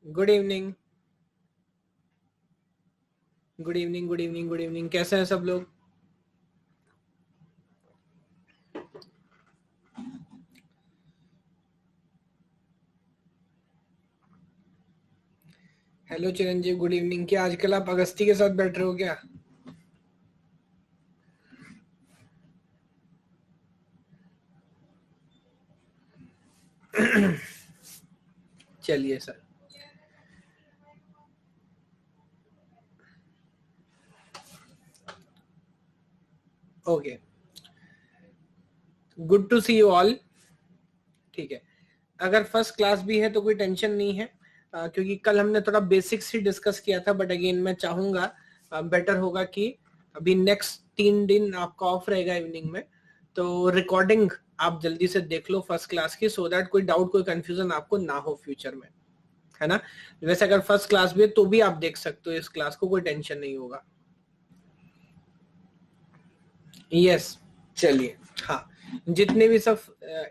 Good evening good evening good evening good evening. कैसे हैं सब लोग? हेलो चिरंजीव, गुड इवनिंग। क्या आजकल आप अगस्ती के साथ बैठ रहे हो क्या? चलिए sir. Okay, good to see you all. ठीक है, अगर फर्स्ट क्लास भी है तो कोई टेंशन नहीं है, क्योंकि कल हमने थोड़ा बेसिक्स ही डिस्कस किया था। बट अगेन मैं चाहूंगा बेटर होगा कि अभी नेक्स्ट 3 दिन आपका ऑफ रहेगा इवनिंग में, तो रिकॉर्डिंग आप जल्दी से देख लो फर्स्ट क्लास की, सो दैट कोई डाउट कोई कंफ्यूजन आपको ना हो फ्यूचर में, है ना। वैसे अगर फर्स्ट क्लास भी है तो भी आप देख सकते हो इस क्लास को, कोई टेंशन नहीं होगा। यस, चलिए। हाँ, जितने भी सब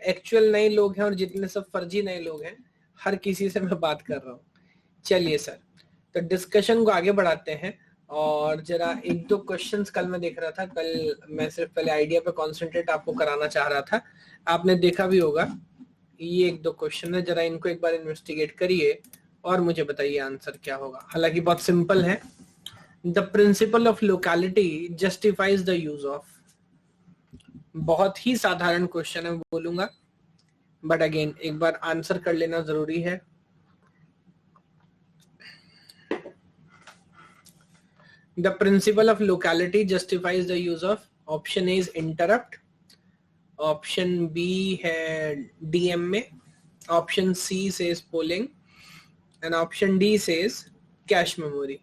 एक्चुअल नए लोग हैं और जितने सब फर्जी नए लोग हैं, हर किसी से मैं बात कर रहा हूँ। चलिए सर, तो डिस्कशन को आगे बढ़ाते हैं। और जरा एक दो क्वेश्चंस कल मैं देख रहा था, कल मैं सिर्फ पहले आइडिया पे कंसंट्रेट आपको कराना चाह रहा था। आपने देखा भी होगा, ये एक दो क्वेश्चन है, जरा इनको एक बार इन्वेस्टिगेट करिए और मुझे बताइए आंसर क्या होगा। हालांकि बहुत सिंपल है। The principle of locality justifies the use of. बहुत ही साधारण क्वेश्चन है बोलूंगा, बट अगेन एक बार आंसर कर लेना जरूरी है। The principle of locality justifies the use of. Option A is interrupt, option B है डीएम में, option C says polling, and option D says cache memory.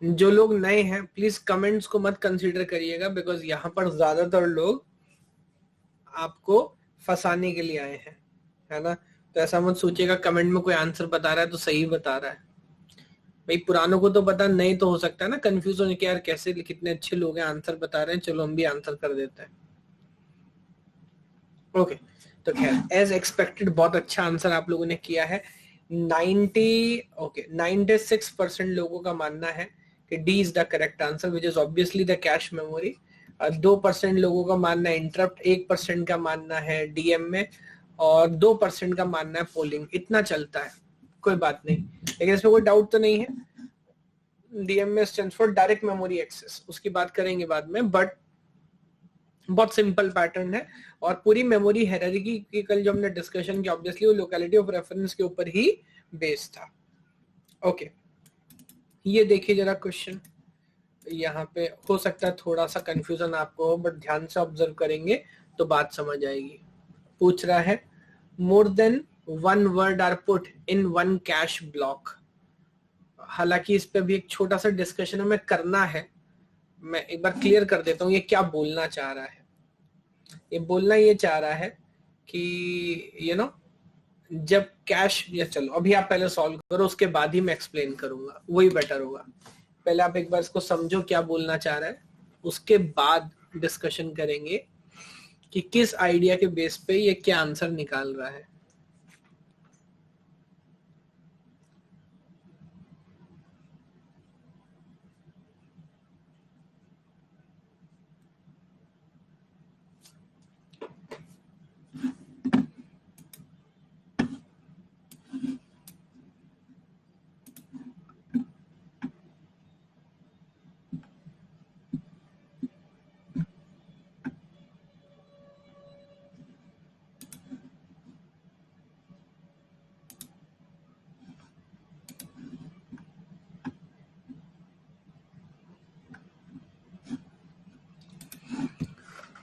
जो लोग नए हैं प्लीज कमेंट्स को मत कंसीडर करिएगा, बिकॉज यहां पर ज्यादातर लोग आपको फंसाने के लिए आए हैं, है ना। तो ऐसा मत सोचिएगा कमेंट में कोई आंसर बता रहा है तो सही बता रहा है। भाई पुरानों को तो पता नहीं, तो हो सकता है ना कंफ्यूज होने के, यार कैसे कितने अच्छे लोग हैं आंसर बता रहे हैं, चलो हम भी आंसर कर देते हैं। ओके, तो खैर एज एक्सपेक्टेड बहुत अच्छा आंसर आप लोगों ने किया है। 96% लोगों का मानना है कि D is the correct answer, which is obviously the cache memory. 2% लोगों का मानना है इंटरप्ट, 1% का मानना है डीएम में, और 2% का मानना है पोलिंग। इतना चलता है, कोई बात नहीं, लेकिन इसमें कोई डाउट तो नहीं है। डीएम में stands for direct memory access, उसकी बात करेंगे बाद में, बट बहुत सिंपल पैटर्न है। और पूरी मेमोरी हायरार्की की कल जो हमने डिस्कशन किया, ऑब्वियसली वो लोकेलिटी ऑफ रेफरेंस के ऊपर ही बेस्ड था। ओके, ये देखिए जरा क्वेश्चन। यहाँ पे हो सकता है थोड़ा सा कंफ्यूजन आपको हो, बट ध्यान से ऑब्जर्व करेंगे तो बात समझ आएगी। पूछ रहा है more than one word are put in one cache block. हालांकि इस पे भी एक छोटा सा डिस्कशन हमें करना है, मैं एक बार क्लियर कर देता हूँ ये क्या बोलना चाह रहा है। ये बोलना ये चाह रहा है कि जब कैश, या चलो अभी आप पहले सॉल्व करो, उसके बाद ही मैं एक्सप्लेन करूंगा, वही बेटर होगा। पहले आप एक बार इसको समझो क्या बोलना चाह रहा है, उसके बाद डिस्कशन करेंगे कि किस आइडिया के बेस पे ये क्या आंसर निकाल रहा है।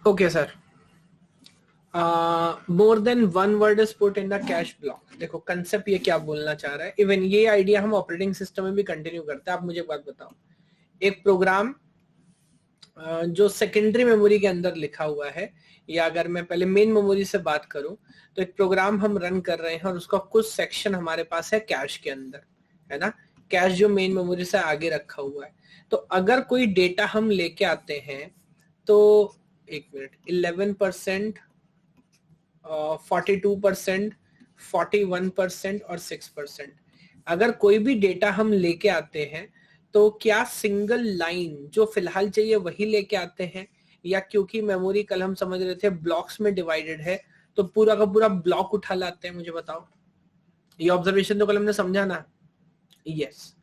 Okay sir, more than one word is put in the cash block. देखो कंसेप्ट ये क्या बोलना चाह रहा है, इवन ये आइडिया हम ऑपरेटिंग सिस्टम में भी कंटिन्यू करते हैं। आप मुझे एक बात बताओ, एक प्रोग्राम जो सेकेंडरी मेमोरी के अंदर लिखा हुआ है, या अगर मैं पहले मेन मेमोरी से बात करूं, तो एक प्रोग्राम हम रन कर रहे हैं और उसका कुछ सेक्शन हमारे पास है कैश के अंदर, है ना। कैश जो मेन मेमोरी से आगे रखा हुआ है। तो अगर कोई डेटा हम लेके आते हैं, तो एक मिनट, 11% 42%, 41% और 6%। अगर कोई भी डेटा हम लेके आते हैं तो क्या सिंगल लाइन जो फिलहाल चाहिए वही लेके आते हैं, या क्योंकि मेमोरी कल हम समझ रहे थे ब्लॉक्स में डिवाइडेड है तो पूरा का पूरा ब्लॉक उठा लाते हैं? मुझे बताओ, ये ऑब्जर्वेशन तो कल हमने समझा ना? यस।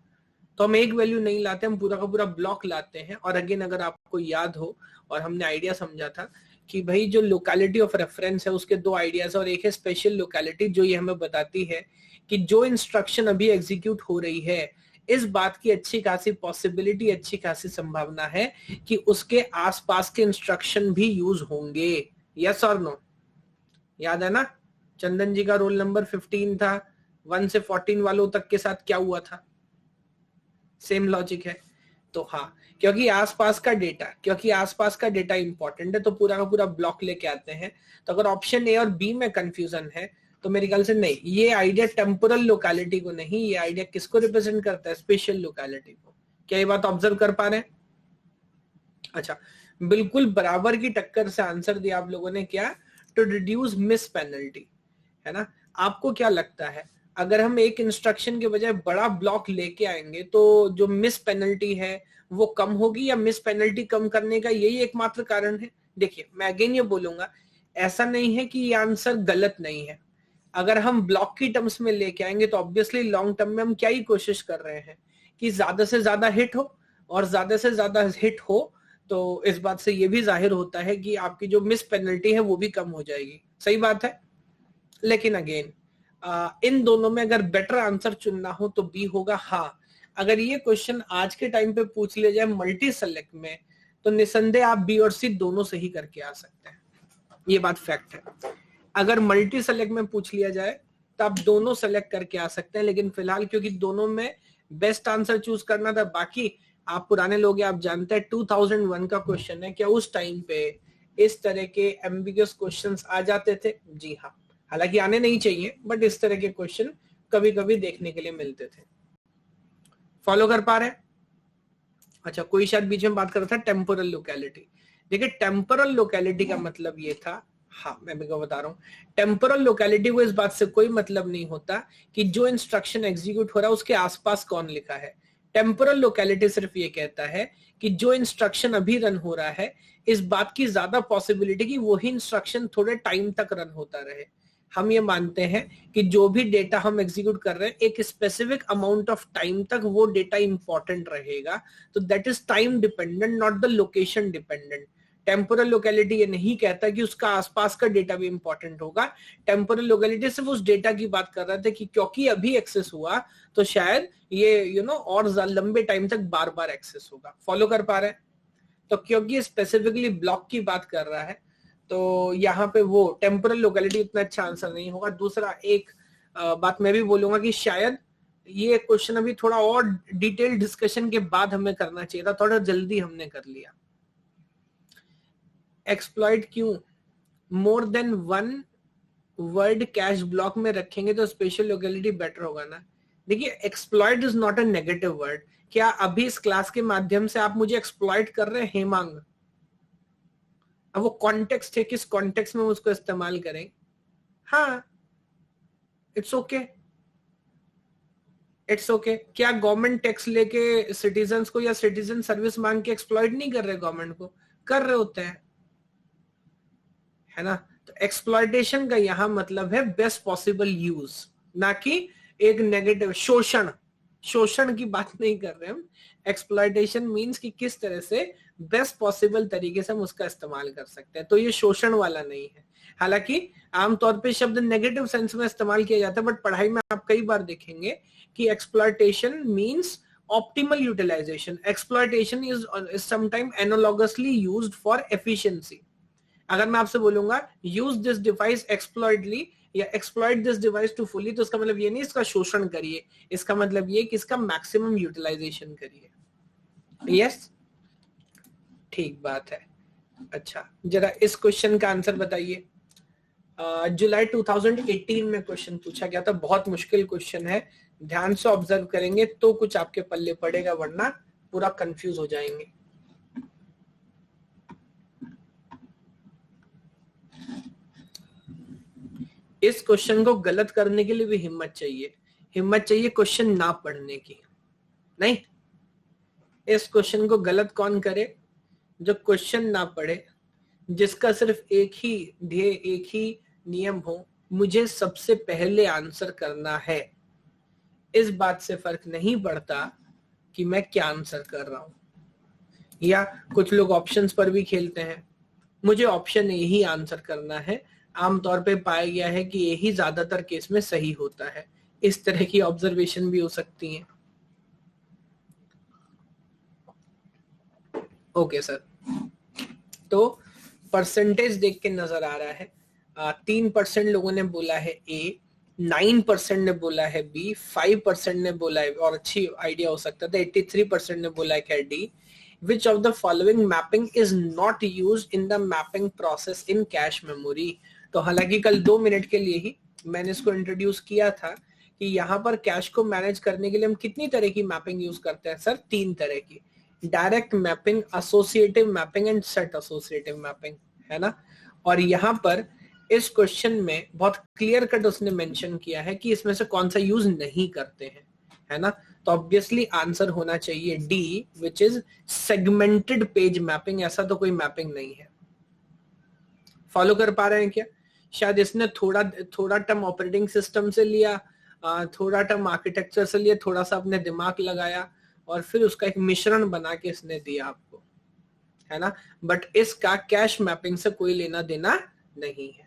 तो हम एक वैल्यू नहीं लाते, हम पूरा का पूरा ब्लॉक लाते हैं। और अगेन अगर आपको याद हो, और हमने आइडिया समझा था कि भाई जो लोकेलिटी ऑफ रेफरेंस है उसके दो आइडियाज, और एक है स्पेशल लोकेलिटी जो ये हमें बताती है कि जो इंस्ट्रक्शन अभी एग्जीक्यूट हो रही है इस बात की अच्छी खासी पॉसिबिलिटी, अच्छी खासी संभावना है कि उसके आसपास के इंस्ट्रक्शन भी यूज होंगे। Yes or no? याद है ना चंदन जी का रोल नंबर 15 था, 1 से 14 वालों तक के साथ क्या हुआ था? सेम लॉजिक है। तो हाँ, क्योंकि आसपास का डेटा इंपॉर्टेंट है तो पूरा का पूरा ब्लॉक लेके आते हैं। तो अगर ऑप्शन ए और बी में कंफ्यूजन है तो मेरे ख्याल से नहीं, ये आइडिया टेम्पोरल लोकेलिटी को नहीं, ये आइडिया किसको रिप्रेजेंट करता है? स्पेशल लोकेलिटी को। क्या ये बात ऑब्जर्व कर पा रहे हैं? अच्छा, बिल्कुल बराबर की टक्कर से आंसर दिया आप लोगों ने। क्या? टू रिड्यूस मिस पेनल्टी, है ना? आपको क्या लगता है अगर हम एक इंस्ट्रक्शन के बजाय बड़ा ब्लॉक लेके आएंगे तो जो मिस पेनल्टी है वो कम होगी, या मिस पेनल्टी कम करने का यही एकमात्र कारण है? देखिए, मैं अगेन ये बोलूंगा, ऐसा नहीं है कि ये आंसर गलत नहीं है। अगर हम ब्लॉक की टर्म्स में लेके आएंगे तो ऑब्वियसली लॉन्ग टर्म में हम क्या ही कोशिश कर रहे हैं कि ज्यादा से ज्यादा हिट हो, और ज्यादा से ज्यादा हिट हो तो इस बात से ये भी जाहिर होता है कि आपकी जो मिस पेनल्टी है वो भी कम हो जाएगी। सही बात है। लेकिन अगेन इन दोनों में अगर बेटर आंसर चुनना हो तो बी होगा। हाँ, अगर ये क्वेश्चन आज के टाइम पे पूछ लिया जाए मल्टी सेलेक्ट में तो निसंदेह आप बी और सी दोनों से ही करके आ सकते हैं, ये बात फैक्ट है। अगर मल्टी सेलेक्ट में पूछ लिया जाए तो आप दोनों सेलेक्ट करके आ सकते हैं, लेकिन फिलहाल क्योंकि दोनों में बेस्ट आंसर चूज करना था। बाकी आप पुराने लोग हैं, आप जानते हैं 2001 का क्वेश्चन है, क्या उस टाइम पे इस तरह के एम्बिगुअस क्वेश्चंस आ जाते थे? जी हाँ, हालांकि आने नहीं चाहिए बट इस तरह के क्वेश्चन कभी कभी देखने के लिए मिलते थे। फॉलो कर पा रहे हैं? अच्छा, कोई शायद बीच में बात कर रहा था टेम्पोरल लोकेलिटी। देखिए, टेम्पोरल लोकेलिटी का मतलब ये था, हाँ मैं भी बता रहा हूँ, टेम्पोरल लोकेलिटी को इस बात से कोई मतलब नहीं होता कि जो इंस्ट्रक्शन एग्जीक्यूट हो रहा है उसके आसपास कौन लिखा है। टेम्पोरल लोकेलिटी सिर्फ ये कहता है कि जो इंस्ट्रक्शन अभी रन हो रहा है इस बात की ज्यादा पॉसिबिलिटी कि वही इंस्ट्रक्शन थोड़े टाइम तक रन होता रहे। हम ये मानते हैं कि जो भी डेटा हम एग्जीक्यूट कर रहे हैं एक स्पेसिफिक अमाउंट ऑफ टाइम तक वो डेटा इंपॉर्टेंट रहेगा। तो that is time dependent, not the location dependent. Temporal locality ये नहीं कहता कि उसका आसपास का डेटा भी इंपॉर्टेंट होगा। टेम्पोरल लोकेलिटी सिर्फ उस डेटा की बात कर रहा था कि क्योंकि अभी एक्सेस हुआ तो शायद ये और लंबे टाइम तक बार बार एक्सेस होगा। फॉलो कर पा रहे हैं? तो क्योंकि स्पेसिफिकली ब्लॉक की बात कर रहा है तो यहाँ पे वो टेम्पोरल लोकेलिटी इतना अच्छा आंसर नहीं होगा। दूसरा, एक बात मैं भी बोलूंगा कि शायद ये क्वेश्चन अभी थोड़ा और डिटेल डिस्कशन के बाद हमें करना चाहिए था, थोड़ा जल्दी हमने कर लिया। एक्सप्लॉइट क्यों? मोर than one word cash block में रखेंगे तो स्पेशल लोकेलिटी बेटर होगा ना। देखिए, exploit is not a negative word. क्या अभी इस क्लास के माध्यम से आप मुझे एक्सप्लॉइट कर रहे हैं हेमांग? अब वो कॉन्टेक्स्ट है, किस कॉन्टेक्स्ट में उसको इस्तेमाल करें। हाँ, इट्स ओके, इट्स ओके। क्या गवर्नमेंट टैक्स लेके सिटीजन्स को या सिटीजन सर्विस मांग के एक्सप्लॉइट नहीं कर रहे? गवर्नमेंट को कर रहे होते हैं, है ना? तो एक्सप्लॉइटेशन का यहां मतलब है बेस्ट पॉसिबल यूज, ना कि एक नेगेटिव शोषण। शोषण की बात नहीं कर रहे हम। एक्सप्लॉइटेशन मींस कि किस तरह से बेस्ट पॉसिबल तरीके से हम उसका इस्तेमाल कर सकते हैं, तो ये शोषण वाला नहीं है। हालांकि आमतौर पे शब्द नेगेटिव सेंस में इस्तेमाल किया जाता है, बट पढ़ाई में आप कई बार देखेंगे कि exploitation means optimal utilization. Exploitation is sometime analogously used for efficiency. अगर मैं आपसे बोलूंगा यूज दिस डिवाइस एक्सप्लॉइटली या exploit this device to fully, तो इसका मतलब ये नहीं इसका शोषण करिए, इसका मतलब ये कि इसका मैक्सिमम यूटिलाइजेशन करिए। यस, ठीक बात है। अच्छा, जरा इस क्वेश्चन का आंसर बताइए। जुलाई 2018 में क्वेश्चन पूछा गया था, बहुत मुश्किल क्वेश्चन है। ध्यान से ऑब्जर्व करेंगे तो कुछ आपके पल्ले पड़ेगा, वरना पूरा कंफ्यूज हो जाएंगे। इस क्वेश्चन को गलत करने के लिए भी हिम्मत चाहिए, हिम्मत चाहिए क्वेश्चन ना पढ़ने की। नहीं, इस क्वेश्चन को गलत कौन करे? जो क्वेश्चन ना पढ़े, जिसका सिर्फ एक ही ध्येय, एक ही नियम हो, मुझे सबसे पहले आंसर करना है। इस बात से फर्क नहीं पड़ता कि मैं क्या आंसर कर रहा हूं। या कुछ लोग ऑप्शंस पर भी खेलते हैं, मुझे ऑप्शन ए ही आंसर करना है। आमतौर पे पाया गया है कि यही ज्यादातर केस में सही होता है। इस तरह की ऑब्जर्वेशन भी हो सकती हैं। ओके सर, तो परसेंटेज देख के नजर आ रहा है 3% लोगों ने बोला है ए, 9% ने बोला है बी, 5% ने बोला है, और अच्छी आइडिया हो सकता था 83% ने बोला है D. Which of the following mapping is not used in the mapping process in cache memory? तो हालांकि कल 2 मिनट के लिए ही मैंने इसको इंट्रोड्यूस किया था कि यहाँ पर कैश को मैनेज करने के लिए हम कितनी तरह की मैपिंग यूज करते हैं सर? 3 तरह की, direct mapping, associative mapping and set associative mapping, है ना। और यहाँ पर इस क्वेश्चन में बहुत क्लियर कट उसने मेंशन किया है कि इसमें से कौन सा यूज नहीं करते हैं, है ना। तो ऑब्वियसली आंसर होना चाहिए D, which is segmented page mapping. ऐसा तो कोई मैपिंग नहीं है। फॉलो कर पा रहे हैं क्या? शायद इसने थोड़ा थोड़ा टर्म ऑपरेटिंग सिस्टम से लिया, थोड़ा टर्म आर्किटेक्चर से लिया, थोड़ा सा अपने दिमाग लगाया और फिर उसका एक मिश्रण बना के इसने दिया आपको, है ना। बट इसका कैश मैपिंग से कोई लेना देना नहीं है।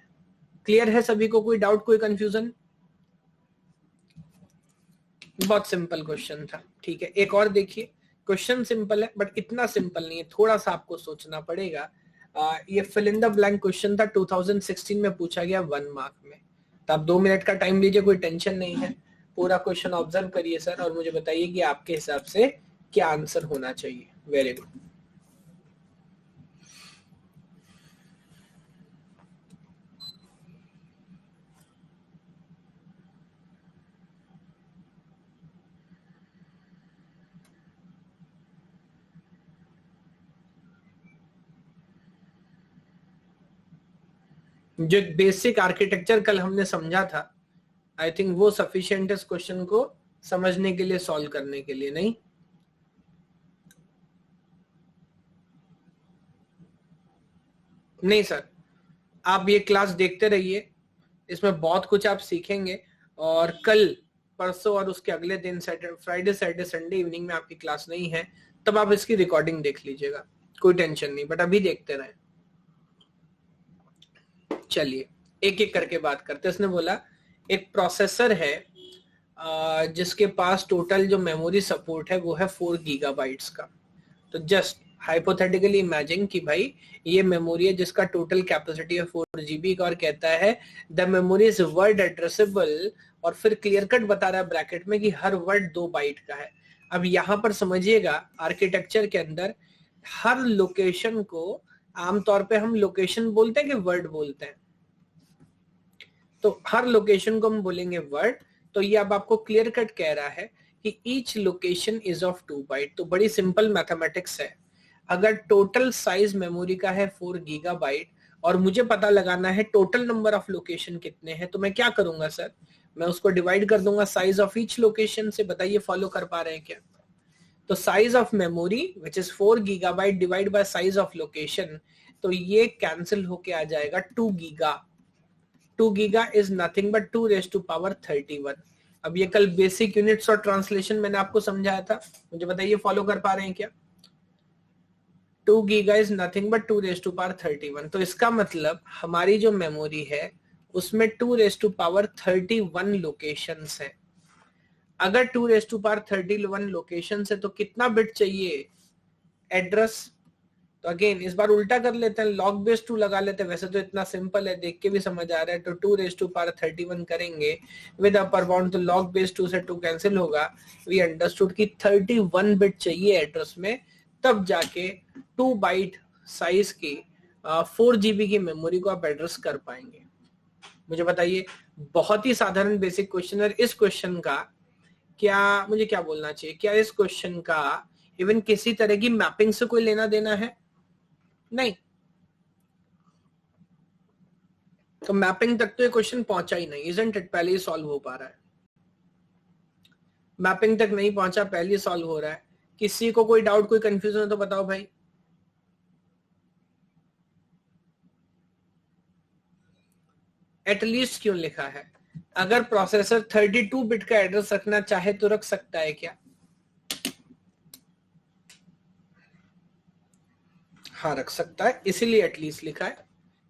क्लियर है सभी को? कोई डाउट, कोई कंफ्यूजन? बहुत सिंपल क्वेश्चन था, ठीक है। एक और देखिए, क्वेश्चन सिंपल है बट इतना सिंपल नहीं है, थोड़ा सा आपको सोचना पड़ेगा। ये fill in the blank question था, 2016 में पूछा गया 1 मार्क में। तो आप 2 मिनट का टाइम लीजिए, कोई टेंशन नहीं है। पूरा क्वेश्चन ऑब्जर्व करिए सर और मुझे बताइए कि आपके हिसाब से क्या आंसर होना चाहिए। Very good. जो बेसिक आर्किटेक्चर कल हमने समझा था, आई थिंक वो सफिशिएंट इस क्वेश्चन को समझने के लिए, सॉल्व करने के लिए। नहीं, नहीं सर, आप ये क्लास देखते रहिए, इसमें बहुत कुछ आप सीखेंगे। और कल, परसों और उसके अगले दिन फ्राइडे सैटरडे संडे इवनिंग में आपकी क्लास नहीं है, तब आप इसकी रिकॉर्डिंग देख लीजिएगा, कोई टेंशन नहीं। बट अभी देखते रहें। चलिए एक एक करके बात करते हैं। इसने बोला एक प्रोसेसर है जिसके पास टोटल जो मेमोरी सपोर्ट है वो है 4 गीगाबाइट्स का। तो जस्ट हाइपोथेटिकली इमेजिन कि भाई ये मेमोरी है जिसका टोटल कैपेसिटी है 4 GB का, और कहता है the memory is word addressable, और फिर क्लियर कट बता रहा है ब्रैकेट में कि हर वर्ड 2 बाइट का है। अब यहां पर समझिएगा, आर्किटेक्चर के अंदर हर लोकेशन को आमतौर पे हम लोकेशन बोलते हैं कि वर्ड बोलते हैं? तो हर लोकेशन को हम बोलेंगे वर्ड। तो ये अब आपको क्लियर कट कह रहा है कि each location is of 2 byte. तो बड़ी सिंपल मैथमेटिक्स है। अगर टोटल साइज मेमोरी का है 4 गीगाबाइट और मुझे पता लगाना है टोटल नंबर ऑफ लोकेशन कितने हैं, तो मैं क्या करूंगा सर? मैं उसको डिवाइड कर दूंगा साइज ऑफ ईच लोकेशन से। बताइए फॉलो कर पा रहे हैं क्या? तो size of memory which is 4 gigabyte divide by size of location, तो ये कैंसिल होके आ जाएगा 2 giga. 2 giga is nothing but 2⁻31। अब ये कल बेसिक यूनिट्स और ट्रांसलेशन मैंने आपको समझाया था, मुझे बताइए फॉलो कर पा रहे हैं क्या? 2 गीगा इज नथिंग बट 2⁻31। तो इसका मतलब हमारी जो मेमोरी है उसमें 2⁻31 लोकेशंस है। अगर 2⁻31 लोकेशन है तो कितना बिट चाहिए एड्रेस? तो अगेन इस बार उल्टा कर लेते हैं, log base 2 लगा लेते हैं। वैसे तो इतना सिंपल है, देख के भी समझ आ रहा है। तो 2⁻31 करेंगे विद अपर बाउंड, तो log base 2 से 2 कैंसिल होगा। वी अंडरस्टूड कि 31 बिट चाहिए एड्रेस में, तब जाके 2 बाइट साइज की 4 GB की मेमोरी को आप एड्रेस कर पाएंगे। मुझे बताइए, बहुत ही साधारण बेसिक क्वेश्चन है। इस क्वेश्चन का क्या, मुझे क्या बोलना चाहिए, क्या इस क्वेश्चन का इवन किसी तरह की मैपिंग से कोई लेना देना है? नहीं। तो मैपिंग तक तो ये क्वेश्चन पहुंचा ही नहीं, इजंट इट, पहले ही सॉल्व हो पा रहा है। मैपिंग तक नहीं पहुंचा, पहले ही सॉल्व हो रहा है। किसी को कोई डाउट, कोई कंफ्यूजन है तो बताओ भाई। एटलीस्ट क्यों लिखा है? अगर प्रोसेसर 32 बिट का एड्रेस रखना चाहे तो रख सकता है क्या? हाँ रख सकता है, इसीलिए एटलीस्ट लिखा है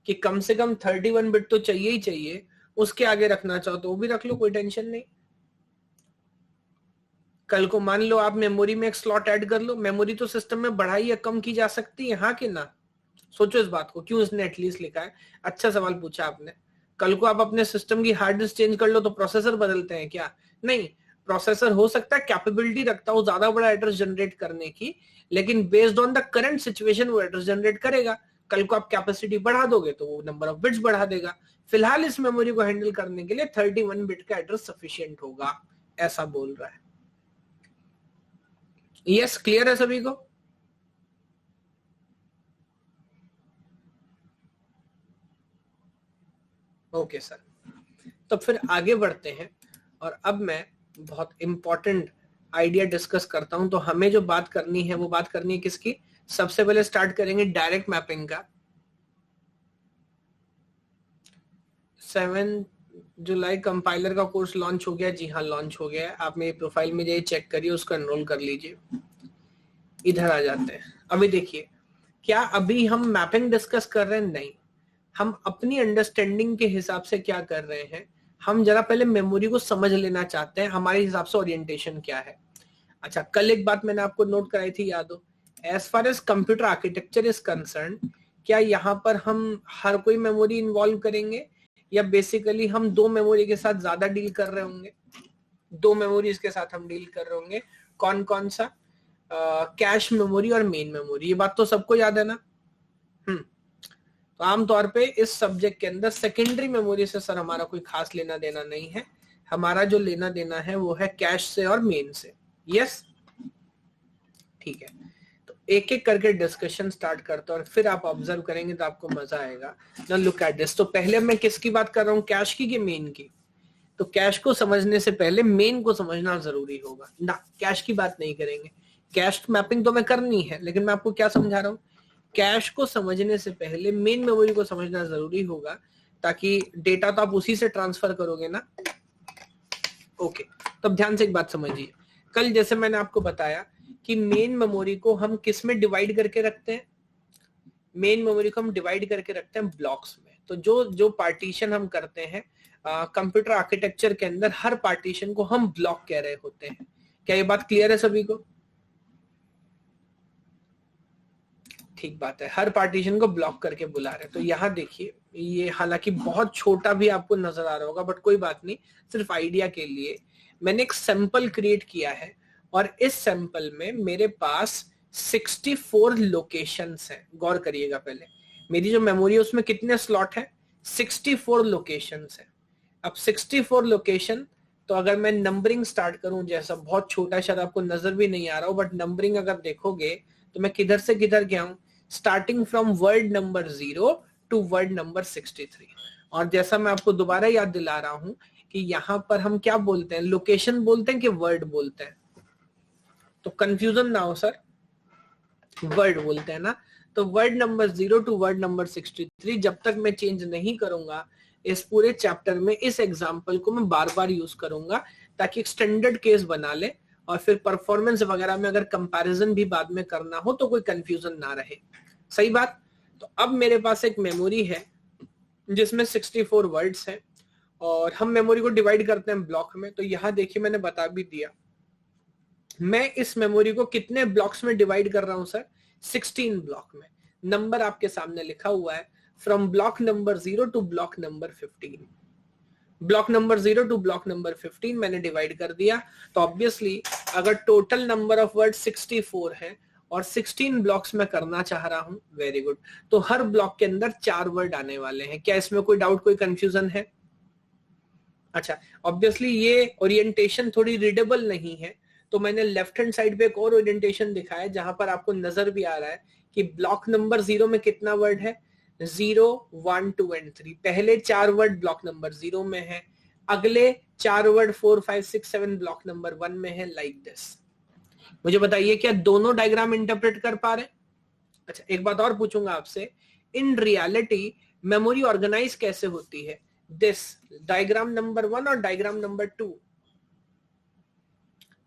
कि कम से कम 31 बिट तो चाहिए ही चाहिए। उसके आगे रखना चाहो तो वो भी रख लो, कोई टेंशन नहीं। कल को मान लो आप मेमोरी में एक स्लॉट ऐड कर लो, मेमोरी तो सिस्टम में बढ़ाई या कम की जा सकती है, हाँ कि ना? सोचो इस बात को, क्यों इसने एटलीस्ट लिखा है? अच्छा सवाल पूछा आपने। कल को आप अपने सिस्टम की हार्ड डिस्क चेंज कर लो तो प्रोसेसर बदलते हैं क्या? नहीं, प्रोसेसर हो सकता है कैपेबिलिटी रखता हो ज्यादा बड़ा एड्रेस जनरेट करने की, लेकिन based on the current situation वो एड्रेस जनरेट करेगा। कल को आप कैपेसिटी बढ़ा दोगे तो वो नंबर ऑफ बिट्स बढ़ा देगा। फिलहाल इस मेमोरी को हैंडल करने के लिए 31 बिट का एड्रेस सफिशिएंट होगा, ऐसा बोल रहा है। यस, क्लियर है सभी को? ओके सर, तो फिर आगे बढ़ते हैं और अब मैं बहुत इंपॉर्टेंट आइडिया डिस्कस करता हूं। तो हमें जो बात करनी है वो बात करनी है किसकी? सबसे पहले स्टार्ट करेंगे डायरेक्ट मैपिंग का। 7 जुलाई कंपाइलर का कोर्स लॉन्च हो गया। जी हाँ, लॉन्च हो गया है। आप मेरी प्रोफाइल में जाइए, चेक करिए, उसको एनरोल कर लीजिए। इधर आ जाते हैं। अभी देखिए, क्या अभी हम मैपिंग डिस्कस कर रहे हैं? नहीं, हम अपनी अंडरस्टैंडिंग के हिसाब से क्या कर रहे हैं, हम जरा पहले मेमोरी को समझ लेना चाहते हैं, हमारे हिसाब से ओरिएंटेशन क्या है। अच्छा, कल एक बात मैंने आपको नोट कराई थी, याद हो? As far as computer architecture is concern, क्या यहाँ पर हम हर कोई मेमोरी इन्वॉल्व करेंगे या बेसिकली हम दो मेमोरी के साथ ज्यादा डील कर रहे होंगे? दो मेमोरीज के साथ हम डील कर रहे होंगे। कौन कौन सा? कैश मेमोरी और मेन मेमोरी। ये बात तो सबको याद है ना? तो आमतौर पे इस सब्जेक्ट के अंदर सेकेंडरी मेमोरी से सर हमारा कोई खास लेना देना नहीं है। हमारा जो लेना देना है वो है कैश से और मेन से। यस, ठीक है। तो एक एक करके डिस्कशन स्टार्ट करते हैं और फिर आप ऑब्जर्व करेंगे तो आपको मजा आएगा। ना लुक एट दिस। तो पहले मैं किसकी बात कर रहा हूँ, कैश की कि मेन की? तो कैश को समझने से पहले मेन को समझना जरूरी होगा ना। कैश की बात नहीं करेंगे, कैश मैपिंग तो मैं करनी है, लेकिन मैं आपको क्या समझा रहा हूँ, कैश को समझने से पहले मेन मेमोरी को समझना जरूरी होगा, ताकि डेटा तो आप उसी से ट्रांसफर करोगे ना। ओके, तब ध्यान से एक बात समझिए। कल जैसे मैंने आपको बताया कि मेन मेमोरी को हम किस में डिवाइड करके रखते हैं? मेन मेमोरी को हम डिवाइड करके रखते हैं ब्लॉक्स में। तो जो जो पार्टीशन हम करते हैं कंप्यूटर आर्किटेक्चर के अंदर, हर पार्टीशन को हम ब्लॉक कह रहे होते हैं। क्या ये बात क्लियर है सभी को? ठीक बात है, हर पार्टीशन को ब्लॉक करके बुला रहे हैं। तो यहाँ देखिए, ये हालांकि बहुत छोटा भी आपको नजर आ रहा होगा, बट कोई बात नहीं, सिर्फ आइडिया के लिए मैंने एक सैंपल क्रिएट किया है और इस सैंपल में मेरे पास 64 लोकेशंस हैं। गौर करिएगा, पहले मेरी जो मेमोरी है उसमें कितने स्लॉट है? 64 लोकेशंस है। अब 64 लोकेशन, तो अगर मैं नंबरिंग स्टार्ट करूं, जैसा बहुत छोटा, शायद आपको नजर भी नहीं आ रहा हो, बट नंबरिंग अगर देखोगे तो मैं किधर से किधर गया हूं, starting from word number 0 to word number 63। और जैसा मैं आपको दोबारा याद दिला रहा हूं कि यहां पर हम क्या बोलते हैं, लोकेशन बोलते हैं कि वर्ड बोलते हैं? तो कंफ्यूजन ना हो सर, वर्ड बोलते हैं ना। तो word number 0 to word number 63 जब तक मैं चेंज नहीं करूंगा, इस पूरे चैप्टर में इस एग्जाम्पल को मैं बार बार यूज करूंगा, ताकि एक स्टैंडर्ड केस बना ले और फिर परफॉर्मेंस वगैरह में अगर कंपैरिजन भी बाद में करना हो तो कोई कंफ्यूजन ना रहे। सही बात। तो अब मेरे पास एक मेमोरी है जिसमें 64 वर्ड्स हैं और हम मेमोरी को डिवाइड करते हैं ब्लॉक में। तो यहां देखिए, मैंने बता भी दिया मैं इस मेमोरी को कितने ब्लॉक्स में डिवाइड कर रहा हूं सर, 16 ब्लॉक में। नंबर आपके सामने लिखा हुआ है, from block number 0 to block number 15। Block number 0 to block number 15 मैंने डिवाइड कर दिया। तो ऑब्वियसली अगर टोटल नंबर ऑफ वर्ड 64 है और 16 ब्लॉक्स में करना चाह रहा हूं, वेरी गुड, तो हर ब्लॉक के अंदर 4 वर्ड आने वाले हैं। क्या इसमें कोई डाउट, कोई कंफ्यूजन है? अच्छा, ऑब्वियसली ये ओरिएंटेशन थोड़ी रीडेबल नहीं है, तो मैंने लेफ्ट हैंड साइड पे एक और ओरिएंटेशन दिखाया जहां पर आपको नजर भी आ रहा है कि ब्लॉक नंबर 0 में कितना वर्ड है, 0 1 2 एंड 3। पहले 4 वर्ड ब्लॉक नंबर 0 में है, अगले 4 वर्ड 4 5 6 7 ब्लॉक नंबर 1 में है, लाइक दिस। मुझे बताइए क्या दोनों डायग्राम इंटरप्रेट कर पा रहे हैं? अच्छा, एक बात और पूछूंगा आपसे, इन रियलिटी मेमोरी ऑर्गेनाइज कैसे होती है? दिस डायग्राम नंबर 1 और diagram number 2,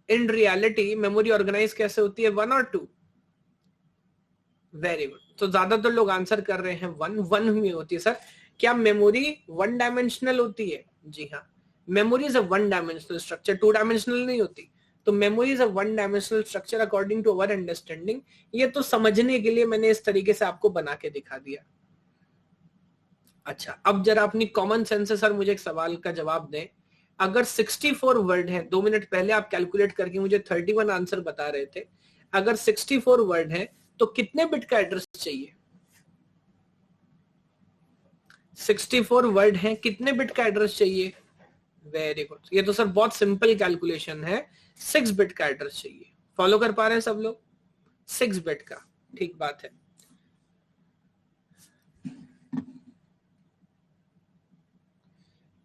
in reality memory organize कैसे होती है, 1 और 2? Very good. तो ज्यादातर लोग आंसर कर रहे हैं 1 में होती है। सर क्या मेमोरी 1 डायमेंशनल होती है? जी हाँ, memory is a 1 dimensional structure, 2 dimensional नहीं होती। तो memory is a 1 dimensional structure according to our understanding. ये तो समझने के लिए मैंने इस तरीके से आपको बना के दिखा दिया। अच्छा, अब जरा अपनी कॉमन सेंस से सर मुझे एक सवाल का जवाब दें। अगर 64 वर्ड है, 2 मिनट पहले आप कैलकुलेट करके मुझे 31 आंसर बता रहे थे, अगर 64 वर्ड है तो कितने बिट का एड्रेस चाहिए? 64 वर्ड है, कितने बिट का एड्रेस चाहिए? वेरी गुड, ये तो सर बहुत सिंपल कैलकुलेशन है, 6 बिट का एड्रेस चाहिए। फॉलो कर पा रहे हैं सब लोग? 6 बिट का, ठीक बात है।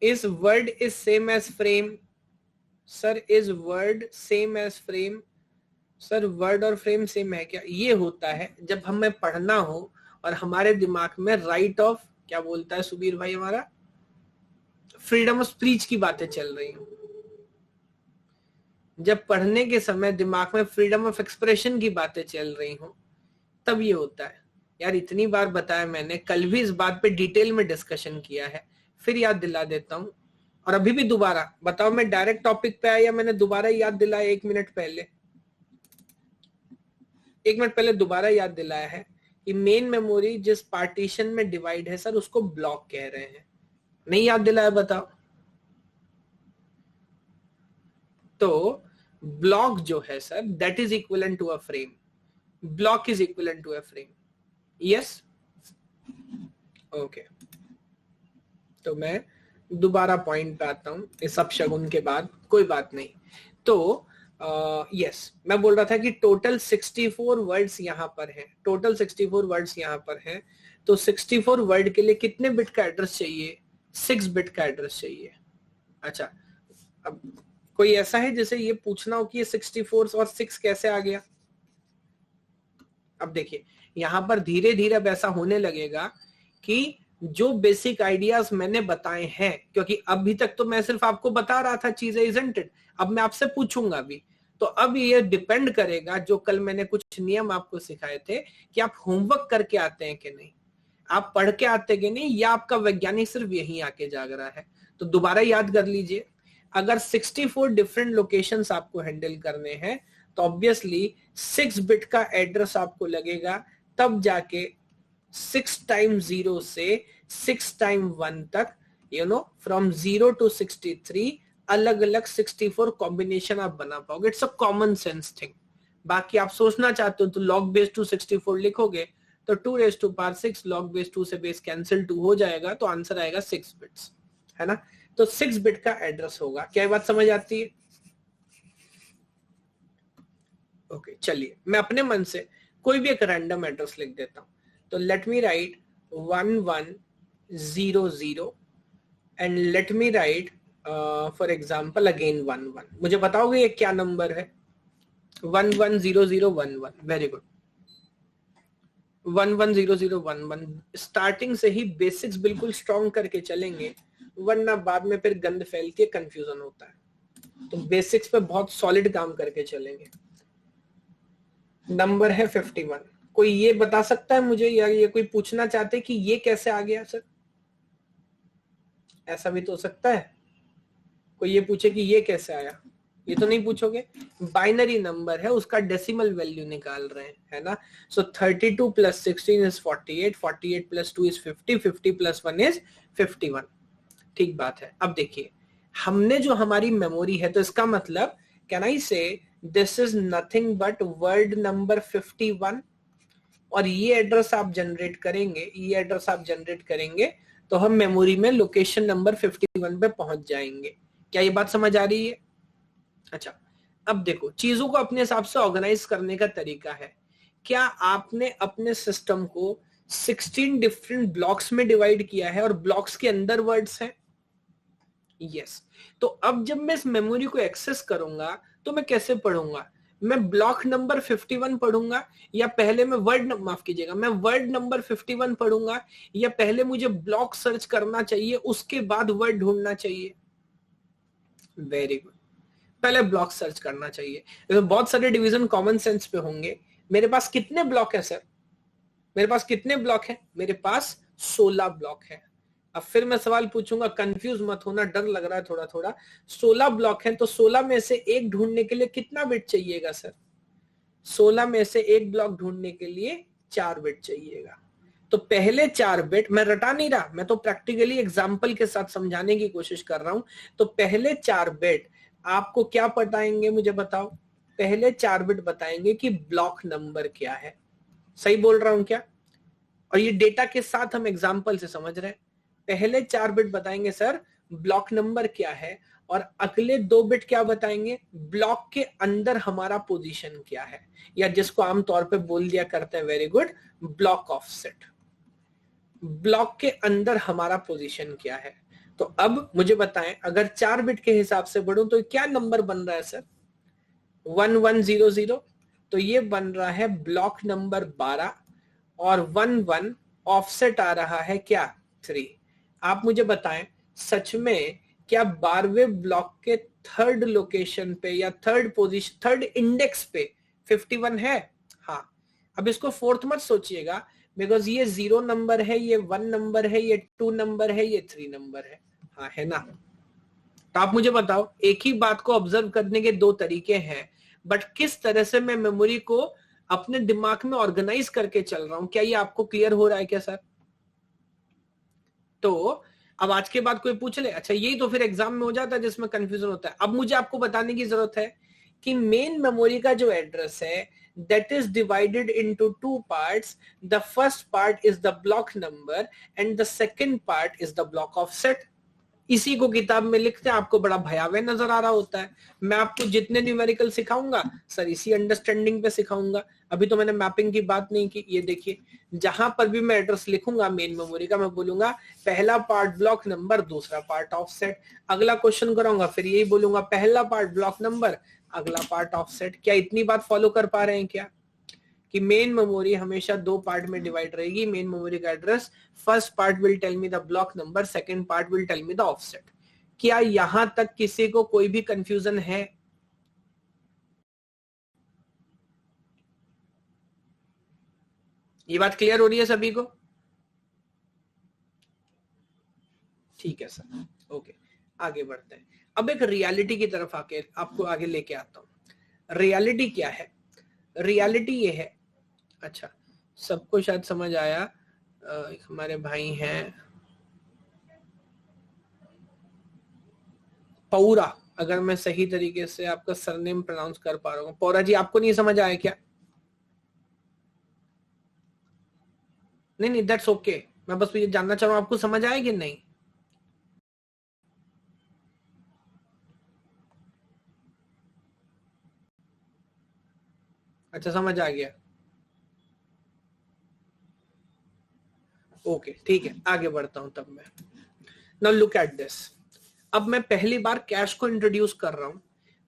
इस word is same as frame? Sir is word same as frame? Sir word और फ्रेम सेम है क्या? ये होता है जब हमें पढ़ना हो और हमारे दिमाग में राइट ऑफ, क्या बोलता है सुबीर भाई हमारा, फ्रीडम ऑफ स्पीच की बातें चल रही हो। जब पढ़ने के समय दिमाग में फ्रीडम ऑफ एक्सप्रेशन की बातें चल रही हो, तब ये होता है। यार इतनी बार बताया मैंने, कल भी इस बात पे डिटेल में डिस्कशन किया है, फिर याद दिला देता हूं। और अभी भी दोबारा बताओ, मैं डायरेक्ट टॉपिक पे आया या मैंने दोबारा याद दिलाया 1 मिनट पहले? 1 मिनट पहले दोबारा याद दिलाया है कि मेन मेमोरी जिस पार्टीशन में डिवाइड है सर उसको ब्लॉक कह रहे हैं। नहीं याद दिलाया? बताओ। तो ब्लॉक जो है sir that is equivalent to a frame. Block is equivalent to a frame. Yes, okay. तो मैं दोबारा पॉइंट पे आता हूं इस अपशगुन के बाद, कोई बात नहीं। तो यस, मैं बोल रहा था कि टोटल 64 वर्ड्स यहां पर हैं, टोटल 64 वर्ड्स यहां पर हैं। तो 64 वर्ड के लिए कितने बिट का एड्रेस चाहिए? 6 बिट का एड्रेस चाहिए। अच्छा, अब कोई ऐसा है जैसे ये पूछना हो कि ये 64 और 6 कैसे आ गया? अब देखिए, यहां पर धीरे धीरे अब ऐसा होने लगेगा कि जो बेसिक आइडियाज मैंने बताए हैं, क्योंकि अभी तक तो मैं सिर्फ आपको बता रहा था चीजें, इजंट इट? अब मैं आपसे पूछूंगा भी, तो अब ये डिपेंड करेगा, जो कल मैंने कुछ नियम आपको सिखाए थे, कि आप होमवर्क करके आते हैं कि नहीं, आप पढ़ के आते कि नहीं, या आपका वैज्ञानिक सिर्फ यहीं आके जाग रहा है। तो दोबारा याद कर लीजिए, अगर 64 डिफरेंट लोकेशंस आपको हैंडल करने हैं तो ऑब्वियसली 6 बिट का एड्रेस आपको लगेगा, तब जाके 6 टाइम 0 से 6 टाइम 1 तक, फ्रॉम 0 to 63 अलग अलग 64 कॉम्बिनेशन आप बना पाओगे। It's a common sense thing. बाकी आप सोचना चाहते हो तो log base 2 64 लिखोगे तो 2 raised to power 6 log base 2 से बेस कैंसिल 2 हो जाएगा, तो आंसर आएगा 6 बिट्स, है ना? तो 6 बिट का एड्रेस होगा। क्या ये बात समझ आती है? ओके, चलिए मैं अपने मन से कोई भी एक रैंडम एड्रेस लिख देता हूं। तो let me right 1100 and let me right for example again 11। मुझे बताओगे ये क्या नंबर है? 110011। Very good, 110011। स्टार्टिंग से ही बेसिक्स बिल्कुल स्ट्रॉन्ग करके चलेंगे, वरना बाद में फिर गंद फैल के कंफ्यूजन होता है। तो बेसिक्स पे बहुत सॉलिड काम करके चलेंगे। नंबर है 51। कोई ये बता सकता है मुझे, या ये कोई पूछना चाहते कि ये कैसे आ गया सर? ऐसा भी तो हो सकता है, कोई ये पूछे कि ये कैसे आया। ये तो नहीं पूछोगे, बाइनरी नंबर है, उसका डेसिमल वैल्यू निकाल रहे हैं, है ना? सो 32 plus 16 is 48, 48 plus 2 is 50, 50 plus 1 is 51। ठीक बात है। अब देखिए, हमने जो हमारी मेमोरी है, तो इसका मतलब कैन आई से this is nothing but word number 51, और ये एड्रेस आप जनरेट करेंगे, ये एड्रेस आप जनरेट करेंगे तो हम मेमोरी में लोकेशन नंबर 51 पे पहुंच जाएंगे। क्या ये बात समझ आ रही है? अच्छा, अब देखो, चीजों को अपने हिसाब से ऑर्गेनाइज करने का तरीका है। क्या आपने अपने सिस्टम को 16 डिफरेंट ब्लॉक्स में डिवाइड किया है और ब्लॉक्स के अंदर वर्ड्स हैं। यस, तो अब जब मैं इस मेमोरी को एक्सेस करूंगा तो मैं कैसे पढ़ूंगा? मैं ब्लॉक नंबर 51 पढ़ूंगा या पहले मैं माफ कीजिएगा, मैं वर्ड नंबर 51 पढ़ूंगा या पहले मुझे ब्लॉक सर्च करना चाहिए उसके बाद वर्ड ढूंढना चाहिए? वेरी गुड, पहले ब्लॉक सर्च करना चाहिए। तो बहुत सारे डिवीजन कॉमन सेंस पे होंगे। मेरे पास कितने ब्लॉक है सर? मेरे पास कितने ब्लॉक है? मेरे पास 16 ब्लॉक है। अब फिर मैं सवाल पूछूंगा, कंफ्यूज मत होना, डर लग रहा है थोड़ा थोड़ा। 16 ब्लॉक है तो 16 में से एक ढूंढने के लिए कितना बिट चाहिएगा सर? 16 में से एक ब्लॉक ढूंढने के लिए 4 बिट चाहिएगा। तो पहले 4 बिट, मैं रटा नहीं रहा, मैं तो प्रैक्टिकली एग्जांपल के साथ समझाने की कोशिश कर रहा हूं। तो पहले 4 बिट आपको क्या बताएंगे, मुझे बताओ? पहले 4 बिट बताएंगे कि ब्लॉक नंबर क्या है। सही बोल रहा हूं क्या? और ये डेटा के साथ हम एग्जांपल से समझ रहे हैं। पहले 4 बिट बताएंगे सर ब्लॉक नंबर क्या है, और अगले 2 बिट क्या बताएंगे? ब्लॉक के अंदर हमारा पोजीशन क्या है, या जिसको आमतौर पे बोल दिया करते हैं, very good, block offset. Block के अंदर हमारा पोजीशन क्या है। तो अब मुझे बताएं, अगर 4 बिट के हिसाब से बढ़ूं तो क्या नंबर बन रहा है सर? 1100। तो ये बन रहा है ब्लॉक नंबर 12 और 11 ऑफसेट आ रहा है क्या? 3। आप मुझे बताएं, सच में क्या 12वें ब्लॉक के थर्ड लोकेशन पे या थर्ड पोजीशन, थर्ड इंडेक्स पे 51 है? हाँ। अब इसको फोर्थ मत सोचिएगा, बिकॉज ये 0 नंबर है, ये 1 नंबर है, ये 2 नंबर है, ये 3 नंबर है। हाँ, है ना? तो आप मुझे बताओ, एक ही बात को ऑब्जर्व करने के 2 तरीके हैं, बट किस तरह से मैं मेमोरी को अपने दिमाग में ऑर्गेनाइज करके चल रहा हूं, क्या ये आपको क्लियर हो रहा है क्या सर? तो अब आज के बाद कोई पूछ ले, अच्छा यही तो फिर एग्जाम में हो जाता है जिसमें कंफ्यूजन होता है। अब मुझे आपको बताने की जरूरत है कि मेन मेमोरी का जो एड्रेस है that is divided into 2 parts. The first part is the block number and the second part is the block offset. इसी को किताब में लिखते हैं, आपको बड़ा भयावह नजर आ रहा होता है। मैं आपको जितने न्यूमेरिकल सिखाऊंगा सर इसी अंडरस्टैंडिंग पे सिखाऊंगा। अभी तो मैंने मैपिंग की बात नहीं की। ये देखिए, जहां पर भी मैं एड्रेस लिखूंगा मेन मेमोरी का, मैं बोलूंगा पहला पार्ट ब्लॉक नंबर, दूसरा पार्ट ऑफसेट। अगला क्वेश्चन कराऊंगा फिर यही बोलूंगा, पहला पार्ट ब्लॉक नंबर, अगला पार्ट ऑफसेट। क्या इतनी बात फॉलो कर पा रहे हैं क्या? कि मेन मेमोरी हमेशा 2 पार्ट में डिवाइड रहेगी। मेन मेमोरी का address, first part will tell me the block number, second part will tell me the offset. क्या यहां तक किसी को कोई भी कंफ्यूजन है? ये बात क्लियर हो रही है सभी को? ठीक है सर, ओके, आगे बढ़ते हैं। अब एक रियलिटी की तरफ आके आपको आगे लेके आता हूं। रियलिटी क्या है? रियलिटी ये है, अच्छा सबको शायद समझ आया। हमारे भाई हैं पौरा, अगर मैं सही तरीके से आपका सरनेम प्रोनाउंस कर पा रहा हूँ। पौरा जी, आपको नहीं समझ आया क्या? नहीं नहीं, दैट्स ओके। मैं बस ये जानना चाह रहा हूँ आपको समझ आया कि नहीं। अच्छा, समझ आ गया, ओके ठीक है, आगे बढ़ता हूं तब मैं। Now look at this. अब मैं पहली बार कैश को इंट्रोड्यूस कर रहा हूं।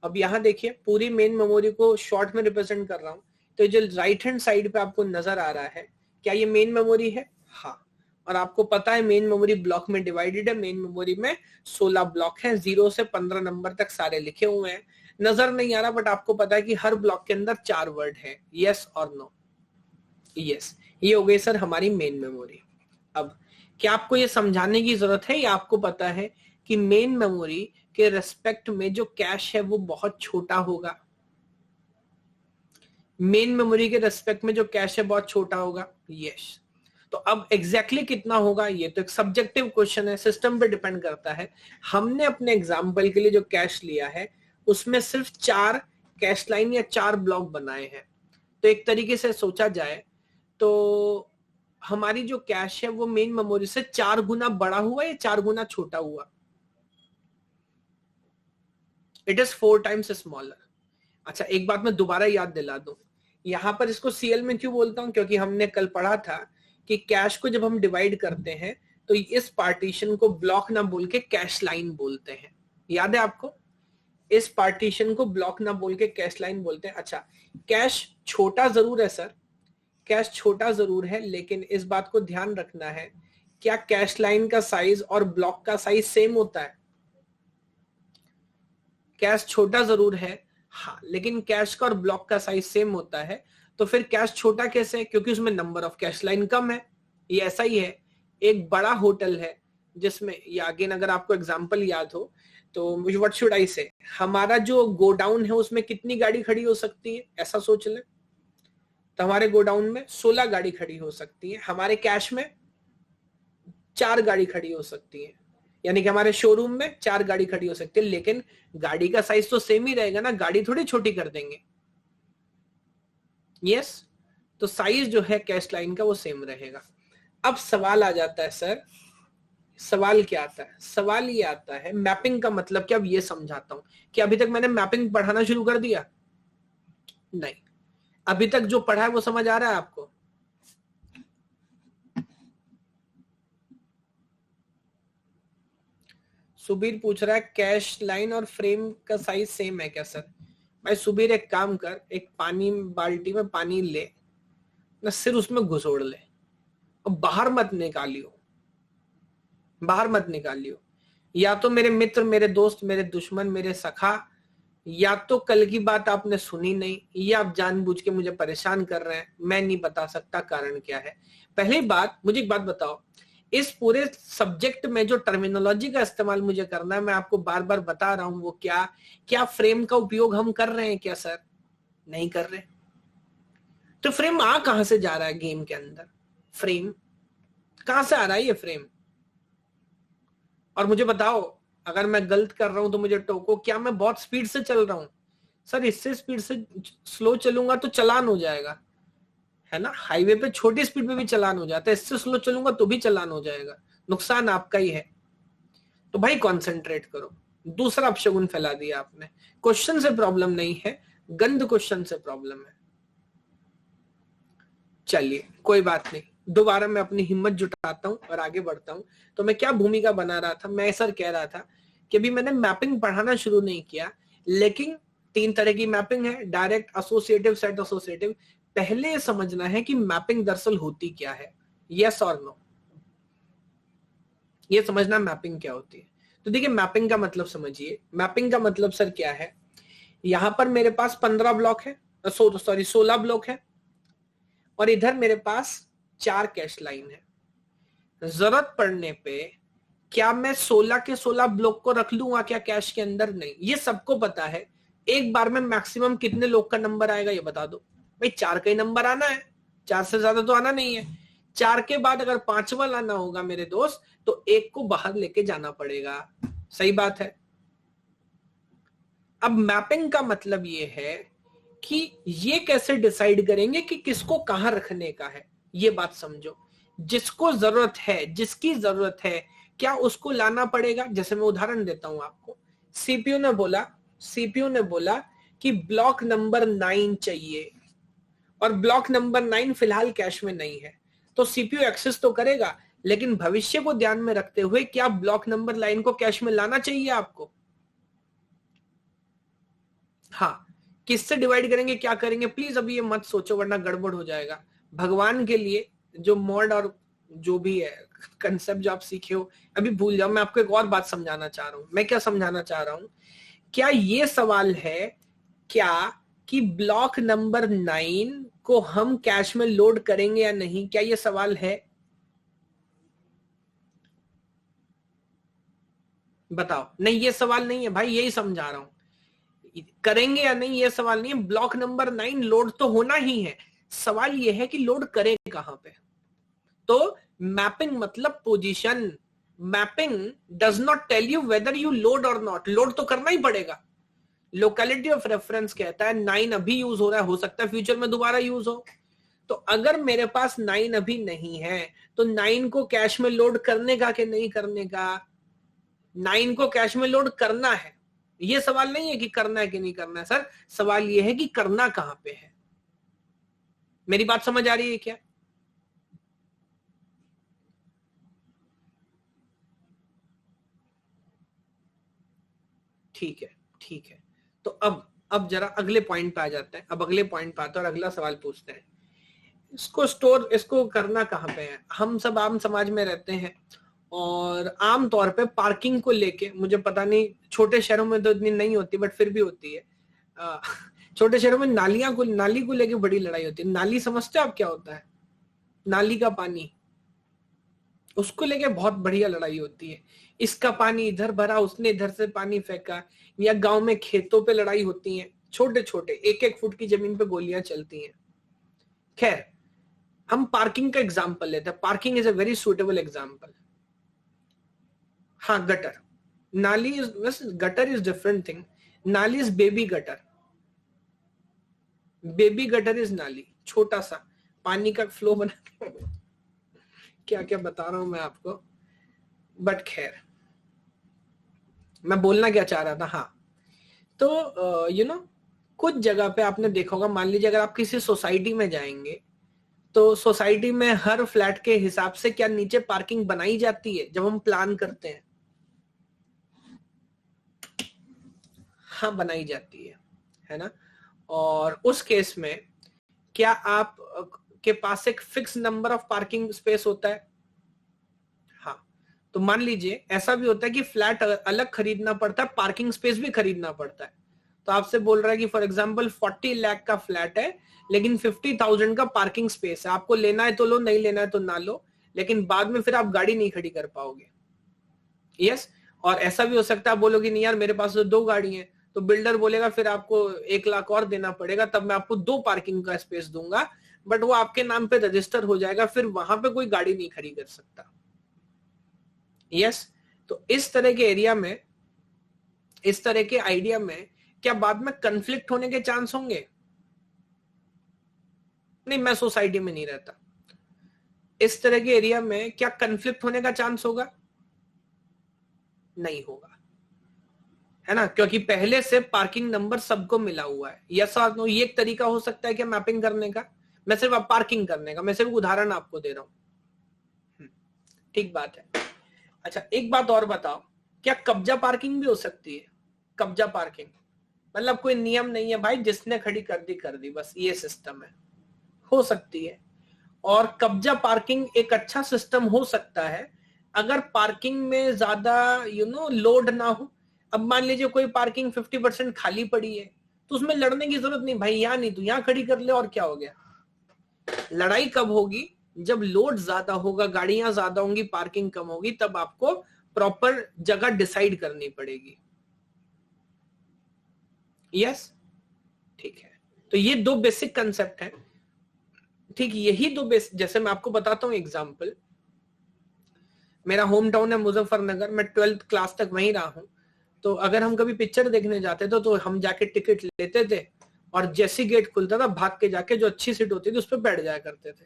अब यहां देखिए, पूरी मेन मेमोरी को शॉर्ट में रिप्रेजेंट कर रहा हूं। तो जो राइट हैंड साइड पे आपको नजर आ रहा है, क्या ये मेन मेमोरी है? हाँ। और आपको पता है मेन मेमोरी ब्लॉक में डिवाइडेड है। मेन मेमोरी में 16 ब्लॉक हैं, 0 से 15 नंबर तक सारे लिखे हुए हैं। नजर नहीं आ रहा, बट आपको पता है कि हर ब्लॉक के अंदर 4 वर्ड है, यस और नो। यस, ये हो गई सर हमारी मेन मेमोरी। अब क्या आपको ये समझाने की जरूरत है, या आपको पता है कि मेन मेमोरी के रेस्पेक्ट में जो कैश है वो बहुत छोटा होगा? मेन मेमोरी के रेस्पेक्ट में जो कैश है बहुत छोटा होगा। यस। तो अब एग्जैक्टली कितना होगा, ये तो एक सब्जेक्टिव क्वेश्चन है, सिस्टम पे डिपेंड करता है। हमने अपने एग्जाम्पल के लिए जो कैश लिया है उसमें सिर्फ 4 कैश लाइन या 4 ब्लॉक बनाए हैं। तो एक तरीके से सोचा जाए तो हमारी जो कैश है वो मेन मेमोरी से 4 गुना बड़ा हुआ या 4 गुना छोटा हुआ? It is 4 times smaller. अच्छा, एक बात मैं दोबारा याद दिला दूं, यहां पर इसको सीएल में क्यों बोलता हूं, क्योंकि हमने कल पढ़ा था कि कैश को जब हम डिवाइड करते हैं तो इस पार्टीशन को ब्लॉक ना बोल के कैश लाइन बोलते हैं। याद है आपको? इस पार्टीशन को ब्लॉक ना बोल के कैश लाइन बोलते हैं। अच्छा, कैश छोटा जरूर है सर, कैश छोटा जरूर है, लेकिन इस बात को ध्यान रखना है, क्या कैश लाइन का साइज और ब्लॉक का साइज सेम होता है? कैश छोटा जरूर है, हाँ, लेकिन कैश का और ब्लॉक का साइज सेम होता है। तो फिर कैश छोटा कैसे? क्योंकि उसमें नंबर ऑफ कैश लाइन कम है। ये ऐसा ही है, एक बड़ा होटल है जिसमें, या अगेन अगर आपको एग्जांपल याद हो तो व्हाट शुड आई से, हमारा जो गोडाउन है उसमें कितनी गाड़ी खड़ी हो सकती है, ऐसा सोच ले। तो हमारे गोडाउन में 16 गाड़ी खड़ी हो सकती है, हमारे कैश में 4 गाड़ी खड़ी हो सकती है, यानी कि हमारे शोरूम में 4 गाड़ी खड़ी हो सकती है, लेकिन गाड़ी का साइज तो सेम ही रहेगा ना, गाड़ी थोड़ी छोटी कर देंगे। यस, तो साइज जो है कैश लाइन का वो सेम रहेगा। अब सवाल आ जाता है सर, सवाल क्या आता है? सवाल ये आता है मैपिंग का मतलब क्या। अब ये समझाता हूं कि अभी तक मैंने मैपिंग पढ़ाना शुरू कर दिया? नहीं, अभी तक जो पढ़ा है वो समझ आ रहा है आपको? सुबीर पूछ रहा है कैश लाइन और फ्रेम का साइज सेम है क्या सर? भाई सुबीर एक काम कर, एक पानी बाल्टी में पानी ले ना, सिर उसमें घुसोड़ ले और बाहर मत निकालियो, बाहर मत निकालियो। या तो मेरे मित्र, मेरे दोस्त, मेरे दुश्मन, मेरे सखा, या तो कल की बात आपने सुनी नहीं, या आप जानबूझ के मुझे परेशान कर रहे हैं। मैं नहीं बता सकता कारण क्या है। पहली बात, मुझे एक बात बताओ, इस पूरे सब्जेक्ट में जो टर्मिनोलॉजी का इस्तेमाल मुझे करना है, मैं आपको बार बार बता रहा हूं, वो क्या, क्या फ्रेम का उपयोग हम कर रहे हैं क्या सर? नहीं कर रहे। तो फ्रेम आ कहां से जा रहा है गेम के अंदर? फ्रेम कहां से आ रहा है ये फ्रेम? और मुझे बताओ, अगर मैं गलत कर रहा हूं तो मुझे टोको। क्या मैं बहुत स्पीड से चल रहा हूं? सर इससे स्पीड से स्लो चलूंगा तो चलान हो जाएगा, है ना? हाईवे पे छोटी स्पीड पे भी चलान हो जाता है, इससे स्लो चलूंगा तो भी चलान हो जाएगा, नुकसान आपका ही है। तो भाई कॉन्सेंट्रेट करो। दूसरा अपशगुन फैला दिया आपने। क्वेश्चन से प्रॉब्लम नहीं है, गंद क्वेश्चन से प्रॉब्लम है। चलिए कोई बात नहीं, दोबारा मैं अपनी हिम्मत जुटाता हूं और आगे बढ़ता हूं। तो मैं क्या भूमिका बना रहा था? मैं सर कह रहा था कि अभी मैंने मैपिंग पढ़ाना शुरू नहीं किया, लेकिन 3 तरह की मैपिंग है, डायरेक्ट, एसोसिएटिव, सेट एसोसिएटिव। पहले ये समझना है कि मैपिंग दरअसल होती क्या है, यस और नो। ये समझना मैपिंग क्या होती है। तो देखिए मैपिंग का मतलब समझिए, मैपिंग का मतलब सर क्या है, यहां पर मेरे पास 15 ब्लॉक है, सॉरी 16 ब्लॉक है, और इधर मेरे पास 4 कैश लाइन है। जरूरत पड़ने पे क्या मैं 16 के 16 ब्लॉक को रख लूंगा क्या कैश के अंदर? नहीं, ये सबको पता है। एक बार में मैक्सिमम कितने लोग का नंबर आएगा ये बता दो भाई। 4 का ही नंबर आना है, 4 से ज्यादा तो आना नहीं है। 4 के बाद अगर 5वां लाना होगा मेरे दोस्त, तो एक को बाहर लेके जाना पड़ेगा। सही बात है। अब मैपिंग का मतलब ये है कि ये कैसे डिसाइड करेंगे कि किसको कहां रखने का है। ये बात समझो, जिसको जरूरत है, जिसकी जरूरत है, क्या उसको लाना पड़ेगा। जैसे मैं उदाहरण देता हूं आपको, सीपीयू ने बोला कि ब्लॉक नंबर 9 चाहिए, और ब्लॉक नंबर 9 फिलहाल कैश में नहीं है, तो सीपीयू एक्सेस तो करेगा, लेकिन भविष्य को ध्यान में रखते हुए क्या ब्लॉक नंबर 9 को कैश में लाना चाहिए आपको? हाँ, किससे डिवाइड करेंगे, क्या करेंगे, प्लीज अभी ये मत सोचो वरना गड़बड़ हो जाएगा। भगवान के लिए जो मॉड और जो भी है कंसेप्ट जो आप सीखे हो अभी भूल जाओ। मैं आपको एक और बात समझाना चाह रहा हूं। मैं क्या समझाना चाह रहा हूं, क्या ये सवाल है क्या कि ब्लॉक नंबर 9 को हम कैश में लोड करेंगे या नहीं? क्या ये सवाल है? बताओ। नहीं, ये सवाल नहीं है भाई, यही समझा रहा हूं। करेंगे या नहीं ये सवाल नहीं है, ब्लॉक नंबर 9 लोड तो होना ही है। सवाल ये है कि लोड करें कहां पे। तो मैपिंग मतलब position. Mapping does not tell you whether you load or not. Load तो करना ही पड़ेगा। लोकेलिटी ऑफ रेफरेंस कहता है 9 अभी यूज हो रहा है, हो सकता है फ्यूचर में दोबारा यूज हो। तो अगर मेरे पास 9 अभी नहीं है, तो 9 को कैश में लोड करने का कि नहीं करने का? 9 को कैश में लोड करना है। ये सवाल नहीं है कि करना है कि नहीं करना है सर, सवाल ये है कि करना कहां पे है। मेरी बात समझ आ रही है क्या? ठीक है, ठीक है। तो अब जरा अगले पॉइंट पे आ जाते हैं। अब अगले पॉइंट पे आते हैं और अगला सवाल पूछते हैं, इसको करना कहाँ पे है। हम सब आम समाज में रहते हैं और आम तौर पे पार्किंग को लेके, मुझे पता नहीं छोटे शहरों में तो इतनी नहीं होती बट फिर भी होती है। छोटे शहरों में नाली को लेके बड़ी लड़ाई होती है। नाली समझते हो आप क्या होता है? नाली का पानी, उसको लेके बहुत बढ़िया लड़ाई होती है। इसका पानी इधर भरा, उसने इधर से पानी फेंका। या गांव में खेतों पे लड़ाई होती है, छोटे छोटे 1-1 फुट की जमीन पे गोलियां चलती हैं। खैर, हम पार्किंग का एग्जाम्पल लेते हैं। Parking is a very suitable example. हाँ, गटर, नाली is, gutter is different thing. नाली is baby gutter. Baby gutter is नाली, छोटा सा पानी का फ्लो बना। क्या क्या बता रहा हूं मैं आपको, बट खैर, मैं बोलना क्या चाह रहा था। हाँ, तो कुछ जगह पे आपने देखा होगा, मान लीजिए अगर आप किसी सोसाइटी में जाएंगे तो सोसाइटी में हर फ्लैट के हिसाब से क्या नीचे पार्किंग बनाई जाती है जब हम प्लान करते हैं? हाँ, बनाई जाती है ना। और उस केस में क्या आप के पास एक fix number of parking space होता है? हाँ, तो मान लीजिए ऐसा भी होता है कि फ्लैट अलग खरीदना पड़ता है, पार्किंग स्पेस भी खरीदना पड़ता है। तो आपसे बोल रहा है कि फॉर एग्जांपल 40 लाख का फ्लैट है लेकिन 50,000 का पार्किंग स्पेस है। आपको लेना है तो लो, नहीं लेना है तो ना लो, लेकिन बाद में फिर आप गाड़ी नहीं खड़ी कर पाओगे। यस। और ऐसा भी हो सकता है आप बोलोगे नहीं यार मेरे पास तो 2 गाड़ी हैं, तो बिल्डर बोलेगा फिर आपको 1 लाख और देना पड़ेगा, तब मैं आपको 2 पार्किंग का स्पेस दूंगा, बट वो आपके नाम पे रजिस्टर हो जाएगा, फिर वहां पे कोई गाड़ी नहीं खड़ी कर सकता। यस। तो इस तरह के एरिया में, इस तरह के आइडिया में क्या बाद में कंफ्लिक्ट होने के चांस होंगे? नहीं, मैं सोसाइटी में नहीं रहता। इस तरह के एरिया में क्या कंफ्लिक्ट होने का चांस होगा? नहीं होगा, है ना, क्योंकि पहले से पार्किंग नंबर सबको मिला हुआ है। यस और नो, ये एक तरीका हो सकता है क्या मैपिंग करने का? मैं सिर्फ पार्किंग करने का, मैं सिर्फ उदाहरण आपको दे रहा हूं। ठीक बात है। अच्छा, एक बात और बताओ, क्या कब्जा पार्किंग भी हो सकती है? कब्जा पार्किंग मतलब कोई नियम नहीं है भाई, जिसने खड़ी कर दी बस, ये सिस्टम है। हो सकती है। और कब्जा पार्किंग एक अच्छा सिस्टम हो सकता है अगर पार्किंग में ज्यादा लोड ना हो। अब मान लीजिए कोई पार्किंग 50% खाली पड़ी है, तो उसमें लड़ने की जरूरत नहीं भाई, यहां नहीं तो यहां खड़ी कर ले, और क्या हो गया। लड़ाई कब होगी? जब लोड ज्यादा होगा, गाड़ियां ज्यादा होंगी, पार्किंग कम होगी, तब आपको प्रॉपर जगह डिसाइड करनी पड़ेगी। यस, ठीक है। तो ये 2 बेसिक कंसेप्ट है। ठीक, यही 2 जैसे मैं आपको बताता हूं एग्जाम्पल। मेरा होम टाउन है मुजफ्फरनगर, मैं 12th क्लास तक वहीं रहा हूं। तो अगर हम कभी पिक्चर देखने जाते थे तो हम जाके टिकट लेते थे, और जैसे गेट खुलता था भाग के जाके जो अच्छी सीट होती थी उस पर बैठ जाया करते थे,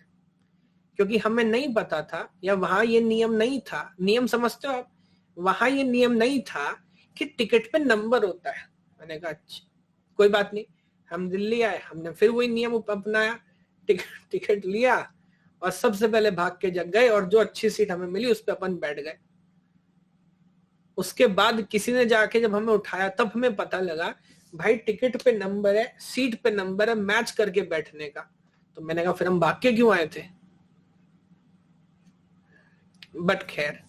क्योंकि हमें नहीं पता था, या वहां ये नियम नहीं था। नियम समझते हो आप? वहां ये नियम नहीं था कि टिकट पे नंबर होता है। मैंने कहा अच्छा कोई बात नहीं। हम दिल्ली आए, हमने फिर वही नियम अपनाया, टिकट लिया और सबसे पहले भाग के जग गए, और जो अच्छी सीट हमें मिली उस पर अपन बैठ गए। उसके बाद किसी ने जाके जब हमें उठाया तब हमें पता लगा भाई टिकट पे नंबर है, सीट पे नंबर है, मैच करके बैठने का। तो मैंने कहा फिर हम भाग के क्यों आए थे। बट खैर,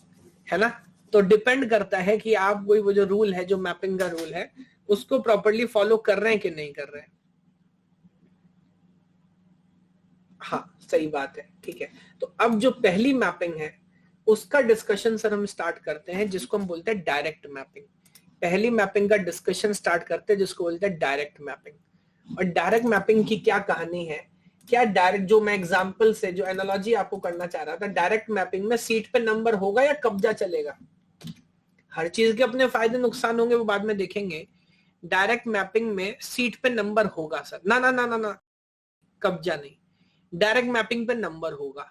है ना। तो डिपेंड करता है कि आप वो जो रूल है, जो मैपिंग का रूल है, उसको प्रॉपरली फॉलो कर रहे हैं कि नहीं कर रहे हैं। हाँ, सही बात है। ठीक है, तो अब जो पहली मैपिंग है उसका डिस्कशन सर हम स्टार्ट करते हैं, जिसको हम बोलते हैं डायरेक्ट मैपिंग। पहली मैपिंग का डिस्कशन स्टार्ट करते हैं जिसको बोलते हैं डायरेक्ट मैपिंग। और डायरेक्ट मैपिंग की क्या कहानी है, क्या डायरेक्ट, जो मैं एग्जांपल से जो एनालॉजी आपको करना चाह रहा था, डायरेक्ट मैपिंग में सीट पे नंबर होगा या कब्जा चलेगा? हर चीज के अपने फायदे नुकसान होंगे, वो बाद में देखेंगे। डायरेक्ट मैपिंग में सीट पे नंबर होगा सर, ना ना ना ना ना, कब्जा नहीं। डायरेक्ट मैपिंग पे नंबर होगा,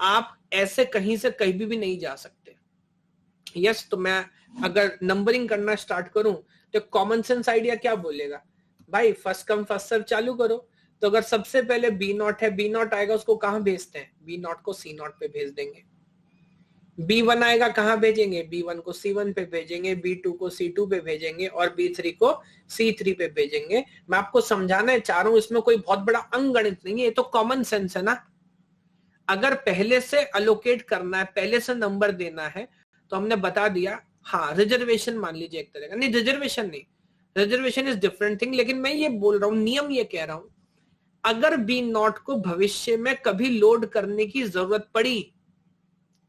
आप ऐसे कहीं से कहीं भी नहीं जा सकते। यस, तो मैं अगर नंबरिंग करना स्टार्ट करूं तो कॉमन सेंस आइडिया क्या बोलेगा, भाई फर्स्ट कम फर्स्ट सर्व चालू करो। तो अगर सबसे पहले बी नॉट है, बी नॉट आएगा, उसको कहां भेजते हैं? बी नॉट को सी नॉट पे भेज देंगे। B1 आएगा, कहां भेजेंगे? B1 को C1 पे भेजेंगे, B2 को C2 पे भेजेंगे और B3 को C3 पे भेजेंगे। मैं आपको समझाना चाह रहा हूं, इसमें कोई बहुत बड़ा अंकगणित नहीं है, ये तो कॉमन सेंस है ना। अगर पहले से अलोकेट करना है, पहले से नंबर देना है, तो हमने बता दिया। हाँ, रिजर्वेशन मान लीजिए एक तरह का, नहीं रिजर्वेशन नहीं, रिजर्वेशन इज डिफरेंट थिंग, लेकिन मैं ये बोल रहा हूं, नियम ये कह रहा हूं, अगर B0 को भविष्य में कभी लोड करने की जरूरत पड़ी,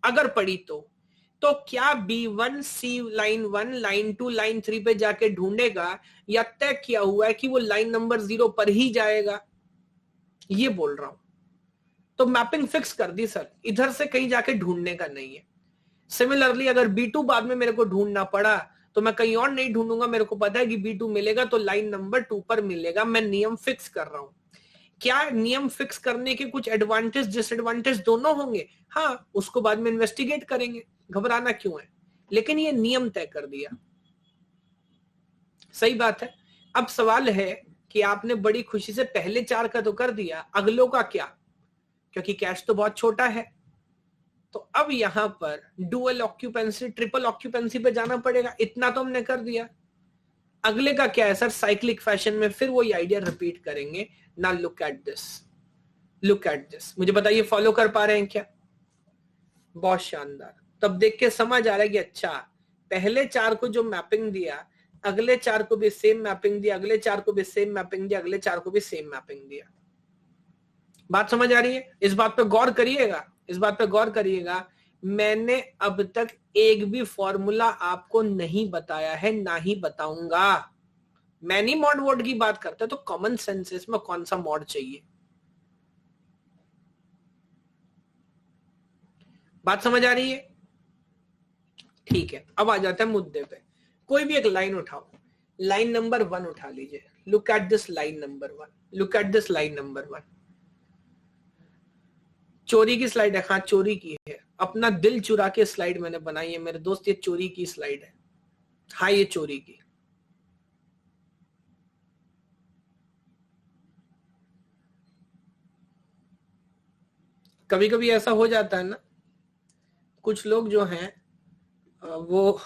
अगर पड़ी तो क्या B1 C line 1 line 2 line 3 पे जाके ढूंढेगा, या तय किया हुआ है कि वो लाइन नंबर 0 पर ही जाएगा? ये बोल रहा हूं। तो मैपिंग फिक्स कर दी सर, इधर से कहीं जाके ढूंढने का नहीं है। सिमिलरली अगर B2 बाद में मेरे को ढूंढना पड़ा, तो मैं कहीं और नहीं ढूंढूंगा, मेरे को पता है कि B2 मिलेगा तो लाइन नंबर 2 पर मिलेगा। मैं नियम फिक्स कर रहा हूं। क्या नियम फिक्स करने के कुछ एडवांटेज डिसएडवांटेज दोनों होंगे? हाँ, उसको बाद में इन्वेस्टिगेट करेंगे, घबराना क्यों है, लेकिन ये नियम तय कर दिया। सही बात है। अब सवाल है कि आपने बड़ी खुशी से पहले 4 का तो कर दिया, अगलों का क्या? क्योंकि कैश तो बहुत छोटा है, तो अब यहां पर डुअल ऑक्यूपेंसी, ट्रिपल ऑक्यूपेंसी पे जाना पड़ेगा। इतना तो हमने कर दिया, अगले का क्या है सर? साइक्लिक फैशन में फिर वही आइडिया रिपीट करेंगे ना। Look at this, look at this, मुझे बताइए फॉलो कर पा रहे हैं क्या? बहुत शानदार। तब देख के समझ आ रहा है कि अच्छा, पहले 4 को जो मैपिंग दिया, अगले 4 को भी सेम मैपिंग दिया, अगले 4 को भी सेम मैपिंग दिया, अगले 4 को भी सेम मैपिंग दिया। बात समझ आ रही है? इस बात पे गौर करिएगा, इस बात पे गौर करिएगा। मैंने अब तक एक भी फॉर्मूला आपको नहीं बताया है, ना ही बताऊंगा। मैं नहीं मॉड वॉड की बात करता, तो कॉमन सेंस इसमें कौन सा मॉड चाहिए? बात समझ आ रही है? ठीक है, अब आ जाता है मुद्दे पे। कोई भी एक लाइन उठाओ, लाइन नंबर 1 उठा लीजिए। Look at this line number 1, look at this line number 1। चोरी की स्लाइड है, हाँ चोरी की है। अपना दिल चुरा के स्लाइड मैंने बनाई है मेरे दोस्त, ये चोरी की स्लाइड है। हाँ, ये चोरी की। कभी कभी ऐसा हो जाता है ना, कुछ लोग जो हैं वो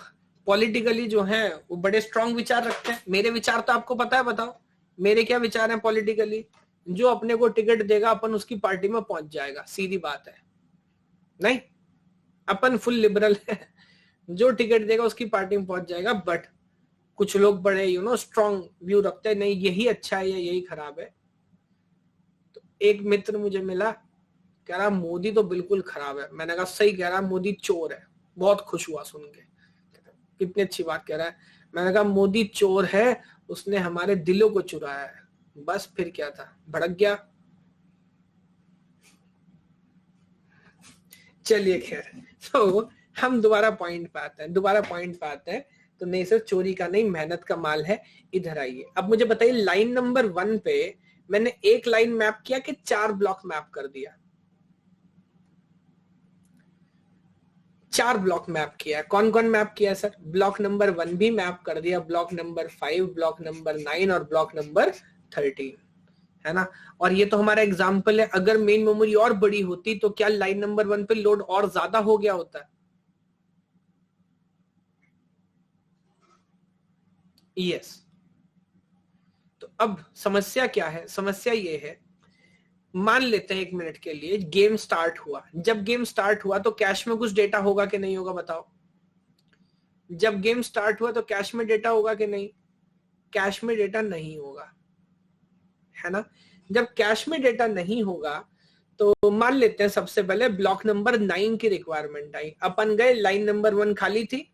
पॉलिटिकली जो हैं वो बड़े स्ट्रांग विचार रखते हैं। मेरे विचार तो आपको पता है, बताओ मेरे क्या विचार हैं पॉलिटिकली? जो अपने को टिकट देगा अपन उसकी पार्टी में पहुंच जाएगा, सीधी बात है। नहीं, अपन फुल लिबरल है, जो टिकट देगा उसकी पार्टी में पहुंच जाएगा। बट कुछ लोग बड़े स्ट्रांग व्यू रखते हैं, नहीं यही अच्छा है या यही खराब है। तो एक मित्र मुझे मिला, कह रहा मोदी तो बिल्कुल खराब है। मैंने कहा सही कह रहा, मोदी चोर है। बहुत खुश हुआ सुन के, कितनी अच्छी बात कह रहा है। मैंने कहा मोदी चोर है, उसने हमारे दिलों को चुराया है। बस फिर क्या था, भड़क गया। चलिए खैर, तो हम दोबारा पॉइंट पे आते हैं। तो नहीं सर, चोरी का नहीं, मेहनत का माल है। इधर आइए, अब मुझे बताइए लाइन नंबर 1 पे मैंने एक लाइन मैप किया कि 4 ब्लॉक मैप कर दिया? 4 ब्लॉक मैप किया। कौन कौन मैप किया सर? ब्लॉक नंबर 1 भी मैप कर दिया, ब्लॉक नंबर 5, ब्लॉक नंबर 9 और ब्लॉक नंबर 13, है ना। और ये तो हमारा एग्जाम्पल है। अगर मेन मेमोरी और बड़ी होती तो क्या लाइन नंबर 1 पे लोड और ज्यादा हो गया होता? यस। तो अब समस्या क्या है? समस्या ये है, मान लेते हैं 1 मिनट के लिए गेम स्टार्ट हुआ। जब गेम स्टार्ट हुआ तो कैश में कुछ डेटा होगा कि नहीं होगा, बताओ? जब गेम स्टार्ट हुआ तो कैश में डेटा होगा कि नहीं? कैश में डेटा नहीं होगा, है ना। जब कैश में डेटा नहीं होगा तो मान लेते हैं सबसे पहले ब्लॉक नंबर 9 की रिक्वायरमेंट आई। अपन गए, लाइन नंबर 1 खाली थी,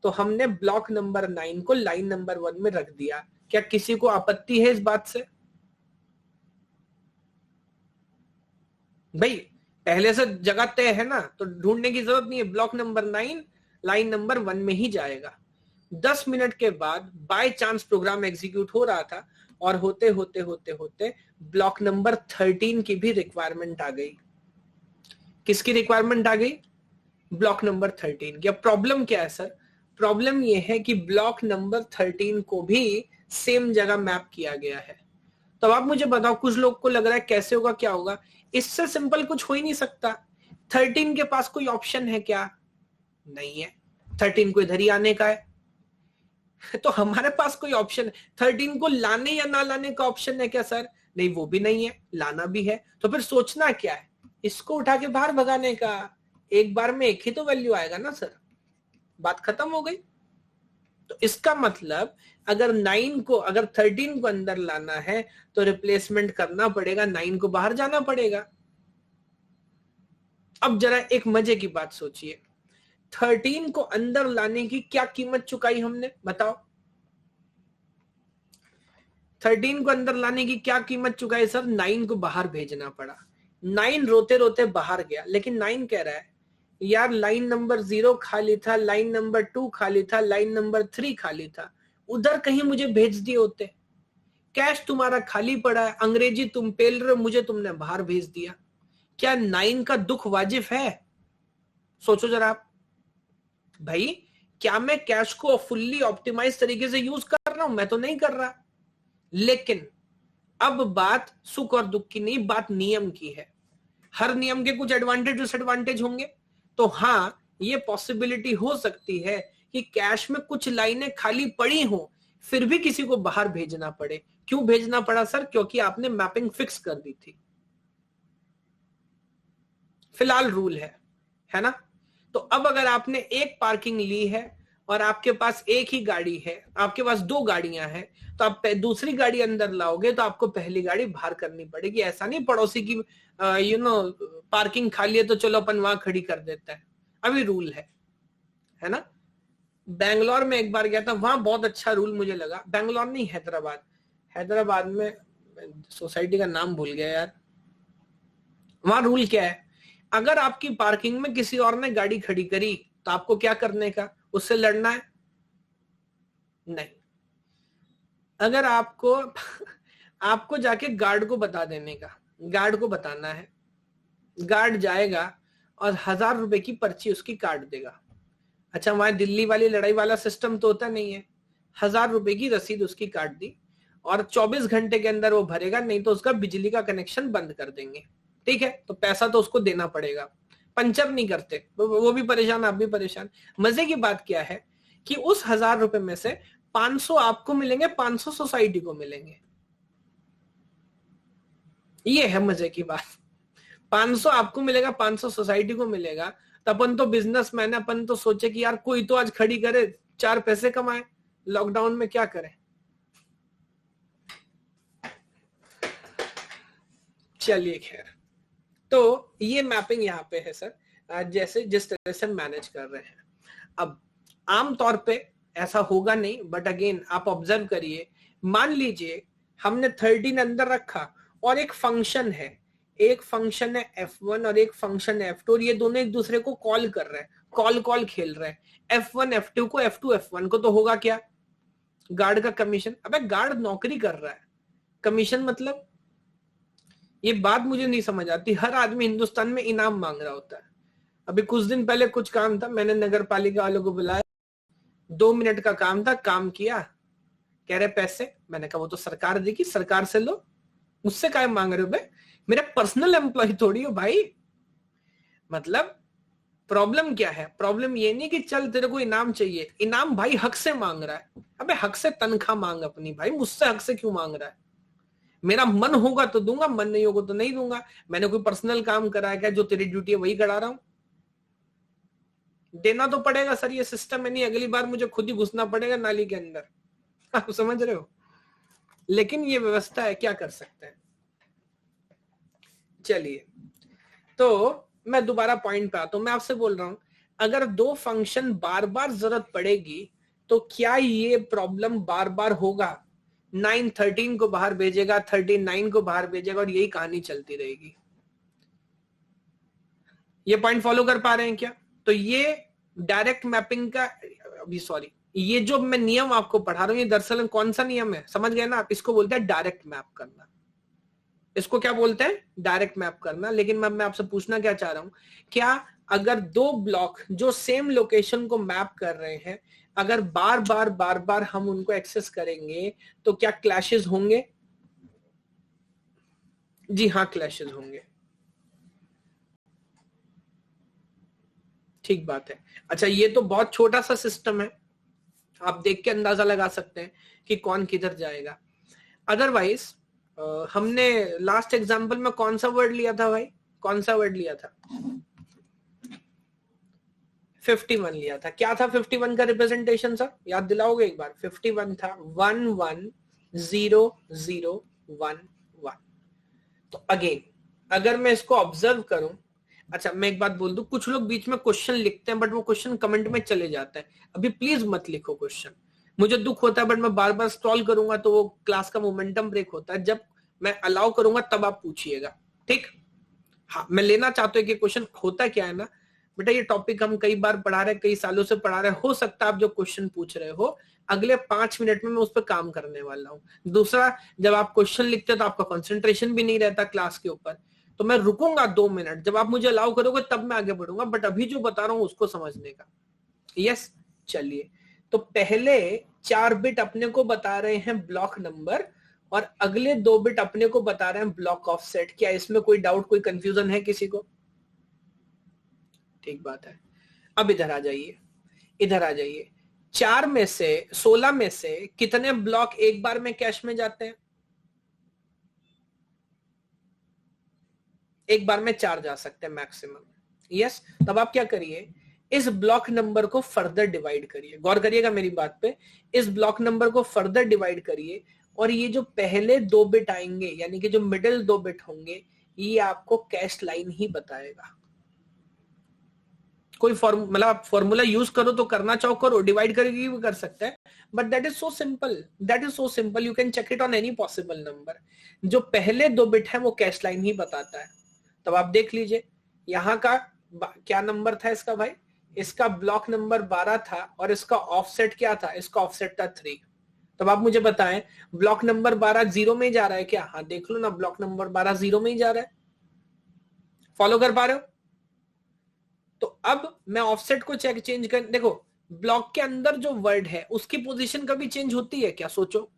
तो हमने ब्लॉक नंबर 9 को लाइन नंबर 1 में रख दिया। क्या किसी को आपत्ति है इस बात से? भाई पहले से जगह तय है ना, तो ढूंढने की जरूरत नहीं है। ब्लॉक नंबर 9 लाइन नंबर 1 में ही जाएगा। 10 मिनट के बाद बाय चांस प्रोग्राम एग्जीक्यूट हो रहा था, और होते होते होते होते ब्लॉक नंबर 13 की भी रिक्वायरमेंट आ गई। किसकी रिक्वायरमेंट आ गई? ब्लॉक नंबर 13 की। अब प्रॉब्लम क्या है सर? प्रॉब्लम यह है कि ब्लॉक नंबर 13 को भी सेम जगह मैप किया गया है। तो आप मुझे बताओ, कुछ लोग को लग रहा है कैसे होगा, क्या होगा? इससे सिंपल कुछ हो ही नहीं सकता। 13 के पास कोई ऑप्शन है क्या? नहीं है, 13 को इधर ही आने का है। तो हमारे पास कोई ऑप्शन, 13 को लाने या ना लाने का ऑप्शन है क्या सर? नहीं, वो भी नहीं है, लाना भी है। तो फिर सोचना क्या है, इसको उठा के बाहर भगाने का। एक बार में एक ही तो वैल्यू आएगा ना सर, बात खत्म हो गई। तो इसका मतलब अगर 9 को, अगर 13 को अंदर लाना है तो रिप्लेसमेंट करना पड़ेगा, 9 को बाहर जाना पड़ेगा। अब जरा एक मजे की बात सोचिए, 13 को अंदर लाने की क्या कीमत चुकाई हमने, बताओ। 13 को अंदर लाने की क्या कीमत चुकाई सर? 9 को बाहर भेजना पड़ा। 9 रोते रोते बाहर गया, लेकिन 9 कह रहा है यार लाइन नंबर 0 खाली था, लाइन नंबर 2 खाली था, लाइन नंबर 3 खाली था, उधर कहीं मुझे भेज दिए होते। कैश तुम्हारा खाली पड़ा है, अंग्रेजी तुम पेल रहे हो, मुझे तुमने बाहर भेज दिया। क्या 9 का दुख वाजिब है? सोचो जरा आप भाई। क्या मैं कैश को फुल्ली ऑप्टिमाइज तरीके से यूज कर रहा हूं? मैं तो नहीं कर रहा। लेकिन अब बात सुख और दुख की नहीं, बात नियम की है। हर नियम के कुछ एडवांटेज डिसएडवांटेज होंगे। तो हाँ, ये पॉसिबिलिटी हो सकती है कि कैश में कुछ लाइनें खाली पड़ी हो, फिर भी किसी को बाहर भेजना पड़े। क्यों भेजना पड़ा सर? क्योंकि आपने मैपिंग फिक्स कर दी थी। फिलहाल रूल है ना? तो अब अगर आपने एक पार्किंग ली है और आपके पास एक ही गाड़ी है, आपके पास 2 गाड़ियां हैं, तो आप दूसरी गाड़ी अंदर लाओगे तो आपको पहली गाड़ी बाहर करनी पड़ेगी। ऐसा नहीं पड़ोसी की पार्किंग खाली है तो चलो अपन वहां खड़ी कर देता है। अभी रूल है ना? बैंगलोर में एक बार गया था, वहां बहुत अच्छा रूल मुझे लगा। बैंगलोर नहीं, हैदराबाद। हैदराबाद में सोसाइटी का नाम भूल गया यार। वहां रूल क्या है, अगर आपकी पार्किंग में किसी और ने गाड़ी खड़ी करी तो आपको क्या करने का, उससे लड़ना है? नहीं। अगर आपको आपको जाके गार्ड को बता देने का, गार्ड को बताना है, गार्ड जाएगा और 1000 रुपए की पर्ची उसकी काट देगा। अच्छा, वहां दिल्ली वाली लड़ाई वाला सिस्टम तो होता नहीं है। 1000 रुपए की रसीद उसकी काट दी और 24 घंटे के अंदर वो भरेगा, नहीं तो उसका बिजली का कनेक्शन बंद कर देंगे। ठीक है, तो पैसा तो उसको देना पड़ेगा। पंचर नहीं करते, वो भी परेशान, आप भी परेशान। मजे की बात क्या है कि उस 1000 रुपए में से 500 आपको मिलेंगे, 500 सोसाइटी को मिलेंगे। ये है मजे की बात। 500 आपको मिलेगा, 500 सोसाइटी को मिलेगा। तो अपन तो बिजनेसमैन है, अपन तो सोचे कि यार कोई तो आज खड़ी करे, 4 पैसे कमाए, लॉकडाउन में क्या करें। चलिए खैर, तो ये मैपिंग यहाँ पे है सर, जैसे जिस तरह से मैनेज कर रहे हैं। अब आमतौर पे ऐसा होगा नहीं, बट अगेन आप ऑब्जर्व करिए। मान लीजिए हमने 13 अंदर रखा और एक फंक्शन है, एक फंक्शन है F1 और एक फंक्शन है F2, और ये दोनों एक दूसरे को कॉल कर रहे हैं, कॉल खेल रहे हैं। F1 F2 को, F2 F1 को, तो होगा क्या? गार्ड का कमीशन। अबे गार्ड नौकरी कर रहा है, कमीशन मतलब? ये बात मुझे नहीं समझ आती। हर आदमी हिंदुस्तान में इनाम मांग रहा होता है। अभी कुछ दिन पहले कुछ काम था, मैंने नगर पालिका वालों को बुलाया, 2 मिनट का काम था, काम किया। कह रहे पैसे, मैंने कहा वो तो सरकार देगी, सरकार से लो, मुझसे काय मांग रहे हो बे? मेरा पर्सनल एम्प्लॉय थोड़ी हो भाई। मतलब प्रॉब्लम क्या है? प्रॉब्लम ये नहीं कि चल तेरे को इनाम चाहिए, इनाम भाई हक से मांग रहा है। अबे हक से तनख्वाह मांग अपनी भाई, मुझसे हक से क्यों मांग रहा है? मेरा मन होगा तो दूंगा, मन नहीं होगा तो नहीं दूंगा। मैंने कोई पर्सनल काम करा है क्या? जो तेरी ड्यूटी है वही करा रहा हूं। देना तो पड़ेगा सर, ये सिस्टम है, नहीं अगली बार मुझे खुद ही घुसना पड़ेगा नाली के अंदर। आप समझ रहे हो? लेकिन ये व्यवस्था है, क्या कर सकते हैं। चलिए, तो मैं दोबारा पॉइंट पे आता हूं। मैं आपसे बोल रहा हूं, अगर 2 फंक्शन बार बार जरूरत पड़ेगी तो क्या ये प्रॉब्लम बार बार होगा? 9 13 को बाहर भेजेगा, 13 9 को बाहर भेजेगा, और यही कहानी चलती रहेगी। ये पॉइंट फॉलो कर पा रहे हैं क्या? तो ये डायरेक्ट मैपिंग का, अभी सॉरी, ये जो मैं नियम आपको पढ़ा रहा हूं, ये दरअसल कौन सा नियम है समझ गए ना आप? इसको बोलते हैं डायरेक्ट मैप करना। इसको क्या बोलते हैं? डायरेक्ट मैप करना। लेकिन मैं आपसे पूछना क्या चाह रहा हूं, क्या अगर 2 ब्लॉक जो सेम लोकेशन को मैप कर रहे हैं, अगर बार बार हम उनको एक्सेस करेंगे तो क्या क्लैशेस होंगे? जी हाँ, क्लैशेस होंगे। ठीक बात है। अच्छा, ये तो बहुत छोटा सा सिस्टम है, आप देख के अंदाजा लगा सकते हैं कि कौन किधर जाएगा। अदरवाइज हमने लास्ट एग्जांपल में कौन सा वर्ड लिया था भाई, कौन सा वर्ड लिया था? 51 लिया था। क्या था 51 का रिप्रेजेंटेशन सर, याद दिलाओगे एक बार? 51 था 110011। तो अगेन अगर मैं इसको ऑब्जर्व करूं, अच्छा मैं एक बात बोल दूं, कुछ लोग बीच में क्वेश्चन लिखते हैं बट वो क्वेश्चन कमेंट में चले जाता है। अभी प्लीज मत लिखो क्वेश्चन, मुझे दुख होता है बट मैं बार बार स्क्रॉल करूंगा तो वो क्लास का मोमेंटम ब्रेक होता है। जब मैं अलाउ करूंगा तब आप पूछिएगा, ठीक? हाँ, मैं लेना चाहता हूँ कि क्वेश्चन होता क्या है ना बेटा, ये टॉपिक हम कई बार पढ़ा रहे हैं, कई सालों से पढ़ा रहे हैं, हो सकता है आप जो क्वेश्चन पूछ रहे हो अगले 5 मिनट में मैं उस पर काम करने वाला हूँ। दूसरा, जब आप क्वेश्चन लिखते हो तो आपका कंसंट्रेशन भी नहीं रहता क्लास के ऊपर, तो मैं रुकूंगा 2 मिनट, जब आप मुझे अलाउ करोगे तब मैं आगे बढ़ूंगा, बट अभी जो बता रहा हूँ उसको समझने का। यस, चलिए, तो पहले 4 बिट अपने को बता रहे हैं ब्लॉक नंबर और अगले 2 बिट अपने को बता रहे हैं ब्लॉक ऑफसेट। क्या इसमें कोई डाउट, कोई कंफ्यूजन है किसी को? ठीक बात है। अब इधर आ जाइए, इधर आ जाइए। 4 में से 16 में से कितने ब्लॉक एक बार में कैश में जाते हैं? एक बार में 4 जा सकते हैं मैक्सिमम। यस, तब आप क्या करिए, इस ब्लॉक नंबर को फर्दर डिवाइड करिए, गौर करिएगा मेरी बात पे। इस ब्लॉक नंबर को फर्दर डिवाइड करिए और ये जो पहले 2 बिट आएंगे यानी कि जो मिडिल 2 बिट होंगे, ये आपको कैश लाइन ही बताएगा। कोई मतलब आप फॉर्मूला यूज करो तो करना चाहो करो, डिवाइड करके भी कर सकते हैं, but that is so simple, that is so simple, you can check it on any possible number. जो पहले 2 बिट है वो कैश लाइन ही बताता है। तब आप देख लीजिए यहाँ का क्या नंबर था इसका भाई, इसका ब्लॉक नंबर 12 था और इसका ऑफसेट क्या था, इसका ऑफसेट था 3। तब आप मुझे बताएं ब्लॉक नंबर 12 जीरो में जा रहा है क्या? हाँ देख लो ना, ब्लॉक नंबर 12 जीरो में ही जा रहा है। फॉलो कर पा रहे हो? तो अब मैं ऑफसेट को चेंज कर, देखो ब्लॉक के अंदर जो वर्ड है उसकी पोजीशन कभी चेंज होती है क्या? सोचो,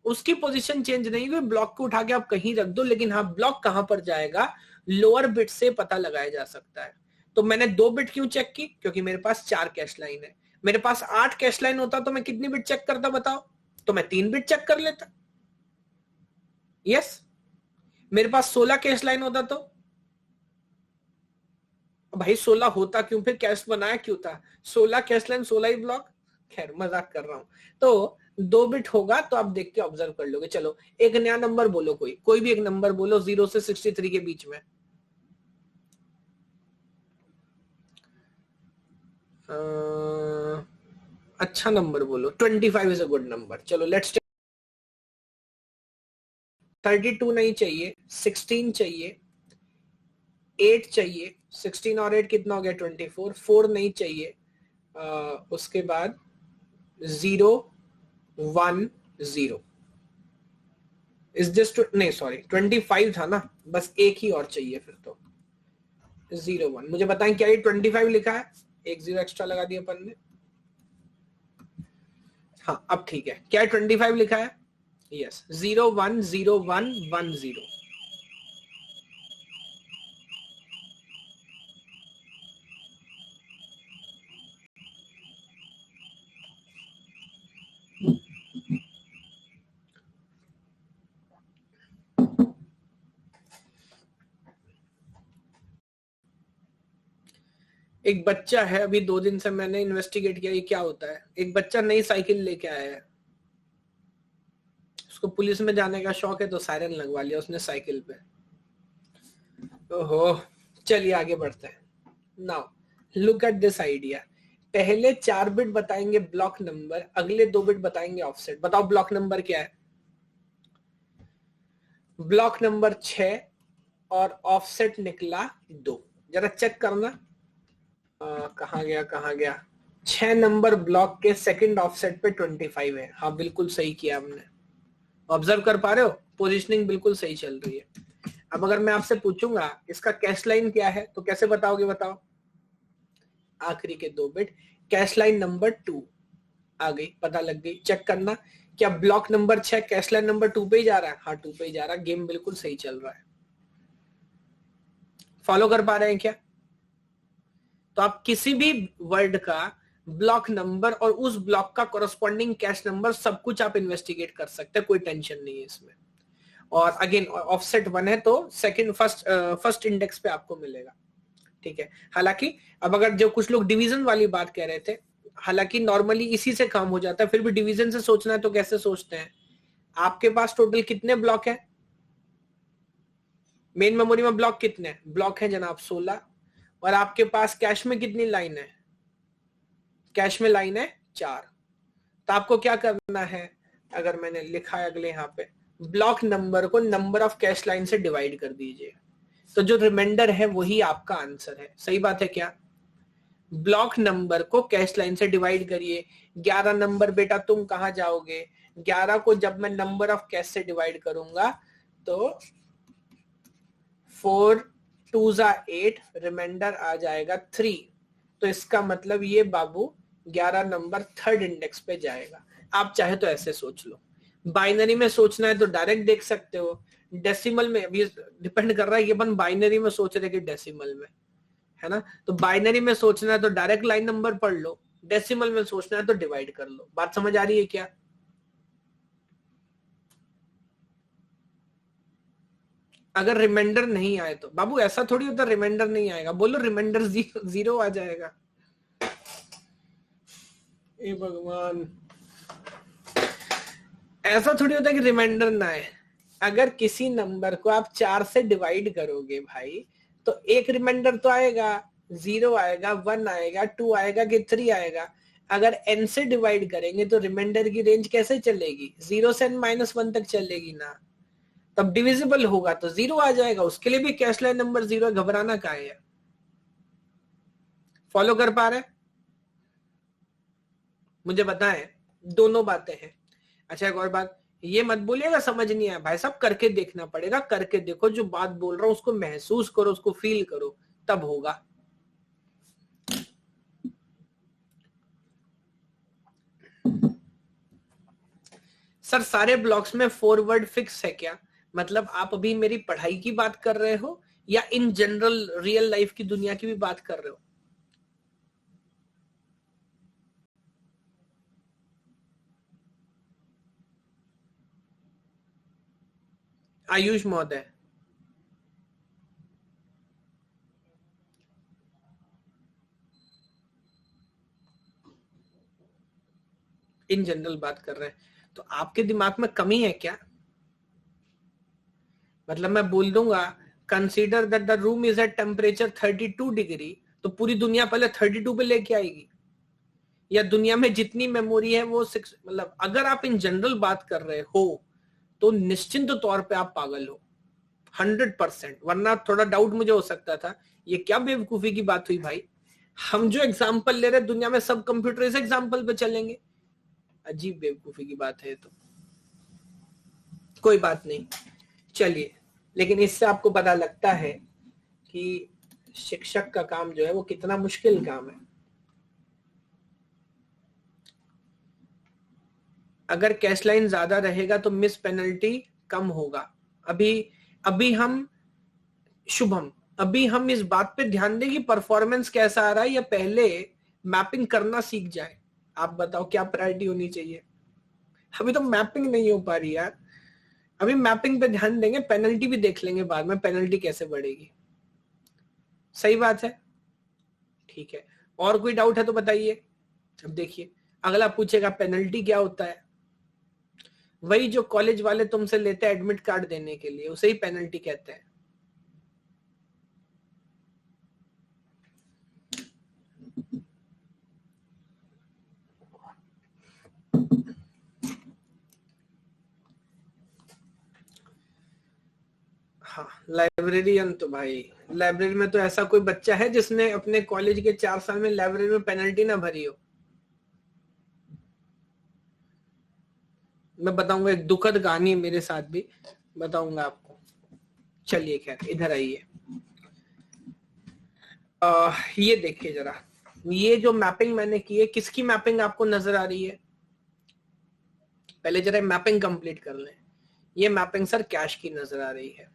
उसकी पोजीशन चेंज नहीं हुई, ब्लॉक को उठा के आप कहीं रख दो, लेकिन हाँ ब्लॉक कहां पर जाएगा लोअर बिट से पता लगाया जा सकता है। तो मैंने 2 बिट क्यों चेक की? क्योंकि मेरे पास 4 कैश लाइन है। मेरे पास 8 कैश लाइन होता तो मैं कितनी बिट चेक करता बताओ? तो मैं 3 बिट चेक कर लेता। यस, मेरे पास 16 कैश लाइन होता तो भाई 16 होता क्यों, फिर कैश बनाया क्यों था? 16 कैश लाइन 16 ही ब्लॉक। खैर मजाक कर रहा हूं। तो 2 बिट होगा तो आप देख के ऑब्जर्व कर लोगे। चलो एक नया नंबर बोलो, कोई भी एक नंबर बोलो 0 से 63 के बीच में। अच्छा नंबर बोलो, 25 इज अ गुड नंबर। चलो लेट्स, 32 नहीं चाहिए, 16 चाहिए, 8 चाहिए, 16 और 8 कितना हो गया 24, 4 नहीं चाहिए, उसके बाद 010 इज जस्ट, नहीं सॉरी 25 था ना, बस एक ही और चाहिए फिर तो 01। मुझे बताएं क्या ये 25 लिखा है? एक 0 एक्स्ट्रा लगा दिया अपन ने। हाँ अब ठीक है, क्या 25 लिखा है? यस, 010110। एक बच्चा है, अभी 2 दिन से मैंने इन्वेस्टिगेट किया ये क्या होता है। एक बच्चा नई साइकिल लेके आया है, उसको पुलिस में जाने का शौक है तो सायरन लगवा लिया उसने साइकिल पे। ओहो, चलिए आगे बढ़ते हैं। Now look at this idea. पहले 4 बिट बताएंगे ब्लॉक नंबर, अगले 2 बिट बताएंगे ऑफसेट। बताओ ब्लॉक नंबर क्या है? ब्लॉक नंबर 6 और ऑफसेट निकला 2। जरा चेक करना कहाँ गया कहाँ गया। 6 नंबर ब्लॉक के सेकंड ऑफसेट पे 25 है। हाँ बिल्कुल सही किया हमने, ऑब्जर्व कर पा रहे हो, पोजीशनिंग बिल्कुल सही चल रही है। अब अगर मैं आपसे पूछूंगा इसका कैश लाइन क्या है तो कैसे बताओगे? बताओ, आखिरी के 2 बिट, कैश लाइन नंबर 2 आ गई, पता लग गई। चेक करना क्या block number 6 cache line number 2 पे ही जा रहा है? हाँ 2 पे ही जा रहा है, गेम बिल्कुल सही चल रहा है। फॉलो कर पा रहे हैं क्या? तो आप किसी भी वर्ड का ब्लॉक नंबर और उस ब्लॉक का कोरस्पॉन्डिंग कैश नंबर सब कुछ आप इन्वेस्टिगेट कर सकते हैं, कोई टेंशन नहीं है इसमें। और अगेन ऑफसेट 1 है तो सेकंड फर्स्ट इंडेक्स पे आपको मिलेगा, ठीक है। हालांकि अब अगर जो कुछ लोग डिवीजन वाली बात कह रहे थे, हालांकि नॉर्मली इसी से काम हो जाता है, फिर भी डिवीजन से सोचना है तो कैसे सोचते हैं? आपके पास टोटल कितने ब्लॉक है? मेन मेमोरी में ब्लॉक कितने ब्लॉक है जनाब? 16। और आपके पास कैश में कितनी लाइन है? कैश में लाइन है 4। तो आपको क्या करना है, अगर मैंने लिखा है अगले यहाँ पे, ब्लॉक नंबर को नंबर ऑफ कैश लाइन से डिवाइड कर दीजिए, तो जो रिमाइंडर है वही आपका आंसर है। सही बात है क्या? ब्लॉक नंबर को कैश लाइन से डिवाइड करिए। 11 नंबर बेटा तुम कहां जाओगे? 11 को जब मैं नंबर ऑफ कैश से डिवाइड करूंगा तो 4 2 8, रिमाइंडर आ जाएगा 3। तो इसका मतलब ये बाबू 11 नंबर थर्ड इंडेक्स पे जाएगा। आप चाहे तो ऐसे सोच लो, बाइनरी में सोचना है तो डायरेक्ट देख सकते हो, डेसिमल में अभी डिपेंड कर रहा है कि अपन बाइनरी में सोच रहे कि डेसिमल में, है ना। तो बाइनरी में सोचना है तो डायरेक्ट लाइन नंबर पढ़ लो, डेसिमल में सोचना है तो डिवाइड कर लो। बात समझ आ रही है क्या? अगर रिमाइंडर नहीं आए तो बाबू ऐसा थोड़ी होता रिमाइंडर नहीं आएगा, बोलो रिमाइंडर 0 आ जाएगा। ए भगवान, ऐसा थोड़ी होता है कि रिमाइंडर ना आए। अगर किसी नंबर को आप 4 से डिवाइड करोगे भाई तो एक रिमाइंडर तो आएगा, 0 आएगा, 1 आएगा, 2 आएगा कि 3 आएगा। अगर n से डिवाइड करेंगे तो रिमाइंडर की रेंज कैसे चलेगी? 0 से n-1 तक चलेगी ना, तब डिविजिबल होगा तो 0 आ जाएगा। उसके लिए भी कैश लाइन नंबर 0 है, घबराना का है? फॉलो कर पा रहे? मुझे बताएं, दोनों बातें हैं। अच्छा एक और बात, ये मत बोलिएगा समझ नहीं आया, भाई साहब करके देखना पड़ेगा, करके देखो, जो बात बोल रहा हूं उसको महसूस करो, उसको फील करो, तब होगा। सर सारे ब्लॉक्स में फॉरवर्ड फिक्स है क्या? मतलब आप अभी मेरी पढ़ाई की बात कर रहे हो या इन जनरल रियल लाइफ की दुनिया की भी बात कर रहे हो? आयुष महोदय, इन जनरल बात कर रहे हैं तो आपके दिमाग में कमी है क्या? मतलब मैं बोल दूंगा consider that the room is at temperature 32 degree, तो पूरी दुनिया पहले 32 पे लेके आएगी? या दुनिया में जितनी मेमोरी है वो 6, मतलब अगर आप इन जनरल बात कर रहे हो तो निश्चिंत तौर पे आप पागल हो 100%। वरना थोड़ा डाउट मुझे हो सकता था, ये क्या बेवकूफी की बात हुई भाई, हम जो एग्जाम्पल ले रहे हैं दुनिया में सब कंप्यूटर इस एग्जाम्पल पे चलेंगे? अजीब बेवकूफी की बात है तो। कोई बात नहीं, चलिए, लेकिन इससे आपको पता लगता है कि शिक्षक का काम जो है वो कितना मुश्किल काम है। अगर कैश लाइन ज्यादा रहेगा तो मिस पेनल्टी कम होगा। अभी अभी हम शुभम, अभी हम इस बात पे ध्यान दें कि परफॉर्मेंस कैसा आ रहा है या पहले मैपिंग करना सीख जाए? आप बताओ क्या प्रायोरिटी होनी चाहिए? अभी तो मैपिंग नहीं हो पा रही यार, अभी मैपिंग पे ध्यान देंगे, पेनल्टी भी देख लेंगे बाद में, पेनल्टी कैसे बढ़ेगी। सही बात है, ठीक है। और कोई डाउट है तो बताइए। अब देखिए अगला पूछेगा पेनल्टी क्या होता है, वही जो कॉलेज वाले तुमसे लेते हैं एडमिट कार्ड देने के लिए, उसे ही पेनल्टी कहते हैं। हाँ लाइब्रेरियन तो भाई, लाइब्रेरी में तो ऐसा कोई बच्चा है जिसने अपने कॉलेज के 4 साल में लाइब्रेरी में पेनल्टी ना भरी हो? मैं बताऊंगा, एक दुखद कहानी है मेरे साथ भी, बताऊंगा आपको। चलिए खैर इधर आइए, ये देखिए जरा, ये जो मैपिंग मैंने की है किसकी मैपिंग आपको नजर आ रही है? पहले जरा मैपिंग कंप्लीट कर लें। ये मैपिंग सर कैश की नजर आ रही है,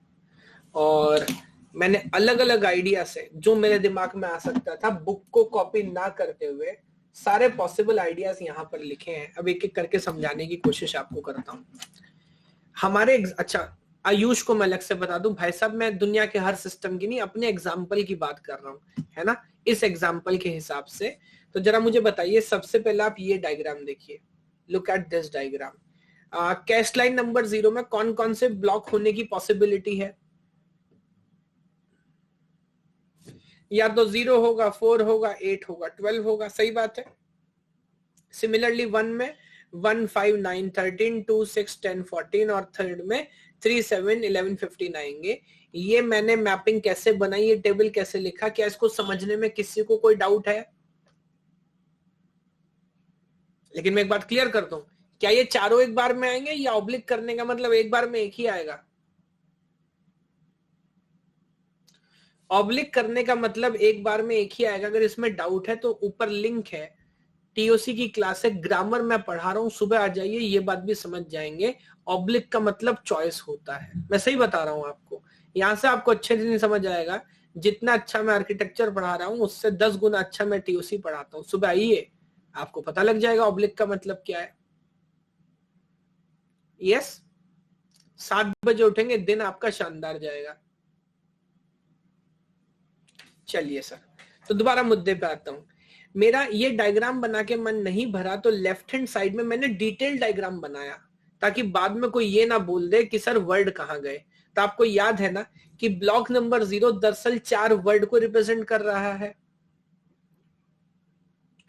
और मैंने अलग अलग आइडिया से जो मेरे दिमाग में आ सकता था, बुक को कॉपी ना करते हुए सारे पॉसिबल आइडियाज यहाँ पर लिखे हैं। अब एक एक करके समझाने की कोशिश आपको करता हूँ। हमारे अच्छा, आयुष को मैं अलग से बता दूं, भाई साहब मैं दुनिया के हर सिस्टम की नहीं, अपने एग्जाम्पल की बात कर रहा हूँ, है ना। इस एग्जाम्पल के हिसाब से तो जरा मुझे बताइए, सबसे पहले आप ये डायग्राम देखिए, look at this diagram. Cache line number 0 में कौन कौन से ब्लॉक होने की पॉसिबिलिटी है? या तो 0 होगा, 4 होगा, 8 होगा, 12 होगा, सही बात है। सिमिलरली 1 में 1, 5, 9, 13, 2, 6, 10, 14 और थर्ड में 3, 7, 11, 15 आएंगे। ये मैंने मैपिंग कैसे बनाई, ये टेबल कैसे लिखा, क्या इसको समझने में किसी को कोई डाउट है? लेकिन मैं एक बात क्लियर कर दूं, क्या ये चारों एक बार में आएंगे, या ऑब्लिक करने का मतलब एक बार में एक ही आएगा? ऑब्लिक करने का मतलब एक बार में एक ही आएगा। अगर इसमें डाउट है तो ऊपर लिंक है, टीओसी की क्लास है, ग्रामर मैं पढ़ा रहा हूं, सुबह आ जाइए, ये बात भी समझ जाएंगे। ऑब्लिक का मतलब चॉइस होता है, मैं सही बता रहा हूं आपको। यहां से आपको अच्छे से नहीं समझ आएगा, जितना अच्छा मैं आर्किटेक्चर पढ़ा रहा हूं उससे 10 गुना अच्छा मैं टीओसी पढ़ाता हूं। सुबह आइए, आपको पता लग जाएगा ऑब्लिक का मतलब क्या है। यस, 7 बजे उठेंगे, दिन आपका शानदार जाएगा। चलिए सर, तो दोबारा मुद्दे पे आता हूं। मेरा ये डायग्राम बना के मन नहीं भरा, तो लेफ्ट हैंड साइड में मैंने डिटेल डायग्राम बनाया, ताकि बाद में कोई ये ना बोल दे कि सर वर्ड कहां गए। तो आपको याद है ना कि ब्लॉक नंबर 0 दरअसल 4 वर्ड को रिप्रेजेंट कर रहा है।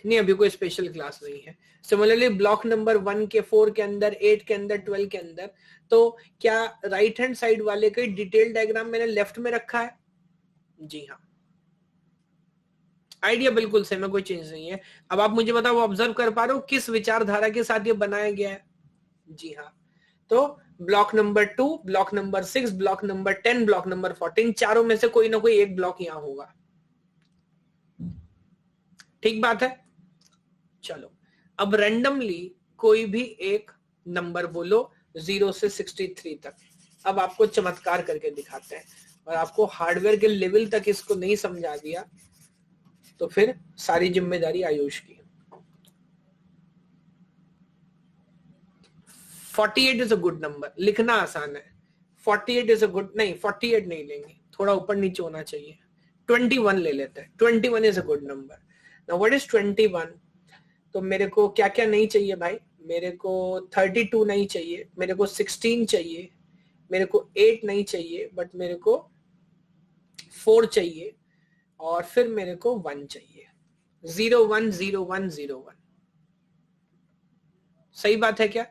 नहीं, अभी कोई स्पेशल क्लास नहीं है। सिमिलरली ब्लॉक नंबर 1 के, 4 के अंदर, 8 के अंदर, 12 के अंदर, तो क्या राइट हैंड साइड वाले का डिटेल डायग्राम मैंने लेफ्ट में रखा है? जी हाँ, आइडिया बिल्कुल सेम है, कोई चेंज नहीं है। अब आप मुझे बताओ, ऑब्जर्व कर पा रहे हो किस विचारधारा के साथ ये बनाया गया है? जी हाँ, तो block number 2, block number 6, block number 10, block number 14, चारों में से कोई ना कोई एक ब्लॉक यहां होगा। ठीक बात है। चलो, अब रैंडमली कोई भी एक नंबर बोलो 0 से 63 तक। अब आपको चमत्कार करके दिखाते हैं, और आपको हार्डवेयर के लेवल तक इसको नहीं समझा दिया तो फिर सारी जिम्मेदारी आयुष की। 48 इज अ गुड नंबर, लिखना आसान है। 48 इज अ गुड, नहीं 48 नहीं लेंगे, थोड़ा ऊपर नीचे होना चाहिए। 21 ले लेते हैं, 21 is a good number. Now what is 21? तो मेरे को क्या क्या नहीं चाहिए भाई? मेरे को 32 नहीं चाहिए, मेरे को 16 चाहिए, मेरे को 8 नहीं चाहिए, बट मेरे को 4 चाहिए, और फिर मेरे को 1 चाहिए। 010101। सही बात है क्या?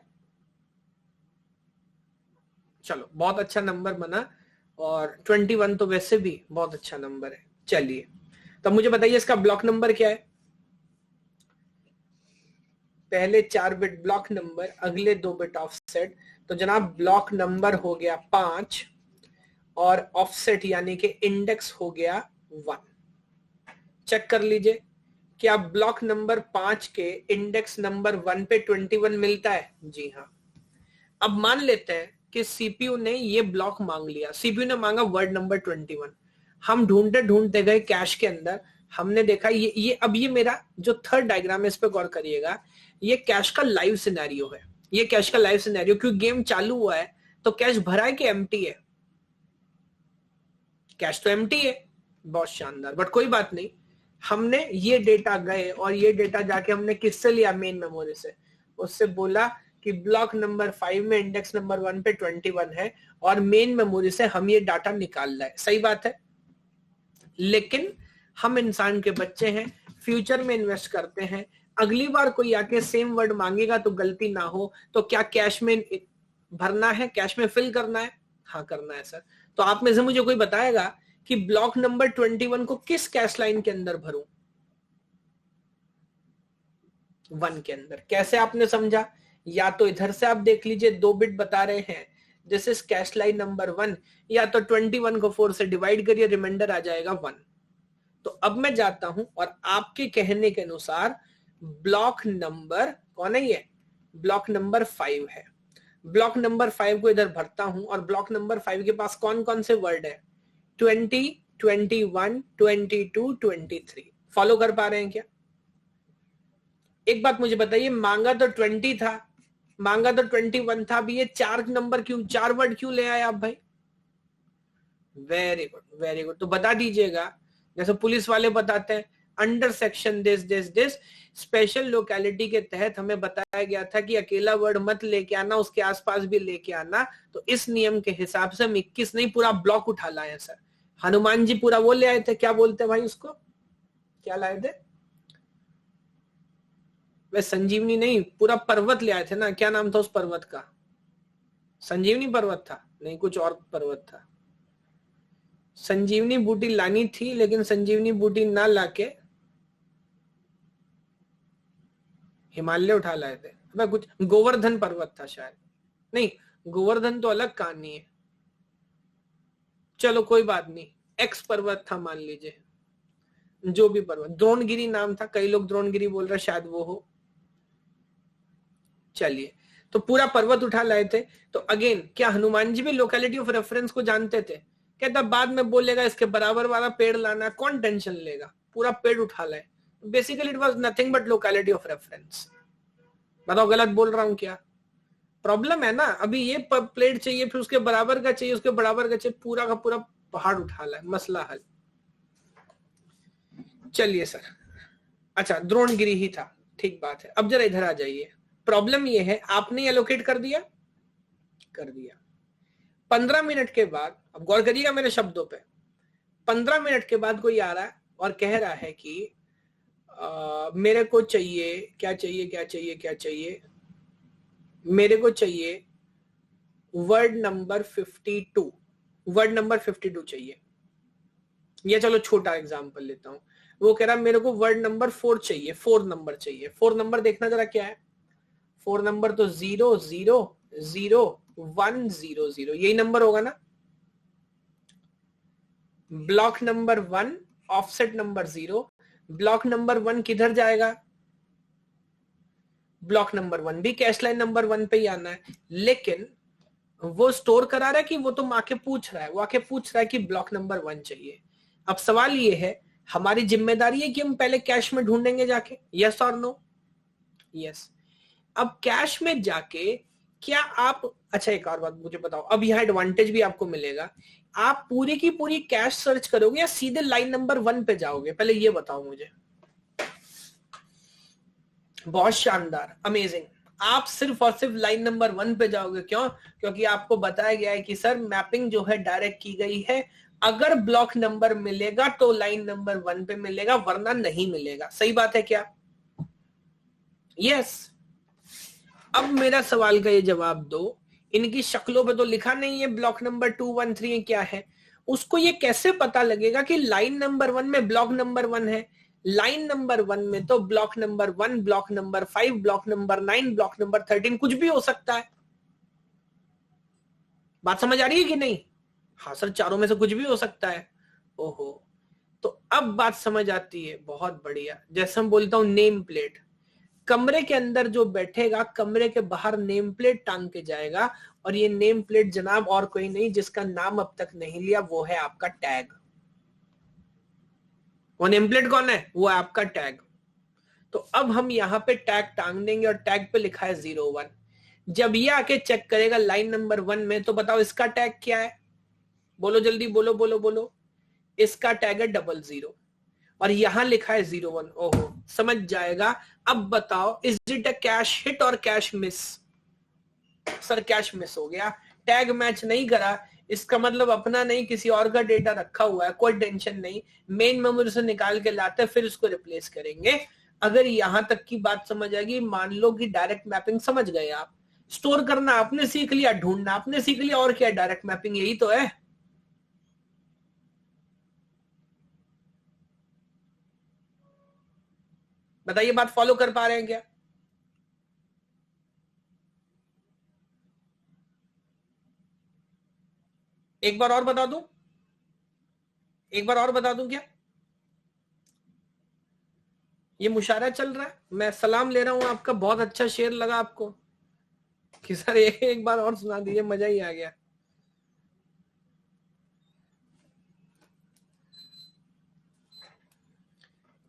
चलो, बहुत अच्छा नंबर बना, और 21 तो वैसे भी बहुत अच्छा नंबर है। चलिए, तो मुझे बताइए इसका ब्लॉक नंबर क्या है? पहले 4 बिट ब्लॉक नंबर, अगले 2 बिट ऑफसेट। तो जनाब ब्लॉक नंबर हो गया 5, और ऑफसेट यानी कि इंडेक्स हो गया 1। चेक कर लीजिए, क्या ब्लॉक नंबर 5 के इंडेक्स नंबर 1 पे 21 मिलता है? जी हाँ। अब मान लेते हैं कि सीपीयू ने ये ब्लॉक मांग लिया, सीपीयू ने मांगा वर्ड नंबर 21। हम ढूंढते ढूंढते गए कैश के अंदर, हमने देखा ये अब ये मेरा जो थर्ड डायग्राम है, इस पे गौर करिएगा, ये कैश का लाइव सिनेरियो है। ये कैश का लाइव सिनेरियो, क्योंकि गेम चालू हुआ है तो कैश भरा है कि एम्प्टी है? कैश तो एम्प्टी है। बहुत शानदार, बट कोई बात नहीं, हमने ये डेटा गए और ये डेटा जाके हमने किससे लिया? मेन मेमोरी से। उससे बोला कि ब्लॉक नंबर 5 में इंडेक्स नंबर 1 पे 21 है, और मेन मेमोरी से हम ये डाटा निकाल रहे हैं। सही बात है। लेकिन हम इंसान के बच्चे हैं, फ्यूचर में इन्वेस्ट करते हैं, अगली बार कोई आके सेम वर्ड मांगेगा तो गलती ना हो, तो क्या कैश में भरना है, कैश में फिल करना है? हाँ करना है सर। तो आप में से मुझे कोई बताएगा कि ब्लॉक नंबर 21 को किस कैश लाइन के अंदर भरूं? 1 के अंदर। कैसे आपने समझा? या तो इधर से आप देख लीजिए, 2 बिट बता रहे हैं, this is cache line number 1, या तो 21 को 4 से डिवाइड करिए, रिमाइंडर आ जाएगा 1। तो अब मैं जाता हूं और आपके कहने के अनुसार ब्लॉक नंबर कौन है? ये ब्लॉक नंबर 5 है। ब्लॉक नंबर 5 को इधर भरता हूं, और ब्लॉक नंबर 5 के पास कौन कौन से वर्ड है? 20, 21, 22, 23। फॉलो कर पा रहे हैं क्या? एक बात मुझे बताइए, मांगा तो 20 था, मांगा तो 21 था, अभी ये 4 नंबर क्यों, 4 वर्ड क्यों ले आए आप भाई? Very good, very good. तो बता दीजिएगा, जैसे पुलिस वाले बताते हैं, under section this this this special locality के तहत हमें बताया गया था कि अकेला वर्ड मत लेके आना, उसके आसपास भी लेके आना। तो इस नियम के हिसाब से हम 21 नहीं, पूरा ब्लॉक उठा लाए सर। हनुमान जी पूरा वो ले आए थे, क्या बोलते हैं भाई उसको, क्या लाए थे? वे संजीवनी नहीं, पूरा पर्वत ले आए थे ना, क्या नाम था उस पर्वत का? संजीवनी पर्वत था? नहीं, कुछ और पर्वत था। संजीवनी बूटी लानी थी, लेकिन संजीवनी बूटी ना लाके हिमालय उठा लाए थे। मैं कुछ गोवर्धन पर्वत था शायद, नहीं गोवर्धन तो अलग कहानी है। चलो कोई बात नहीं, एक्स पर्वत था मान लीजिए, जो भी पर्वत, द्रोणगिरी नाम था, कई लोग द्रोणगिरी बोल रहे, शायद वो हो। चलिए, तो पूरा पर्वत उठा लाए थे। तो अगेन, क्या हनुमान जी भी लोकेलिटी ऑफ रेफरेंस को जानते थे? कहता बाद में बोलेगा इसके बराबर वाला पेड़ लाना, कौन टेंशन लेगा, पूरा पेड़ उठा लाए। Basically it was nothing but locality of reference. बताओ गलत बोल रहा हूं क्या? प्रॉब्लम है ना, अभी ये प्लेट चाहिए, फिर उसके बराबर का चाहिए, उसके बराबर का चाहिए, पूरा का पूरा पहाड़ उठा लाए, मसला हल। चलिए सर, अच्छा द्रोणगिरी ही था, ठीक बात है। अब जरा इधर आ जाइए, प्रॉब्लम ये है आपने एलोकेट कर दिया, कर दिया। 15 मिनट के बाद, अब गौर करिएगा मेरे शब्दों पे, 15 मिनट के बाद कोई आ रहा है और कह रहा है कि मेरे को चाहिए, क्या चाहिए क्या चाहिए क्या चाहिए, मेरे को चाहिए वर्ड नंबर 52, वर्ड नंबर 52 चाहिए। ये चलो छोटा एग्जांपल लेता हूं, वो कह रहा है मेरे को वर्ड नंबर 4 चाहिए, 4 नंबर चाहिए। 4 नंबर देखना जरा क्या है, 4 नंबर तो 0 0 0 1 0 0, यही नंबर होगा ना। Block number 1, offset number 0, block number 1 किधर जाएगा? ब्लॉक नंबर 1 भी कैश लाइन नंबर 1 पे ही आना है, लेकिन वो स्टोर करा रहा है कि वो तो आके पूछ रहा है, वो आके पूछ रहा है कि ब्लॉक नंबर 1 चाहिए। अब सवाल ये है, हमारी जिम्मेदारी है कि हम पहले कैश में ढूंढेंगे जाके, यस और नो? यस। अब कैश में जाके क्या आप, अच्छा एक और बात मुझे बताओ, अब यहां एडवांटेज भी आपको मिलेगा, आप पूरी की पूरी कैश सर्च करोगे या सीधे लाइन नंबर 1 पे जाओगे, पहले ये बताओ मुझे। बहुत शानदार, अमेजिंग। आप सिर्फ और सिर्फ लाइन नंबर 1 पे जाओगे, क्यों? क्योंकि आपको बताया गया है कि सर मैपिंग जो है डायरेक्ट की गई है, अगर ब्लॉक नंबर मिलेगा तो लाइन नंबर 1 पे मिलेगा, वरना नहीं मिलेगा। सही बात है क्या? यस। अब मेरा सवाल का ये जवाब दो, इनकी शक्लों पे तो लिखा नहीं है ब्लॉक नंबर 2 1 3 क्या है, उसको ये कैसे पता लगेगा कि लाइन नंबर 1 में ब्लॉक नंबर 1 है? लाइन नंबर 1 में तो block number 1, block number 5, block number 9, block number 13 कुछ भी हो सकता है। बात समझ आ रही है कि नहीं? हाँ सर, चारों में से कुछ भी हो सकता है। ओहो, तो अब बात समझ आती है, बहुत बढ़िया। जैसे हम बोलता हूं नेम प्लेट, कमरे के अंदर जो बैठेगा कमरे के बाहर नेम प्लेट टांग के जाएगा, और ये नेम प्लेट जनाब और कोई नहीं, जिसका नाम अब तक नहीं लिया, वो है आपका टैग। वो नेम प्लेट कौन है? वो है आपका टैग। तो अब हम यहाँ पे टैग टांग देंगे और टैग पे लिखा है 01। जब ये आके चेक करेगा लाइन नंबर 1 में, तो बताओ इसका टैग क्या है? बोलो जल्दी, बोलो बोलो बोलो। इसका टैग है 00 और यहां लिखा है 01। ओहो, समझ जाएगा। अब बताओ, is it a cash hit और cash miss? Sir cash miss हो गया, टैग मैच नहीं करा, इसका मतलब अपना नहीं किसी और का डेटा रखा हुआ है, कोई टेंशन नहीं, मेन मेमोरी से निकाल के लाते फिर इसको रिप्लेस करेंगे। अगर यहां तक की बात समझ आएगी, मान लो कि डायरेक्ट मैपिंग समझ गए आप, स्टोर करना आपने सीख लिया, ढूंढना आपने सीख लिया, और क्या डायरेक्ट मैपिंग यही तो है। बताइए, बात फॉलो कर पा रहे हैं क्या? एक बार और बता दूं, एक बार और बता दूं क्या? ये मुशायरा चल रहा है, मैं सलाम ले रहा हूं आपका, बहुत अच्छा शेर लगा आपको कि सर एक बार और सुना दीजिए, मजा ही आ गया।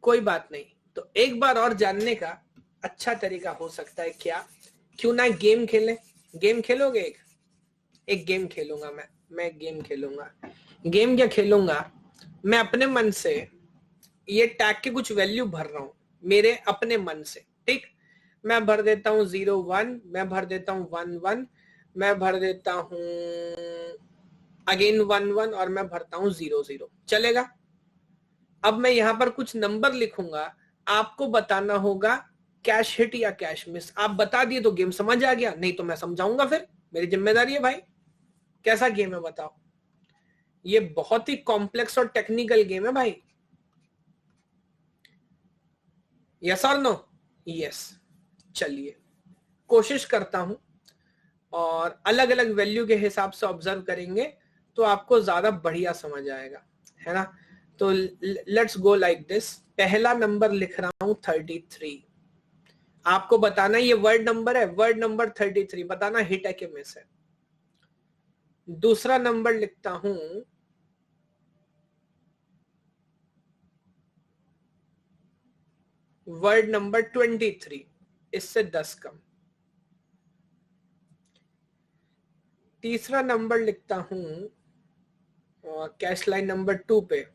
कोई बात नहीं। तो एक बार और जानने का अच्छा तरीका हो सकता है क्या, क्यों ना गेम खेलें। गेम खेलोगे? एक गेम खेलूंगा मैं एक गेम खेलूंगा। गेम क्या खेलूंगा, मैं अपने मन से ये टैग के कुछ वैल्यू भर रहा हूं मेरे अपने मन से, ठीक। मैं भर देता हूं 0 1, मैं भर देता हूं 1 1, मैं भर देता हूं अगेन 1 1 और मैं भरता हूं 0 0। चलेगा? अब मैं यहां पर कुछ नंबर लिखूंगा, आपको बताना होगा कैश हिट या कैश मिस। आप बता दिए तो गेम समझ आ गया, नहीं तो मैं समझाऊंगा, फिर मेरी जिम्मेदारी है भाई। कैसा गेम है बताओ? ये बहुत ही कॉम्प्लेक्स और टेक्निकल गेम है भाई। Yes or no? यस। चलिए कोशिश करता हूं और अलग अलग वैल्यू के हिसाब से ऑब्जर्व करेंगे तो आपको ज्यादा बढ़िया समझ आएगा, है ना। तो लेट्स गो लाइक दिस। पहला नंबर लिख रहा हूं 33। आपको बताना ये वर्ड नंबर है, वर्ड नंबर 33 बताना हिट है कि मिस है। दूसरा नंबर लिखता हूं वर्ड नंबर 23, इससे 10 कम। तीसरा नंबर लिखता हूं कैश लाइन नंबर 2 पे।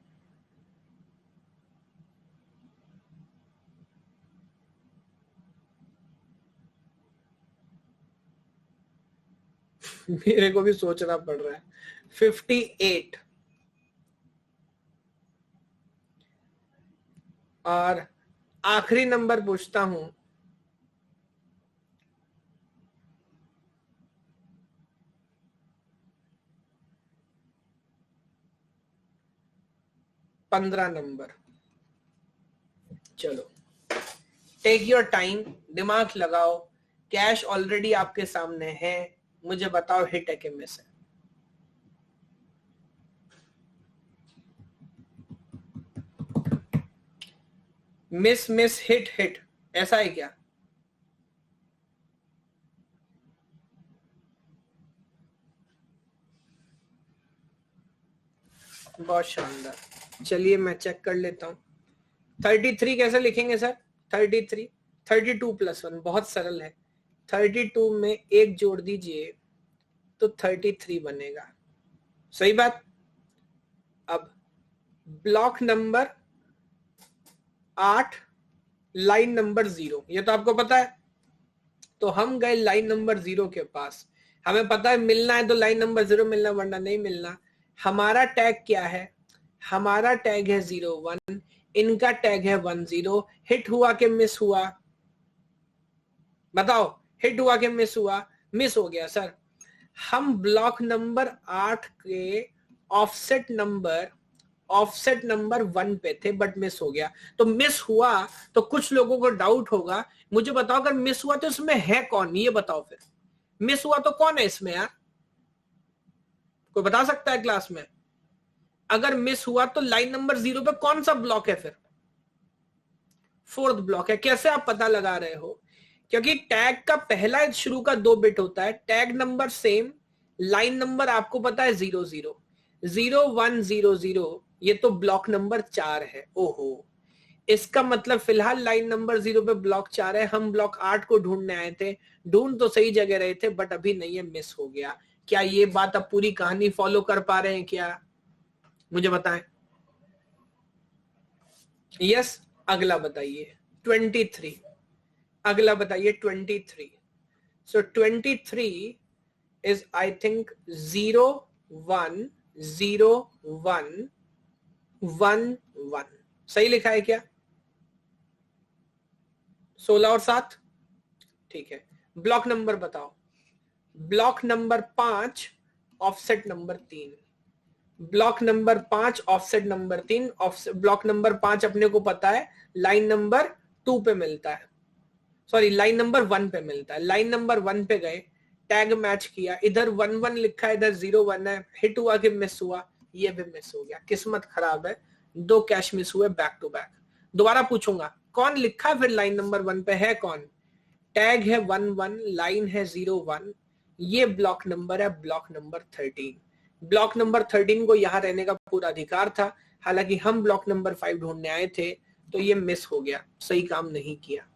मेरे को भी सोचना पड़ रहा है। 58। और आखिरी नंबर पूछता हूं पंद्रह नंबर। चलो टेक योर टाइम, दिमाग लगाओ। कैश ऑलरेडी आपके सामने है, मुझे बताओ हिट है कि मिस है। मिस मिस हिट हिट, ऐसा है क्या? बहुत शानदार। चलिए मैं चेक कर लेता हूं। 33 कैसे लिखेंगे सर? 33 32 + 1 बहुत सरल है। 32 में एक जोड़ दीजिए तो 33 बनेगा। सही बात। अब ब्लॉक नंबर 8 लाइन नंबर 0, ये तो आपको पता है। तो हम गए लाइन नंबर 0 के पास। हमें पता है मिलना है तो लाइन नंबर 0 मिलना, वरना नहीं मिलना। हमारा टैग क्या है? हमारा टैग है 0 1, इनका टैग है 1 0। हिट हुआ कि मिस हुआ? बताओ, हिट हुआ कि मिस हुआ? मिस हो गया सर। हम ब्लॉक नंबर 8 के ऑफसेट नंबर 1 पे थे, बट मिस हो गया। तो मिस हुआ तो कुछ लोगों को डाउट होगा, मुझे बताओ अगर मिस हुआ तो इसमें है कौन, ये बताओ फिर। मिस हुआ तो कौन है इसमें यार? कोई बता सकता है क्लास में? अगर मिस हुआ तो लाइन नंबर 0 पे कौन सा ब्लॉक है फिर? 4th ब्लॉक है। कैसे आप पता लगा रहे हो? क्योंकि टैग का पहला शुरू का 2 बिट होता है, tag number same, line number आपको पता है 0 0 0 1 0 0, ये तो ब्लॉक नंबर 4 है। ओहो, इसका मतलब फिलहाल लाइन नंबर 0 पे ब्लॉक 4 है। हम ब्लॉक 8 को ढूंढने आए थे, ढूंढ तो सही जगह रहे थे, बट अभी नहीं है, मिस हो गया। क्या ये बात अब पूरी कहानी फॉलो कर पा रहे हैं क्या? मुझे बताएं। यस। अगला बताइए 23। अगला बताइए 23। सो 23 इज आई थिंक 0 1 0 1 1 1। सही लिखा है क्या? 16 और 7, ठीक है। ब्लॉक नंबर बताओ। Block number 5 offset number 3। Block number 5 offset number 3। Block number 5 अपने को पता है लाइन नंबर 2 पे मिलता है, सॉरी लाइन नंबर 1 पे मिलता है। लाइन नंबर 1 पे गए, टैग मैच किया, इधर 1 1 लिखा है, इधर 0 1 है। हिट हुआ कि मिस हुआ? ये भी मिस हो गया। किस्मत खराब है, 2 कैश मिस हुए बैक टू बैक। दोबारा पूछूंगा, कौन लिखा फिर लाइन नंबर 1 पे है कौन? टैग है 1 1, लाइन है 0 1। ये ब्लॉक नंबर है, ब्लॉक नंबर 13। ब्लॉक नंबर 13 को यहां रहने का पूरा अधिकार था। हालांकि हम ब्लॉक नंबर 5 ढूंढने आए थे, तो ये मिस हो गया, सही काम नहीं किया।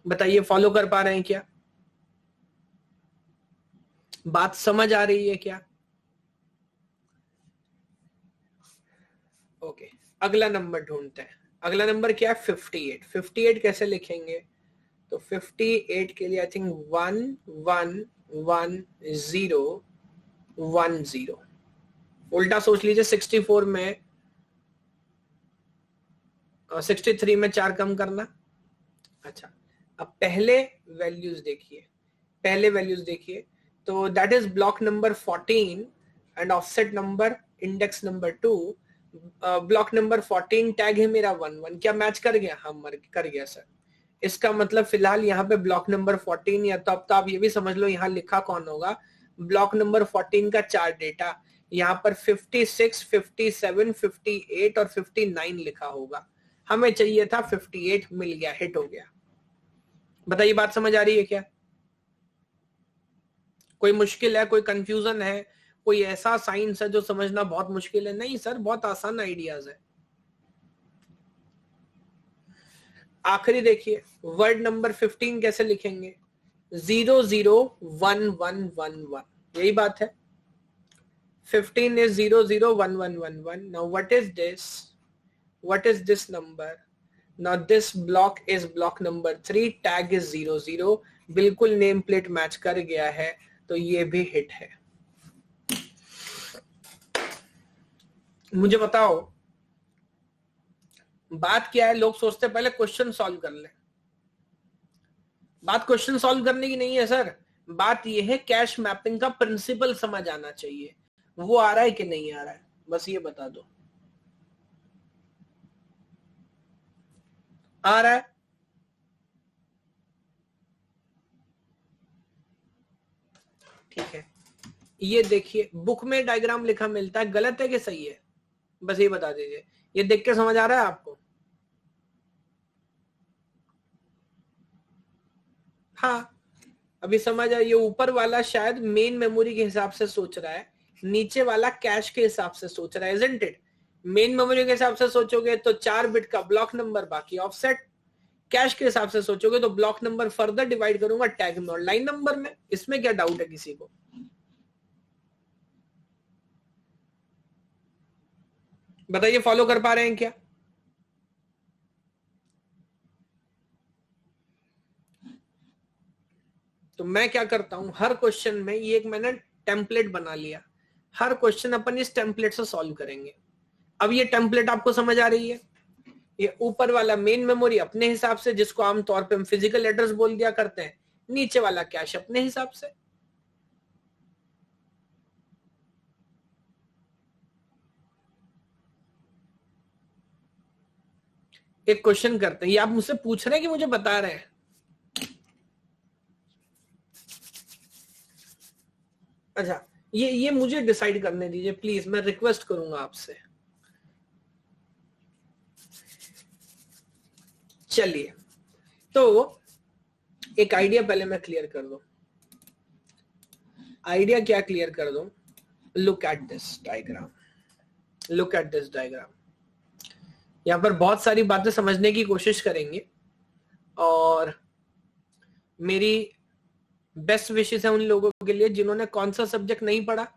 बताइए फॉलो कर पा रहे हैं क्या? बात समझ आ रही है क्या? ओके, अगला नंबर ढूंढते हैं। अगला नंबर क्या है? 58। 58 कैसे लिखेंगे? तो 58 के लिए आई थिंक 111010। उल्टा सोच लीजिए, 64 में 63 में 4 कम करना। अच्छा, अब पहले वैल्यूज देखिए। तो that is block number 14 and offset number index number 2। Block number 14 tag है मेरा 11। क्या मैच कर गया? हाँ कर गया सर। इसका मतलब फिलहाल यहाँ पे ब्लॉक नंबर 14, या तो अब तो आप ये भी समझ लो यहाँ लिखा कौन होगा। ब्लॉक नंबर 14 का 4 डेटा, यहाँ पर 56, 57, 58 और 59 लिखा होगा। हमें चाहिए था 58, मिल गया, हिट हो गया। बताइए बात समझ आ रही है क्या? कोई मुश्किल है, कोई कंफ्यूजन है, कोई ऐसा साइंस है जो समझना बहुत मुश्किल है? नहीं सर, बहुत आसान आइडियाज है। आखिरी देखिए, वर्ड नंबर 15 कैसे लिखेंगे? 001111, यही बात है। 15 is 001111. Now what is this number? Now this block is block number 3, tag is 00। बिल्कुल नेम प्लेट मैच कर गया है, तो ये भी हिट है। मुझे बताओ बात क्या है? लोग सोचते पहले क्वेश्चन सॉल्व कर ले। बात क्वेश्चन सॉल्व करने की नहीं है सर, बात यह है कैश मैपिंग का प्रिंसिपल समझ आना चाहिए। वो आ रहा है कि नहीं आ रहा है, बस ये बता दो। आ रहा है? ठीक है, ये देखिए बुक में डायग्राम लिखा मिलता है, गलत है कि सही है? बस ये बता दीजिए। ये देख के समझ आ रहा है आपको? हाँ, अभी समझ आया। ये ऊपर वाला शायद मेन मेमोरी के हिसाब से सोच रहा है, नीचे वाला कैश के हिसाब से सोच रहा है, इजंट इट? मेन मेमोरी के हिसाब से सोचोगे तो 4 बिट का ब्लॉक नंबर, बाकी ऑफसेट। कैश के हिसाब से सोचोगे तो ब्लॉक नंबर फर्दर डिवाइड करूंगा टैग में और लाइन नंबर में। इसमें क्या डाउट है किसी को? बताइए फॉलो कर पा रहे हैं क्या? तो मैं क्या करता हूं, हर क्वेश्चन में ये एक मैंने टेम्पलेट बना लिया। हर क्वेश्चन अपन इस टेम्पलेट से सॉल्व करेंगे। अब ये टेम्पलेट आपको समझ आ रही है? ये ऊपर वाला मेन मेमोरी अपने हिसाब से, जिसको आमतौर पे हम फिजिकल एड्रेस बोल दिया करते हैं। नीचे वाला कैश अपने हिसाब से। एक क्वेश्चन करते हैं, ये आप मुझसे पूछ रहे हैं कि मुझे बता रहे हैं? अच्छा, ये मुझे डिसाइड करने दीजिए प्लीज, मैं रिक्वेस्ट करूंगा आपसे। चलिए, तो एक आइडिया पहले मैं क्लियर कर दूं। आइडिया क्या क्लियर कर दूं? Look at this diagram. Look at this diagram. यहां पर बहुत सारी बातें समझने की कोशिश करेंगे, और मेरी बेस्ट विशेष है उन लोगों के लिए जिन्होंने कौन सा सब्जेक्ट नहीं पढ़ा?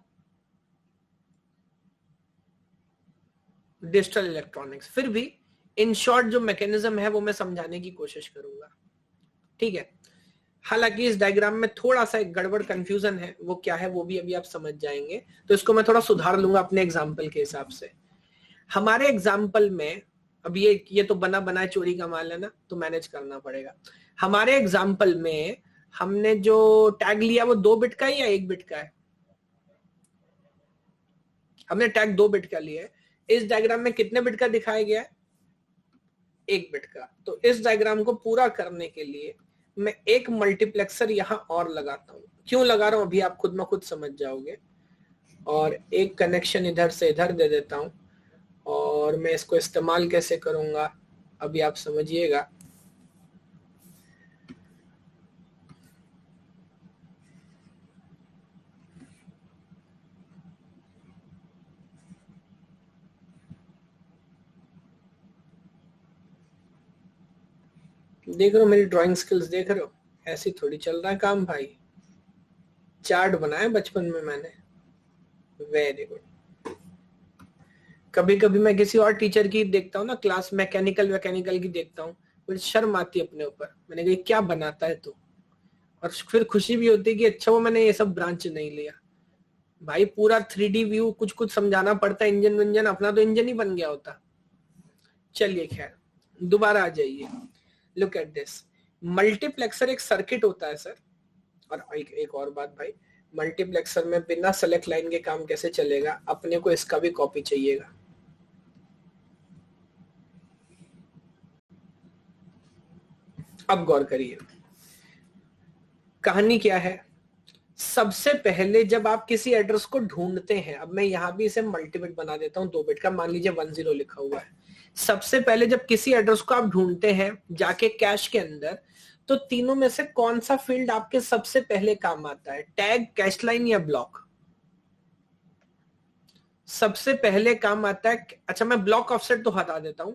Digital electronics. फिर भी इन शॉर्ट जो मैकेनिज्म है वो मैं समझाने की कोशिश करूंगा, ठीक है? हालांकि इस डायग्राम में थोड़ा सा एक गड़बड़ कंफ्यूजन है, वो क्या है वो भी अभी आप समझ जाएंगे, तो इसको मैं थोड़ा सुधार लूंगा अपने एग्जाम्पल के हिसाब से। हमारे एग्जाम्पल में, अब ये तो बना बनाए चोरी का माल है ना, तो मैनेज करना पड़ेगा। हमारे एग्जाम्पल में हमने जो टैग लिया वो 2 बिट का है या 1 बिट का है? हमने टैग 2 बिट का लिया है। इस डायग्राम में कितने बिट का दिखाया गया है? 1 बिट का। तो इस डायग्राम को पूरा करने के लिए मैं एक मल्टीप्लेक्सर यहां और लगाता हूं। क्यों लगा रहा हूं अभी आप खुद में खुद समझ जाओगे। और एक कनेक्शन इधर से इधर दे देता हूं, और मैं इसको इस्तेमाल कैसे करूंगा अभी आप समझिएगा। देख रहे हो मेरी ड्राइंग स्किल्स, देख रहे हो, ऐसी थोड़ी चल रहा है काम भाई। चार्ट बनाया बचपन में मैंने। Very good. कभी कभी मैं किसी और टीचर की देखता हूँ ना क्लास, मैकेनिकल की देखता हूँ, मुझे शर्म आती है अपने ऊपर। मैंने कहा क्या बनाता है तू, और फिर खुशी भी होती है कि अच्छा वो मैंने ये सब ब्रांच नहीं लिया। भाई पूरा 3D व्यू कुछ कुछ समझाना पड़ता है, इंजन विंजन, अपना तो इंजन ही बन गया होता। चलिए खैर, दोबारा आ जाइए। लुक एट दिस, मल्टीप्लेक्सर एक सर्किट होता है सर। और एक और बात भाई, मल्टीप्लेक्सर में बिना सेलेक्ट लाइन के काम कैसे चलेगा, अपने को इसका भी कॉपी चाहिएगा। अब गौर करिए, कहानी क्या है। सबसे पहले जब आप किसी एड्रेस को ढूंढते हैं, अब मैं यहां भी इसे मल्टीबिट बना देता हूं, 2 बिट का, मान लीजिए 10 लिखा हुआ है। सबसे पहले जब किसी एड्रेस को आप ढूंढते हैं जाके कैश के अंदर, तो तीनों में से कौन सा फील्ड आपके सबसे पहले काम आता है, टैग, कैश लाइन या ब्लॉक? सबसे पहले काम आता है, अच्छा मैं ब्लॉक ऑफसेट तो हटा देता हूं,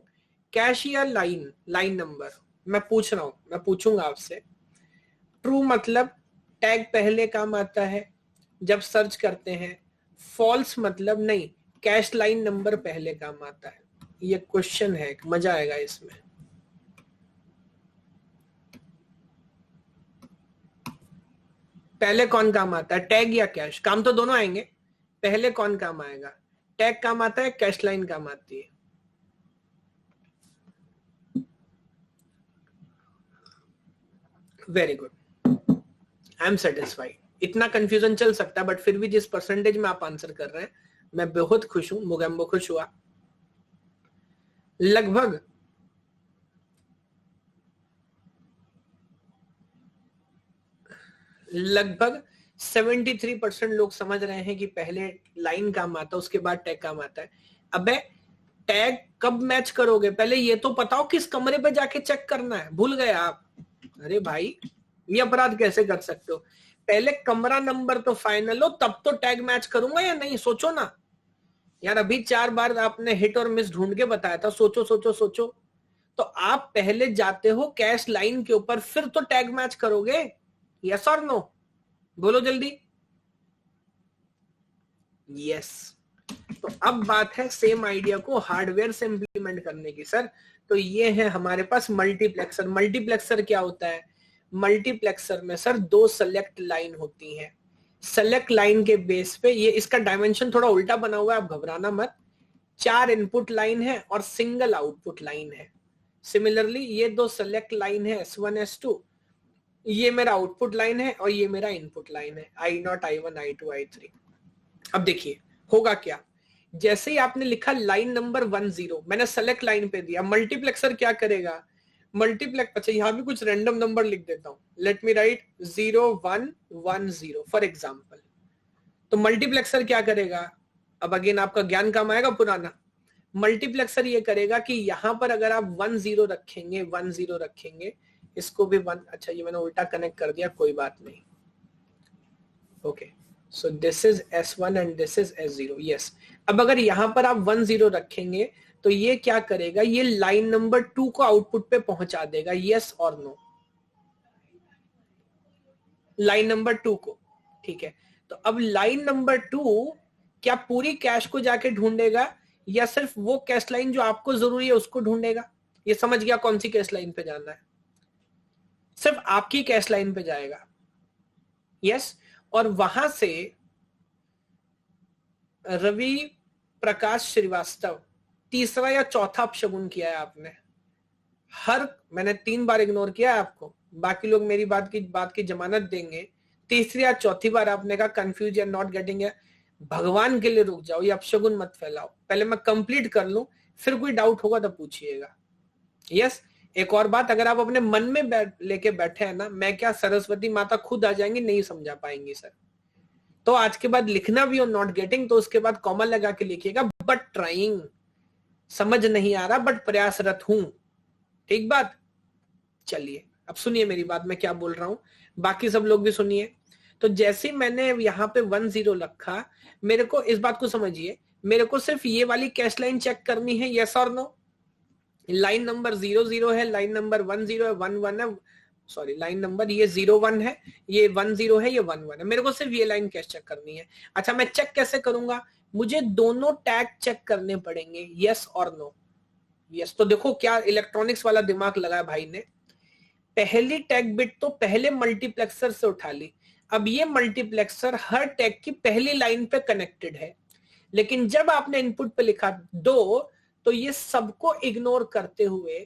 कैश या लाइन, लाइन नंबर। मैं पूछ रहा हूं, मैं पूछूंगा आपसे। ट्रू मतलब टैग पहले काम आता है जब सर्च करते हैं, फॉल्स मतलब नहीं, कैश लाइन नंबर पहले काम आता है। ये क्वेश्चन है, मजा आएगा इसमें। पहले कौन काम आता है, टैग या कैश? काम तो दोनों आएंगे, पहले कौन काम आएगा? टैग काम आता है, कैश लाइन काम आती है। Very good, I am satisfied. इतना कंफ्यूजन चल सकता है, बट फिर भी जिस परसेंटेज में आप आंसर कर रहे हैं मैं बहुत खुश हूं, मुगेम्बो खुश हुआ। लगभग लगभग 73% लोग समझ रहे हैं कि पहले लाइन काम आता है, उसके बाद टैग काम आता है। अबे टैग कब मैच करोगे, पहले ये तो बताओ किस कमरे पे जाके चेक करना है, भूल गए आप? अरे भाई ये अपराध कैसे कर सकते हो? पहले कमरा नंबर तो फाइनल हो तब तो टैग मैच करूंगा या नहीं, सोचो ना यार। अभी 4 बार आपने हिट और मिस ढूंढ के बताया था, सोचो सोचो सोचो। तो आप पहले जाते हो कैश लाइन के ऊपर, फिर तो टैग मैच करोगे, यस और नो? बोलो जल्दी। यस। तो अब बात है सेम आइडिया को हार्डवेयर से इंप्लीमेंट करने की सर। तो ये है हमारे पास मल्टीप्लेक्सर। मल्टीप्लेक्सर क्या होता है? मल्टीप्लेक्सर में सर 2 सेलेक्ट लाइन होती हैं। सेलेक्ट लाइन के बेस पे, ये इसका डायमेंशन थोड़ा उल्टा बना हुआ है, आप घबराना मत। 4 इनपुट लाइन है और सिंगल आउटपुट लाइन है। सिमिलरली ये 2 सेलेक्ट लाइन है, S1 S2, ये मेरा आउटपुट लाइन है और ये मेरा इनपुट लाइन है, I0 I1 I2 I3। अब देखिए होगा क्या, जैसे ही आपने लिखा लाइन नंबर 10, मैंने सेलेक्ट लाइन पे दिया, मल्टीप्लेक्सर क्या करेगा? मल्टीप्लेक्स, अच्छा यहां भी कुछ रैंडम नंबर लिख देता हूं, let me right 0110 for example. तो मल्टीप्लेक्सर क्या करेगा? अब अगेन आपका ज्ञान काम आएगा पुराना। मल्टीप्लेक्सर ये करेगा कि यहां पर अगर आप 10 रखेंगे, 10 रखेंगे, इसको भी 1, अच्छा ये मैंने उल्टा कनेक्ट कर दिया, कोई बात नहीं। Okay, so this is S1 and this is S0, yes. अब अगर यहां पर आप 10 रखेंगे तो ये क्या करेगा, ये लाइन नंबर 2 को आउटपुट पे पहुंचा देगा, yes or no? Line number 2 को, ठीक है। तो अब लाइन नंबर 2 क्या पूरी कैश को जाके ढूंढेगा या सिर्फ वो कैश लाइन जो आपको जरूरी है उसको ढूंढेगा? ये समझ गया कौन सी कैश लाइन पे जाना है? सिर्फ आपकी कैश लाइन पे जाएगा, यस। और वहां से रवि प्रकाश श्रीवास्तव, तीसरा या चौथा अपशगुन किया है आपने। मैंने 3 बार इग्नोर किया है आपको, बाकी लोग मेरी बात की जमानत देंगे। तीसरी या चौथी बार आपने कहा कंफ्यूज या नॉट गेटिंग है। भगवान के लिए रुक जाओ, ये अपशगुन मत फैलाओ, पहले मैं कंप्लीट कर लूं, फिर कोई डाउट होगा तो पूछिएगा। यस। एक और बात, अगर आप अपने मन में लेके बैठे हैं ना, मैं क्या सरस्वती माता खुद आ जाएंगी, नहीं समझा पाएंगी सर। तो आज के बाद लिखना भी हो नॉट गेटिंग, तो उसके बाद कॉमा लगा के लिखिएगा, बट ट्राइंग, समझ नहीं आ रहा बट प्रयासरत हूं, ठीक बात। चलिए अब सुनिए मेरी बात, मैं क्या बोल रहा हूं, बाकी सब लोग भी सुनिए। तो जैसे ही मैंने यहाँ पे 10 रखा, मेरे को इस बात को समझिए, मेरे को सिर्फ ये वाली कैश लाइन चेक करनी है, yes or no? Line number 0 0 है, लाइन नंबर 1 0 है, 1 1 है, सॉरी लाइन नंबर ये 0 1 है, ये 1 0 है, ये 1 1 है। मेरे को सिर्फ ये लाइन कैसे चेक करनी है? अच्छा मैं चेक कैसे करूंगा? मुझे दोनों टैग चेक करने पड़ेंगे, यस और नो। यस तो देखो क्या इलेक्ट्रॉनिक्स वाला दिमाग लगाया भाई ने। पहली टैग बिट तो पहले मल्टीप्लेक्सर से उठा ली। अब ये मल्टीप्लेक्सर हर टैग की पहली लाइन पे कनेक्टेड है, लेकिन जब आपने इनपुट पे लिखा 2 तो ये सबको इग्नोर करते हुए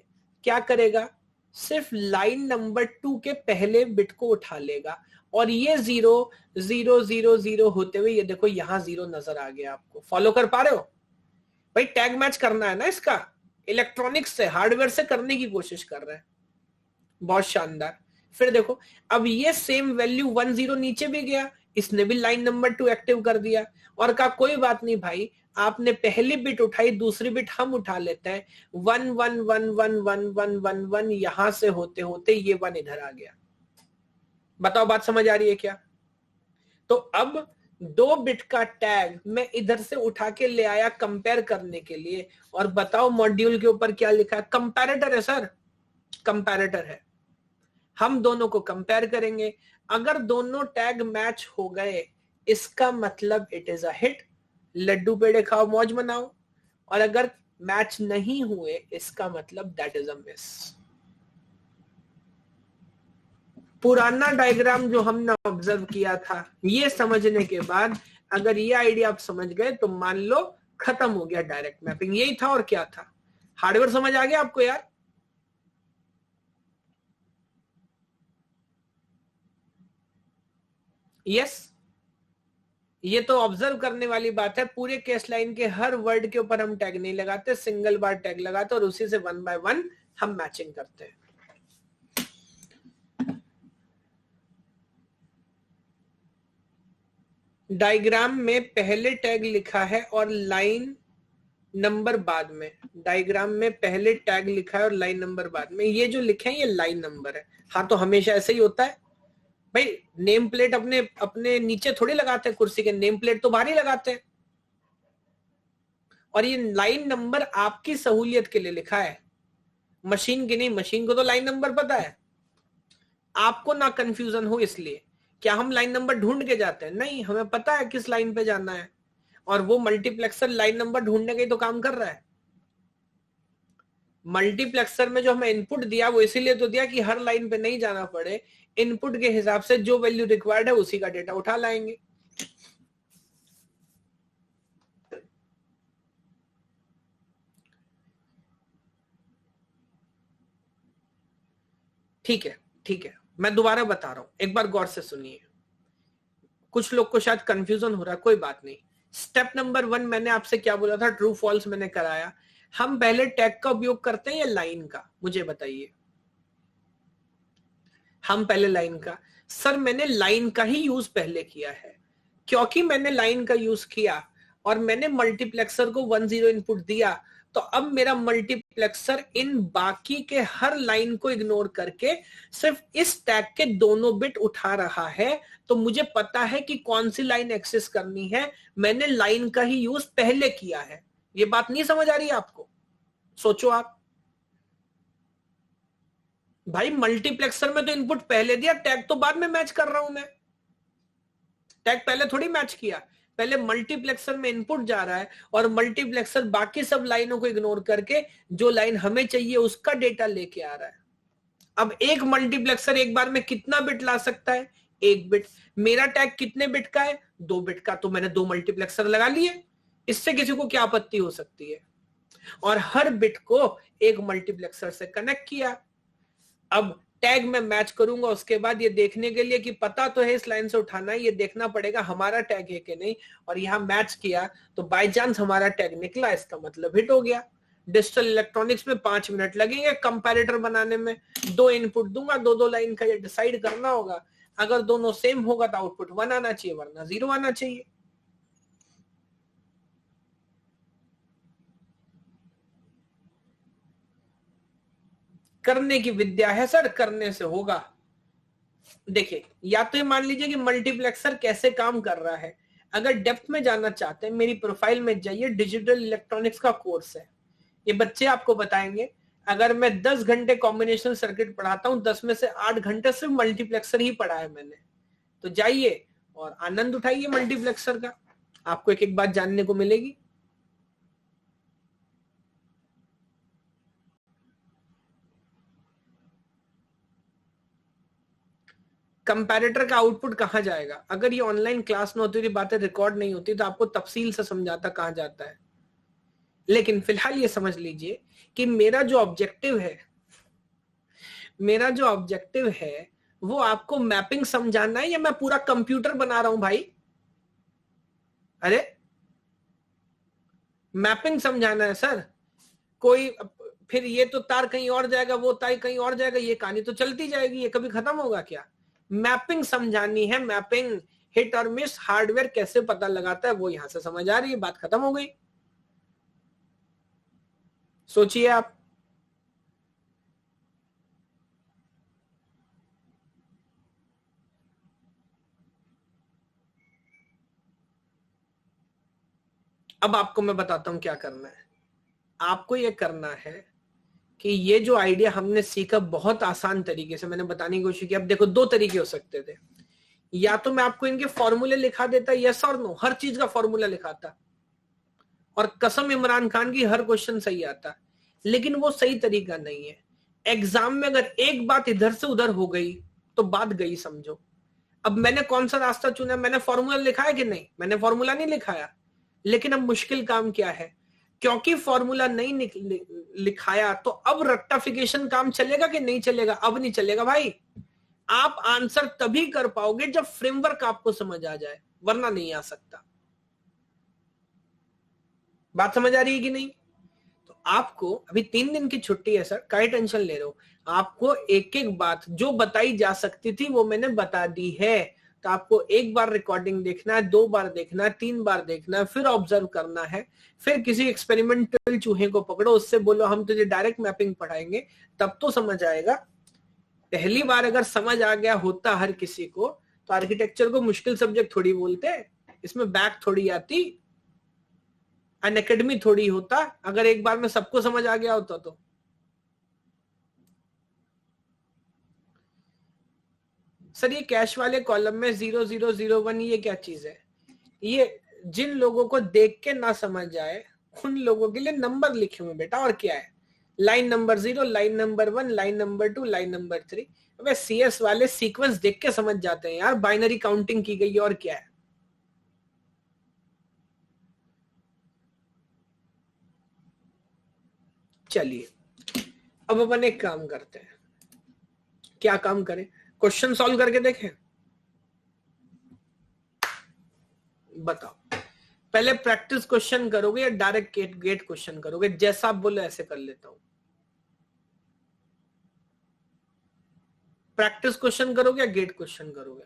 क्या करेगा? सिर्फ लाइन नंबर 2 के पहले बिट को उठा लेगा, और ये 0 0 0 0 होते हुए ये देखो यहां 0 नजर आ गया। आपको फॉलो कर पा रहे हो भाई? टैग मैच करना है ना इसका, इलेक्ट्रॉनिक्स से हार्डवेयर से करने की कोशिश कर रहे हैं। बहुत शानदार। फिर देखो अब ये सेम वैल्यू 1 0 नीचे भी गया, इसने भी लाइन नंबर 2 एक्टिव कर दिया, और कहा कोई बात नहीं भाई, आपने पहली बिट उठाई, दूसरी बिट हम उठा लेते हैं। 1 1 1 1 1 1 1 1 यहां से होते होते ये 1 इधर आ गया। बताओ बात समझ आ रही है क्या? तो अब 2 बिट का टैग मैं इधर से उठा के ले आया कंपेयर करने के लिए, और बताओ मॉड्यूल के ऊपर क्या लिखा है? कंपैरेटर है सर, कंपैरेटर है। हम दोनों को कंपेयर करेंगे, अगर दोनों टैग मैच हो गए इसका मतलब इट इज अ हिट, लड्डू पेड़े खाओ मौज मनाओ। और अगर मैच नहीं हुए इसका मतलब दैट इज अ मिस। पुराना डायग्राम जो हमने ऑब्जर्व किया था, ये समझने के बाद अगर ये आइडिया आप समझ गए तो मान लो खत्म हो गया डायरेक्ट मैपिंग। यही था और क्या था? हार्डवेयर समझ आ गया आपको यार? यस ये तो ऑब्जर्व करने वाली बात है। पूरे केस लाइन के हर वर्ड के ऊपर हम टैग नहीं लगाते, सिंगल बार टैग लगाते और उसी से 1 बाय 1 हम मैचिंग करते हैं। डायग्राम में पहले टैग लिखा है और लाइन नंबर बाद में। डायग्राम में पहले टैग लिखा है और लाइन नंबर बाद में। ये जो लिखे हैं ये लाइन नंबर है। हाँ तो हमेशा ऐसे ही होता है भाई। नेम प्लेट अपने अपने नीचे थोड़ी लगाते हैं, कुर्सी के नेम प्लेट तो बाहर ही लगाते हैं। और ये लाइन नंबर आपकी सहूलियत के लिए लिखा है, मशीन की नहीं। मशीन को तो लाइन नंबर पता है, आपको ना कंफ्यूजन हो इसलिए। क्या हम लाइन नंबर ढूंढ के जाते हैं? नहीं, हमें पता है किस लाइन पे जाना है, और वो मल्टीप्लेक्सर लाइन नंबर ढूंढने का ही तो काम कर रहा है। मल्टीप्लेक्सर में जो हमें इनपुट दिया वो इसीलिए तो दिया कि हर लाइन पे नहीं जाना पड़े, इनपुट के हिसाब से जो वैल्यू रिक्वायर्ड है उसी का डेटा उठा लाएंगे। ठीक है ठीक है, मैं दोबारा बता रहा हूं, एक बार गौर से सुनिए। कुछ लोग को शायद कंफ्यूजन हो रहा है, कोई बात नहीं। स्टेप नंबर 1 मैंने आपसे क्या बोला था? ट्रू फॉल्स मैंने कराया। हम पहले टैग का उपयोग करते हैं या लाइन का? मुझे बताइए। हम पहले लाइन का। सर मैंने लाइन का ही यूज पहले किया है, क्योंकि मैंने लाइन का यूज किया और मैंने मल्टीप्लेक्सर को 1 0 इनपुट दिया, तो अब मेरा मल्टीप्लेक्सर इन बाकी के हर लाइन को इग्नोर करके सिर्फ इस टैग के दोनों बिट उठा रहा है। तो मुझे पता है कि कौन सी लाइन एक्सेस करनी है। मैंने लाइन का ही यूज पहले किया है। ये बात नहीं समझ आ रही है आपको? सोचो आप भाई, मल्टीप्लेक्सर में तो इनपुट पहले दिया, टैग तो बाद में मैच कर रहा हूं मैं। टैग पहले थोड़ी मैच किया, पहले मल्टीप्लेक्सर में इनपुट जा रहा है और मल्टीप्लेक्सर बाकी सब लाइनों को इग्नोर करके जो लाइन हमें चाहिए उसका डेटा लेके आ रहा है। अब एक मल्टीप्लेक्सर एक बार में कितना बिट ला सकता है? 1 बिट। मेरा टैग कितने बिट का है? 2 बिट का। तो मैंने 2 मल्टीप्लेक्सर लगा लिए, इससे किसी को क्या आपत्ति हो सकती है? और हर बिट को एक मल्टीप्लेक्सर से कनेक्ट किया। अब टैग में मैच करूंगा, उसके बाद ये देखने के लिए कि पता तो है इस लाइन से उठाना है, ये देखना पड़ेगा हमारा टैग है कि नहीं। और यहां मैच किया तो बाय चांस हमारा टैग निकला, इसका मतलब हिट हो गया। डिजिटल इलेक्ट्रॉनिक्स में 5 मिनट लगेंगे कंपैरेटर बनाने में। 2 इनपुट दूंगा, 2 लाइन का ये डिसाइड करना होगा। अगर दोनों सेम होगा तो आउटपुट 1 आना चाहिए, वरना 0 आना चाहिए। करने की विद्या है सर, करने से होगा। देखिए, या तो ये मान लीजिए कि मल्टीप्लेक्सर कैसे काम कर रहा है। अगर डेप्थ में जाना चाहते हैं, मेरी प्रोफाइल में जाइए, डिजिटल इलेक्ट्रॉनिक्स का कोर्स है, ये बच्चे आपको बताएंगे। अगर मैं 10 घंटे कॉम्बिनेशनल सर्किट पढ़ाता हूं, 10 में से 8 घंटे सिर्फ मल्टीप्लेक्सर ही पढ़ा है मैंने। तो जाइए और आनंद उठाइए मल्टीप्लेक्सर का, आपको एक एक बात जानने को मिलेगी। कंपैरेटर का आउटपुट कहां जाएगा? अगर ये ऑनलाइन क्लास में होती थी, बातें रिकॉर्ड नहीं होती, तो आपको तफसील से समझाता कहां जाता है। लेकिन फिलहाल ये समझ लीजिए कि मेरा जो ऑब्जेक्टिव है वो आपको मैपिंग समझाना है, या मैं पूरा कंप्यूटर बना रहा हूं भाई? अरे मैपिंग समझाना है सर। कोई फिर ये तो तार कहीं और जाएगा, वो तार कहीं और जाएगा, ये कहानी तो चलती जाएगी, ये कभी खत्म होगा क्या? मैपिंग समझानी है, मैपिंग। हिट और मिस हार्डवेयर कैसे पता लगाता है, वो यहां से समझ आ रही है, बात खत्म हो गई। सोचिए आप। अब आपको मैं बताता हूं क्या करना है। आपको ये करना है कि ये जो आइडिया हमने सीखा बहुत आसान तरीके से मैंने बताने की कोशिश की। अब देखो, दो तरीके हो सकते थे। या तो मैं आपको इनके फॉर्मूले लिखा देता, यस और नो, हर चीज का फॉर्मूला लिखाता, और कसम इमरान खान की हर क्वेश्चन सही आता। लेकिन वो सही तरीका नहीं है। एग्जाम में अगर एक बात इधर से उधर हो गई तो बात गई, समझो। अब मैंने कौन सा रास्ता चुना? मैंने फॉर्मूला लिखा है कि नहीं? मैंने फॉर्मूला नहीं लिखाया। लेकिन अब मुश्किल काम क्या है, क्योंकि फॉर्मूला नहीं लिखाया, तो अब रेक्टिफिकेशन काम चलेगा कि नहीं चलेगा? अब नहीं चलेगा भाई। आप आंसर तभी कर पाओगे जब फ्रेमवर्क आपको समझ आ जाए, वरना नहीं आ सकता। बात समझ आ रही है कि नहीं? तो आपको अभी 3 दिन की छुट्टी है सर, काहे टेंशन ले रहे हो? आपको एक एक बात जो बताई जा सकती थी वो मैंने बता दी है। तो आपको एक बार रिकॉर्डिंग देखना है, 2 बार देखना है, 3 बार देखना है, फिर ऑब्जर्व करना है। फिर किसी एक्सपेरिमेंटल चूहे को पकड़ो, उससे बोलो हम तुझे डायरेक्ट मैपिंग पढ़ाएंगे, तब तो समझ आएगा। पहली बार अगर समझ आ गया होता हर किसी को, तो आर्किटेक्चर को मुश्किल सब्जेक्ट थोड़ी बोलते, इसमें बैक थोड़ी आती, अनअकैडमी थोड़ी होता, अगर एक बार में सबको समझ आ गया होता तो। सर ये कैश वाले कॉलम में 0001 ये क्या चीज है? ये जिन लोगों को देख के ना समझ जाए उन लोगों के लिए नंबर लिखे हुए बेटा, और क्या है? Line number 0, line number 1, line number 2, line number 3। अब सीएस वाले सीक्वेंस देख के समझ जाते हैं यार, बाइनरी काउंटिंग की गई है, और क्या है। चलिए अब अपन एक काम करते हैं। क्या काम करें? क्वेश्चन सॉल्व करके देखें। बताओ, पहले प्रैक्टिस क्वेश्चन करोगे या डायरेक्ट गेट क्वेश्चन करोगे? जैसा आप बोले ऐसे कर लेता हूं। प्रैक्टिस क्वेश्चन करोगे या गेट क्वेश्चन करोगे?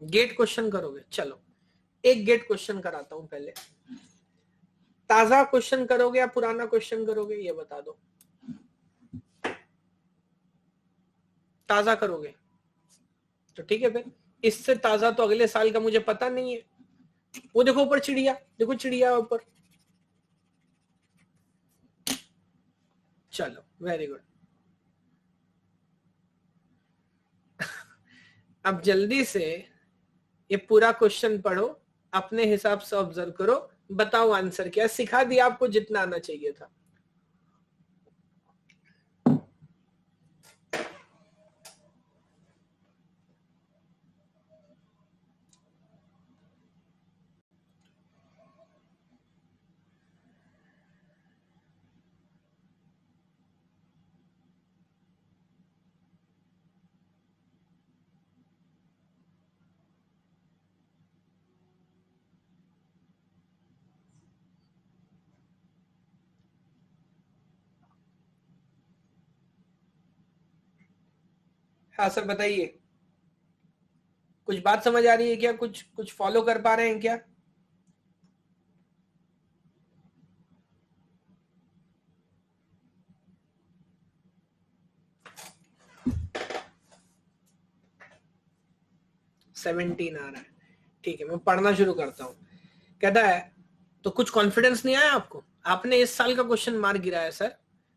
गेट क्वेश्चन करोगे, चलो एक गेट क्वेश्चन कराता हूं पहले। ताजा क्वेश्चन करोगे या पुराना क्वेश्चन करोगे, ये बता दो। ताजा करोगे तो ठीक है, फिर इससे ताजा तो अगले साल का मुझे पता नहीं है। वो देखो ऊपर चिड़िया, देखो चिड़िया ऊपर। चलो वेरी गुड। अब जल्दी से ये पूरा क्वेश्चन पढ़ो, अपने हिसाब से ऑब्जर्व करो, बताओ आंसर क्या। सिखा दिया आपको जितना आना चाहिए था। हाँ सर बताइए, कुछ बात समझ आ रही है क्या? कुछ कुछ फॉलो कर पा रहे हैं क्या? सेवनटीन आ रहा है, ठीक है मैं पढ़ना शुरू करता हूं। कहता है तो कुछ कॉन्फिडेंस नहीं आया आपको? आपने इस साल का क्वेश्चन मार गिराया सर,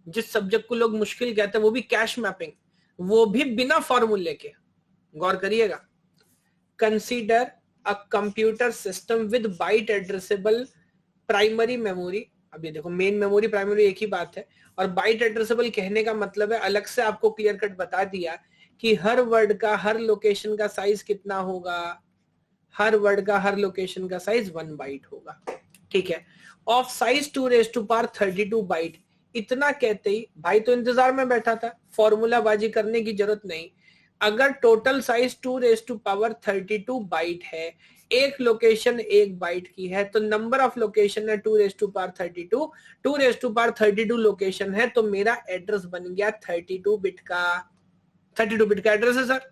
जिस सब्जेक्ट को लोग मुश्किल कहते हैं, वो भी कैश मैपिंग, वो भी बिना फॉर्मूले के। गौर करिएगा। Consider a computer system with byte addressable primary memory. अब ये देखो, मेन मेमोरी प्राइमरी एक ही बात है, और बाइट एड्रेसेबल कहने का मतलब है, अलग से आपको क्लियर कट बता दिया कि हर वर्ड का हर लोकेशन का साइज कितना होगा, हर वर्ड का हर लोकेशन का साइज 1 बाइट होगा। ठीक है, ऑफ साइज 2⁻32 बाइट। इतना कहते ही भाई तो इंतजार में बैठा था, फॉर्मूला बाजी करने की जरूरत नहीं। अगर टोटल साइज 2⁻32 बाइट है, एक लोकेशन 1 बाइट की है, तो नंबर ऑफ लोकेशन है 2⁻32, 2⁻32 लोकेशन है, तो मेरा एड्रेस बन गया 32 बिट का। 32 बिट का एड्रेस है sir.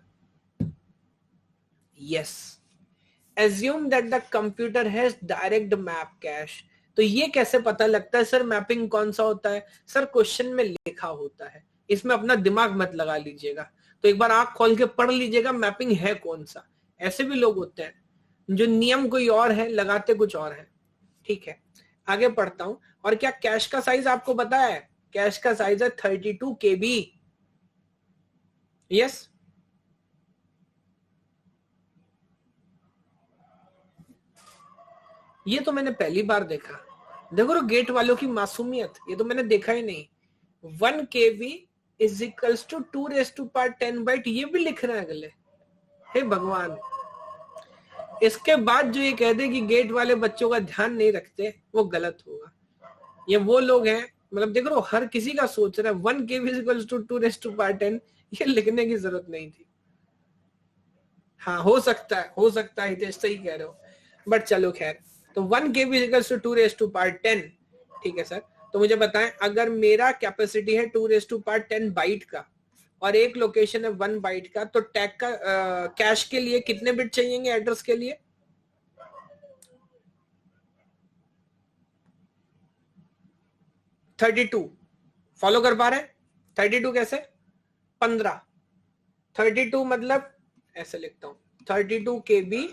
Yes. Assume that the computer has direct map cache। तो ये कैसे पता लगता है सर मैपिंग कौन सा होता है? सर क्वेश्चन में लिखा होता है, इसमें अपना दिमाग मत लगा लीजिएगा। तो एक बार आंख खोल के पढ़ लीजिएगा मैपिंग है कौन सा। ऐसे भी लोग होते हैं जो नियम कोई और है, लगाते कुछ और है। ठीक है, आगे पढ़ता हूं। और क्या कैश का साइज आपको पता है? कैश का साइज है 32 KB। यस, ये तो मैंने पहली बार देखा। देखो तो गेट वालों की मासूमियत, ये तो मैंने देखा ही नहीं। 1 KB is equals to 2⁻10 byte, ये भी लिख रहे हैं अगले। हे भगवान, इसके बाद जो ये कह दे कि गेट वाले बच्चों का ध्यान नहीं रखते, वो गलत होगा। ये वो लोग हैं, मतलब देख रहे हो, हर किसी का सोच रहा है 1 KB इज इक्वल्स टू 2⁻10। ये लिखने की जरूरत नहीं थी। हाँ, हो सकता है, हो सकता है, हितेश सही कह रहे हो, बट चलो खैर। तो 1 KB इक्वल्स टू 2⁻10। ठीक है सर, तो मुझे बताएं, अगर मेरा कैपेसिटी है 2⁻10 बाइट का और एक लोकेशन है 1 बाइट का, तो टैग का कैश के लिए कितने बिट चाहिए एड्रेस के लिए? $32। फॉलो कर पा रहे हैं? 32 कैसे? 15। 32 मतलब ऐसे लिखता हूं, 32 KB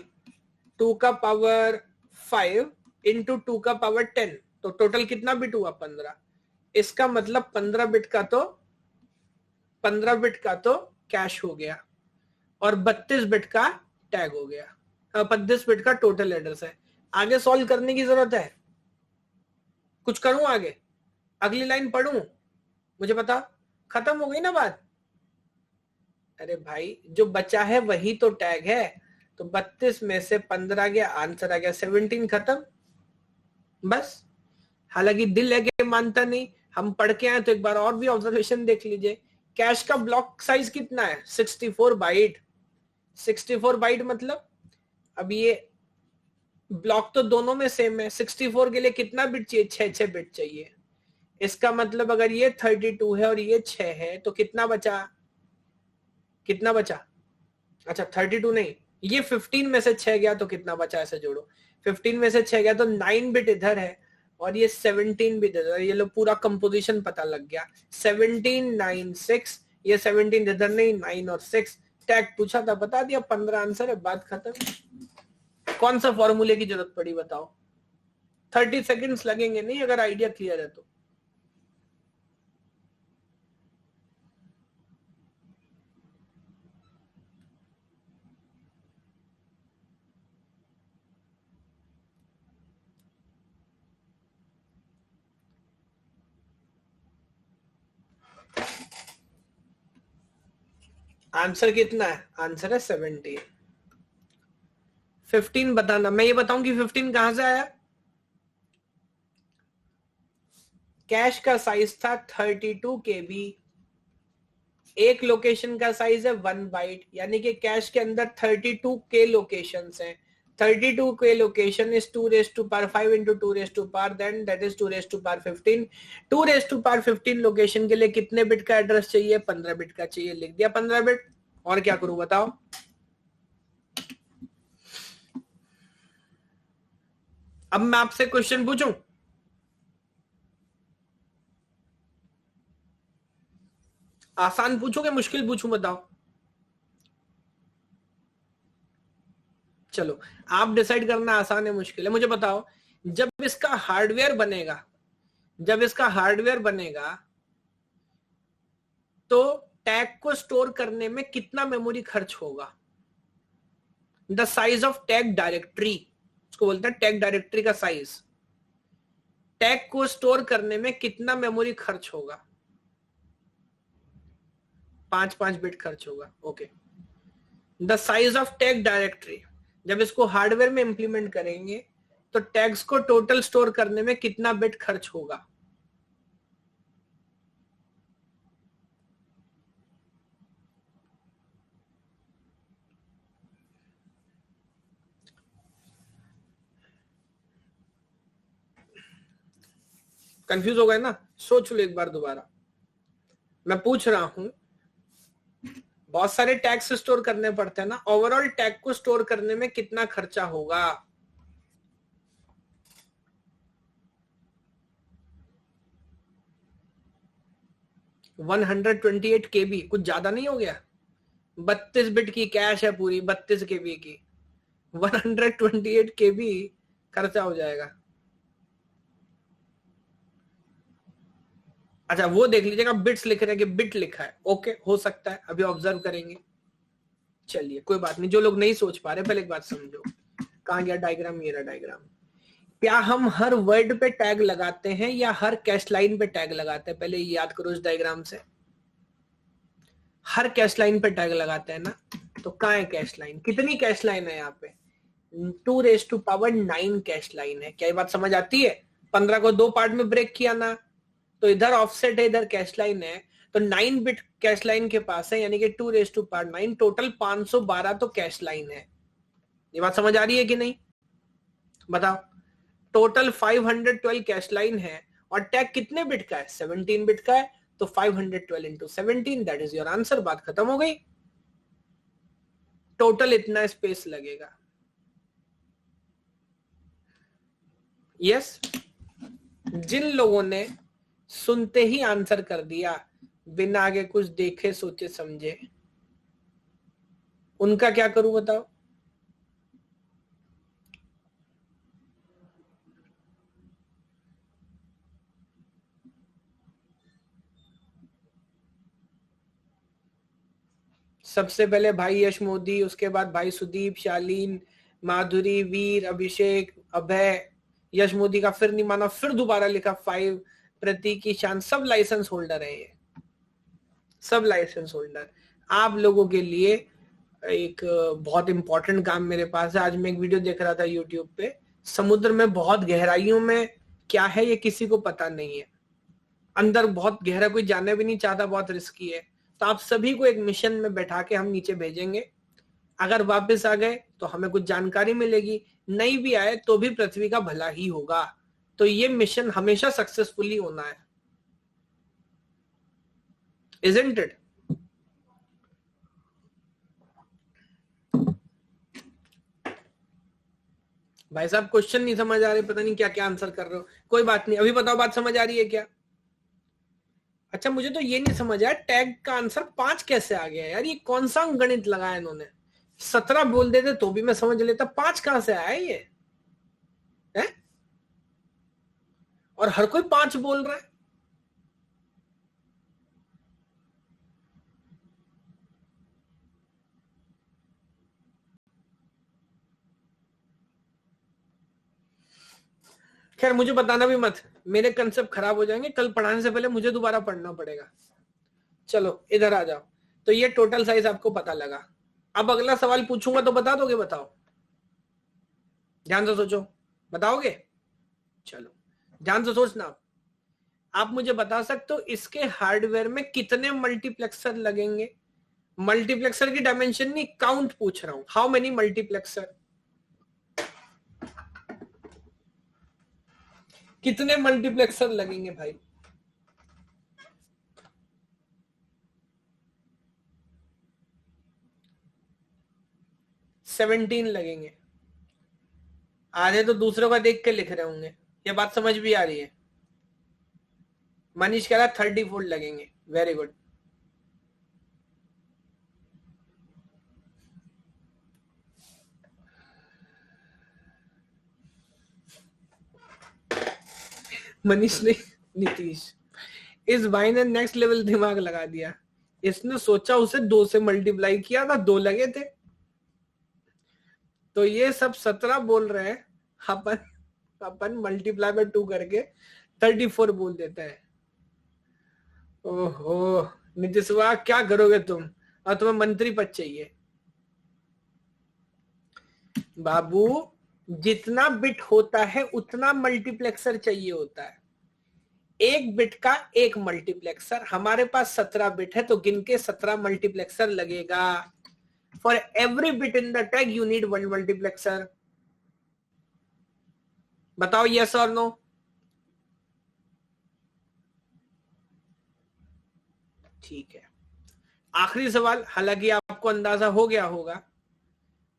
2 का पावर 5 इंटू 2 का पावर 10, तो टोटल कितना बिट हुआ? 15। इसका मतलब 15 बिट का तो 15 बिट का तो कैश हो गया, और 32 बिट का टैग हो गया। 32 बिट का टोटल एड्रेस है। आगे सॉल्व करने की जरूरत है? कुछ करूं आगे? अगली लाइन पढ़ूं? मुझे बता, खत्म हो गई ना बात? अरे भाई, जो बचा है वही तो टैग है। तो 32 में से 15 गया, आंसर आ गया 17, खत्म बस। हालांकि दिल है कि मानता नहीं, हम पढ़ के आए तो एक बार और भी ऑब्जर्वेशन देख लीजिए। कैश का ब्लॉक साइज कितना है? 64 बाइट। 64 बाइट मतलब, अब ये ब्लॉक तो दोनों में सेम है, 64 के लिए कितना बिट चाहिए? 6 बिट चाहिए। इसका मतलब अगर ये 32 है और ये 6 है, तो कितना बचा? कितना बचा? अच्छा 32 नहीं, ये 15 में से 6 गया तो कितना बचा? ऐसे जोड़ो, 15 में से 6 गया तो 9 बिट इधर है, और ये 17 बिट इधर। ये लो पूरा कंपोजिशन पता लग गया। 17 9 6, ये 17 इधर नहीं, 9 और 6। टैग पूछा था, बता दिया, 15 आंसर है, बात खत्म। कौन सा फॉर्मूले की जरूरत पड़ी बताओ? 30 सेकेंड्स लगेंगे नहीं, अगर आइडिया क्लियर है तो। आंसर कितना है? आंसर है 17। 15 बताना, मैं ये बताऊं कि 15 कहां से आया? कैश का साइज था 32 KB, एक लोकेशन का साइज है 1 बाइट, यानी कि कैश के अंदर 32 के लोकेशंस हैं। 32 के location is 2⁻5 into 2⁻, then that is 2⁻15। 2⁻15 location के लिए कितने बिट का एड्रेस चाहिए? 15 बिट का चाहिए, लिख दिया 15 बिट। और क्या करूं बताओ? अब मैं आपसे क्वेश्चन पूछूं? आसान पूछोगे, मुश्किल पूछूं बताओ? चलो, आप डिसाइड करना आसान है मुश्किल है। मुझे बताओ, जब इसका हार्डवेयर बनेगा, जब इसका हार्डवेयर बनेगा तो टैग को स्टोर करने में कितना मेमोरी खर्च होगा। The size of tag directory, उसको बोलते हैं टैग डायरेक्टरी का साइज। टैग को स्टोर करने में कितना मेमोरी खर्च होगा। 5 बिट खर्च होगा। Okay, the size of tag directory, जब इसको हार्डवेयर में इंप्लीमेंट करेंगे तो टैग्स को टोटल स्टोर करने में कितना बिट खर्च होगा। कंफ्यूज हो गए ना, सोच लो एक बार दोबारा। मैं पूछ रहा हूं, बहुत सारे टैग्स स्टोर करने पड़ते हैं ना, ओवरऑल टैग को स्टोर करने में कितना खर्चा होगा। वन 128 KB कुछ ज्यादा नहीं हो गया। 32 बिट की कैश है पूरी, 32 KB की, 128 KB खर्चा हो जाएगा। अच्छा वो देख लीजिएगा, बिट्स लिख रहे हैं कि बिट लिखा है। ओके, हो सकता है, अभी ऑब्जर्व करेंगे। चलिए कोई बात नहीं, जो लोग नहीं सोच पा रहे पहले एक बात समझो। कहां गया डायग्राम, ये रहा डायग्राम। क्या हम हर वर्ड पे टैग लगाते हैं या हर कैश लाइन पे टैग लगाते हैं, पहले ये याद करो इस डायग्राम से। हर कैश लाइन पे टैग लगाते हैं ना, तो कहां है कैश लाइन, कितनी कैश लाइन है यहाँ पे। 2⁹ कैश लाइन है। क्या ये बात समझ आती है। 15 को 2 पार्ट में ब्रेक किया ना, तो इधर ऑफसेट है, इधर कैश लाइन है, तो 9 बिट कैश लाइन के पास है, यानी कि 2⁹9, टोटल 512 तो कैश लाइन है। ये बात समझ आ रही है कि नहीं, बताओ। टोटल 512 कैश लाइन है और टैग कितने बिट का है, 17 बिट का है, तो 512 into 17, that is your answer. बात खत्म हो गई। टोटल इतना स्पेस लगेगा। यस, जिन लोगों ने सुनते ही आंसर कर दिया बिना आगे कुछ देखे सोचे समझे, उनका क्या करूं बताओ। सबसे पहले भाई यश मोदी, उसके बाद भाई सुदीप, शालीन, माधुरी, वीर, अभिषेक, अभय। यश मोदी का फिर नहीं माना, फिर दोबारा लिखा 5। प्रतीक, ईशान, सब लाइसेंस होल्डर है ये, सब लाइसेंस होल्डर। आप लोगों के लिए एक बहुत इंपॉर्टेंट काम मेरे पास है। आज मैं एक वीडियो देख रहा था यूट्यूब पे, समुद्र में बहुत गहराइयों में क्या है ये किसी को पता नहीं है। अंदर बहुत गहरा कोई जानना भी नहीं चाहता, बहुत रिस्की है। तो आप सभी को एक मिशन में बैठा के हम नीचे भेजेंगे। अगर वापस आ गए तो हमें कुछ जानकारी मिलेगी, नहीं भी आए तो भी पृथ्वी का भला ही होगा। तो ये मिशन हमेशा सक्सेसफुली होना है, इजंट इट। भाई साहब क्वेश्चन नहीं समझ आ रहे, पता नहीं क्या क्या आंसर कर रहे हो। कोई बात नहीं, अभी बताओ बात समझ आ रही है क्या। अच्छा मुझे तो ये नहीं समझ आया टैग का आंसर 5 कैसे आ गया यार, ये कौन सा गणित लगाया इन्होंने। 17 बोल देते तो भी मैं समझ लेता, 5 कहां से आया ये है? और हर कोई 5 बोल रहा है। खैर मुझे बताना भी मत, मेरे कंसेप्ट खराब हो जाएंगे, कल पढ़ाने से पहले मुझे दोबारा पढ़ना पड़ेगा। चलो इधर आ जाओ। तो ये टोटल साइज आपको पता लगा। अब अगला सवाल पूछूंगा तो बता दोगे, बताओ, ध्यान से सोचो, बताओगे। चलो ध्यान से सोचना। आप मुझे बता सकते हो इसके हार्डवेयर में कितने मल्टीप्लेक्सर लगेंगे। मल्टीप्लेक्सर की डायमेंशन नहीं, काउंट पूछ रहा हूं, हाउ मेनी मल्टीप्लेक्सर, कितने मल्टीप्लेक्सर लगेंगे भाई। 17 लगेंगे। आधे तो दूसरों का देख के लिख रहे होंगे, ये बात समझ भी आ रही है। मनीष कह रहा 34 लगेंगे, वेरी गुड। मनीष नहीं, नीतीश, इस भाई ने नेक्स्ट लेवल दिमाग लगा दिया। इसने सोचा उसे 2 से मल्टीप्लाई किया था, 2 लगे थे, तो ये सब 17 बोल रहे हैं, अपन मल्टीप्लाई बाय 2 करके 34 बोल देते हैं। ओहो नीतीश वाह, क्या करोगे तुम, और तुम्हें मंत्री पद चाहिए। बाबू जितना बिट होता है उतना मल्टीप्लेक्सर चाहिए होता है। एक बिट का एक मल्टीप्लेक्सर, हमारे पास 17 बिट है तो गिन के 17 मल्टीप्लेक्सर लगेगा। For every bit in the tag you need 1 multiplexer. बताओ यस और नो। ठीक है, आखिरी सवाल, हालांकि आपको अंदाजा हो गया होगा,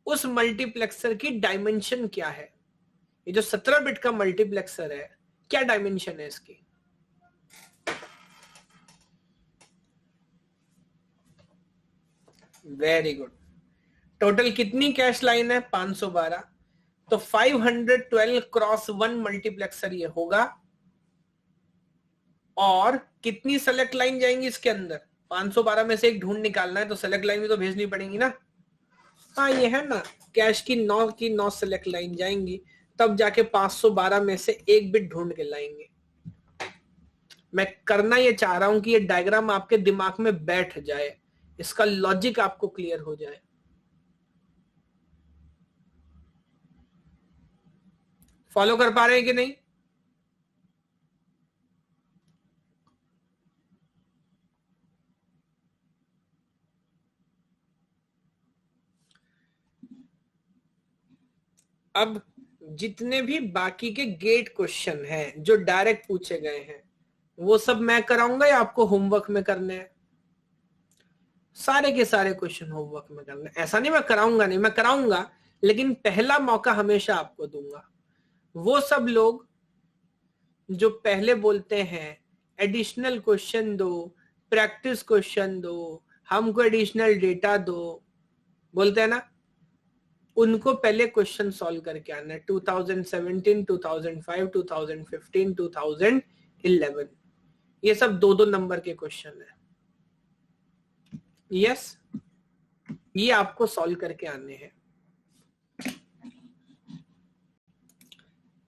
उस मल्टीप्लेक्सर की डायमेंशन क्या है। ये जो 17 बिट का मल्टीप्लेक्सर है, क्या डायमेंशन है इसकी। Very good. टोटल कितनी कैश लाइन है, 512, तो 512 क्रॉस 1 मल्टीप्लेक्सर ये होगा। और कितनी सेलेक्ट लाइन जाएंगी इसके अंदर, 512 में से एक ढूंढ निकालना है, तो सेलेक्ट लाइन भी तो भेजनी पड़ेगी ना। हाँ ये है ना, कैश की 9 सेलेक्ट लाइन जाएंगी, तब जाके 512 में से एक बिट ढूंढ के लाएंगे। मैं करना ये चाह रहा हूं कि ये डायग्राम आपके दिमाग में बैठ जाए, इसका लॉजिक आपको क्लियर हो जाए। फॉलो कर पा रहे हैं कि नहीं। अब जितने भी बाकी के गेट क्वेश्चन हैं जो डायरेक्ट पूछे गए हैं, वो सब मैं कराऊंगा या आपको होमवर्क में करने हैं। सारे के सारे क्वेश्चन होमवर्क में करने, ऐसा नहीं मैं कराऊंगा नहीं, मैं कराऊंगा, लेकिन पहला मौका हमेशा आपको दूंगा। वो सब लोग जो पहले बोलते हैं एडिशनल क्वेश्चन दो, प्रैक्टिस क्वेश्चन दो, हमको एडिशनल डेटा दो, बोलते हैं ना, उनको पहले क्वेश्चन सॉल्व करके आना है। 2017, 2005, 2015, 2011, ये सब 2-2 नंबर के क्वेश्चन है। यस, ये आपको सॉल्व करके आने हैं।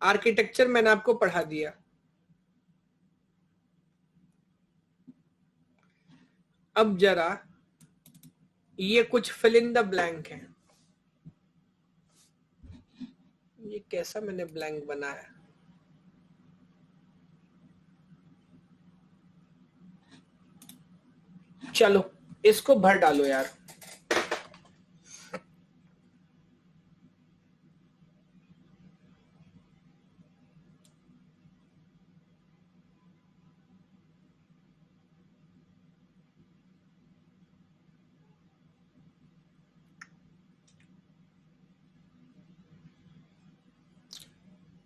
आर्किटेक्चर मैंने आपको पढ़ा दिया। अब जरा ये कुछ फिल इन द ब्लैंक है। ये कैसा मैंने ब्लैंक बनाया, चलो इसको भर डालो यार।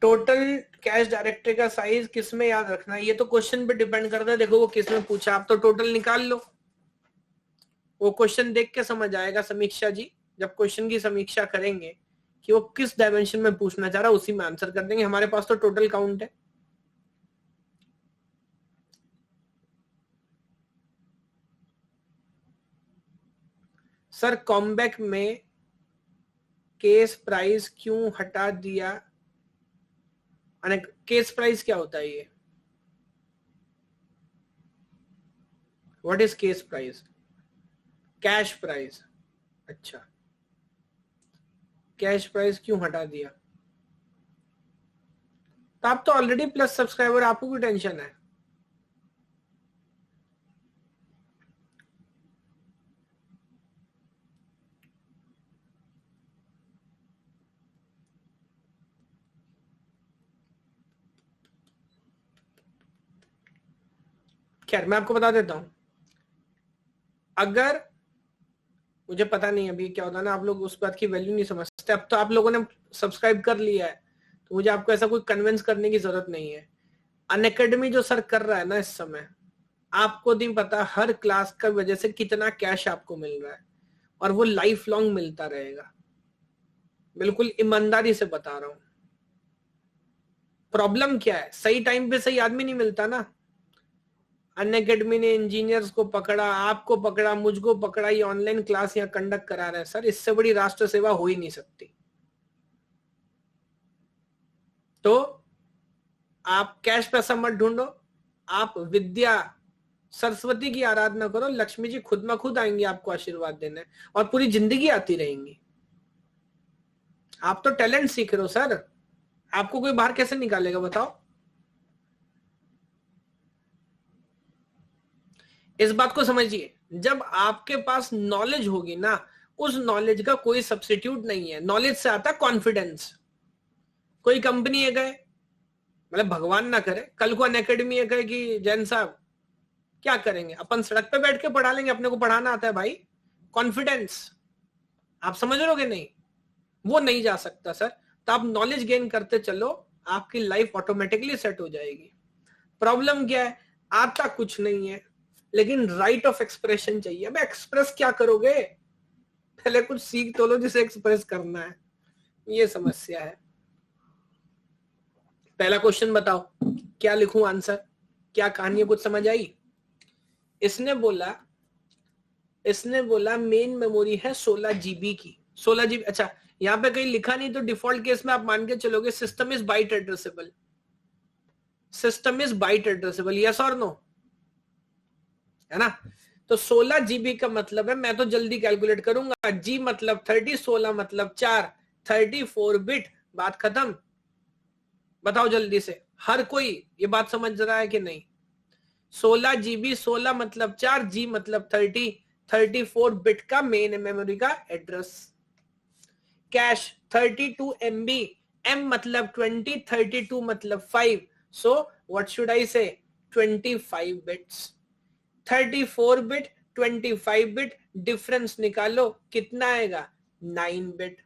टोटल कैश डायरेक्टरी का साइज किस में याद रखना है, ये तो क्वेश्चन पे डिपेंड करता है। देखो वो किस में पूछा, आप तो टोटल निकाल लो, वो क्वेश्चन देख के समझ आएगा समीक्षा जी, जब क्वेश्चन की समीक्षा करेंगे कि वो किस डायमेंशन में पूछना चाह रहा है, उसी में आंसर कर देंगे। हमारे पास तो टोटल काउंट है। सर कॉमबैक में केस प्राइस क्यों हटा दिया, केस प्राइस क्या होता है ये, what is case price. Cash price, अच्छा कैश प्राइस क्यों हटा दिया, तो आप तो ऑलरेडी प्लस सब्सक्राइबर, आपको कोई टेंशन है। खैर मैं आपको बता देता हूं, अगर मुझे पता नहीं अभी क्या होता है ना, आप लोग उस बात की वैल्यू नहीं समझते। अब तो आप लोगों ने सब्सक्राइब कर लिया है, तो मुझे आपको ऐसा कोई कन्विंस करने की जरूरत नहीं है। अनअकैडमी जो सर कर रहा है ना इस समय, आपको नहीं पता हर क्लास का वजह से कितना कैश आपको मिल रहा है, और वो लाइफ लॉन्ग मिलता रहेगा। बिल्कुल ईमानदारी से बता रहा हूं। प्रॉब्लम क्या है, सही टाइम पे सही आदमी नहीं मिलता ना। अनअकैडमी ने इंजीनियर्स को पकड़ा, आपको पकड़ा, मुझको पकड़ा, ये ऑनलाइन क्लास यहाँ कंडक्ट करा रहे हैं सर, इससे बड़ी राष्ट्र सेवा हो ही नहीं सकती। तो आप कैश पैसा मत ढूंढो, आप विद्या सरस्वती की आराधना करो, लक्ष्मी जी खुद में खुद आएंगी आपको आशीर्वाद देने, और पूरी जिंदगी आती रहेंगी। आप तो टैलेंट सीख रहे हो सर, आपको कोई बाहर कैसे निकालेगा बताओ। इस बात को समझिए, जब आपके पास नॉलेज होगी ना, उस नॉलेज का कोई सब्स्टिट्यूट नहीं है। नॉलेज से आता कॉन्फिडेंस। कोई कंपनी है गए, मतलब भगवान ना करे कल को अनअकैडमी है गए कि जैन साहब क्या करेंगे, अपन सड़क पे बैठ के पढ़ा लेंगे, अपने को पढ़ाना आता है भाई। कॉन्फिडेंस, आप समझ रहे हो कि नहीं, वो नहीं जा सकता सर। तो आप नॉलेज गेन करते चलो, आपकी लाइफ ऑटोमेटिकली सेट हो जाएगी। प्रॉब्लम क्या है, आता कुछ नहीं है, लेकिन राइट ऑफ एक्सप्रेशन चाहिए। अब एक्सप्रेस क्या करोगे, पहले कुछ सीख तो लो जिसे एक्सप्रेस करना है, ये समस्या है। पहला क्वेश्चन बताओ, क्या लिखूं आंसर, क्या कहानी, कुछ समझ आई? इसने बोला मेन मेमोरी है 16 जीबी की। 16 जीबी, अच्छा यहां पे कहीं लिखा नहीं, तो डिफॉल्ट केस में आप मान के चलोगे system is byte addressable. System is byte addressable, yes or no, है ना? तो 16 जीबी का मतलब है, मैं तो जल्दी कैलकुलेट करूंगा, जी मतलब 30, 16 मतलब 4, 34 बिट, बात खत्म। बताओ जल्दी से, हर कोई ये बात समझ रहा है कि नहीं? 16 जीबी, 16 मतलब 4, जी मतलब 30, 34 बिट का मेन मेमोरी का एड्रेस। कैश 32 MB, M मतलब 20, 32 मतलब 5, सो व्हाट शुड आई से, 25 बिट्स। 34 बिट 25 बिट, डिफरेंस निकालो कितना आएगा, 9 बिट।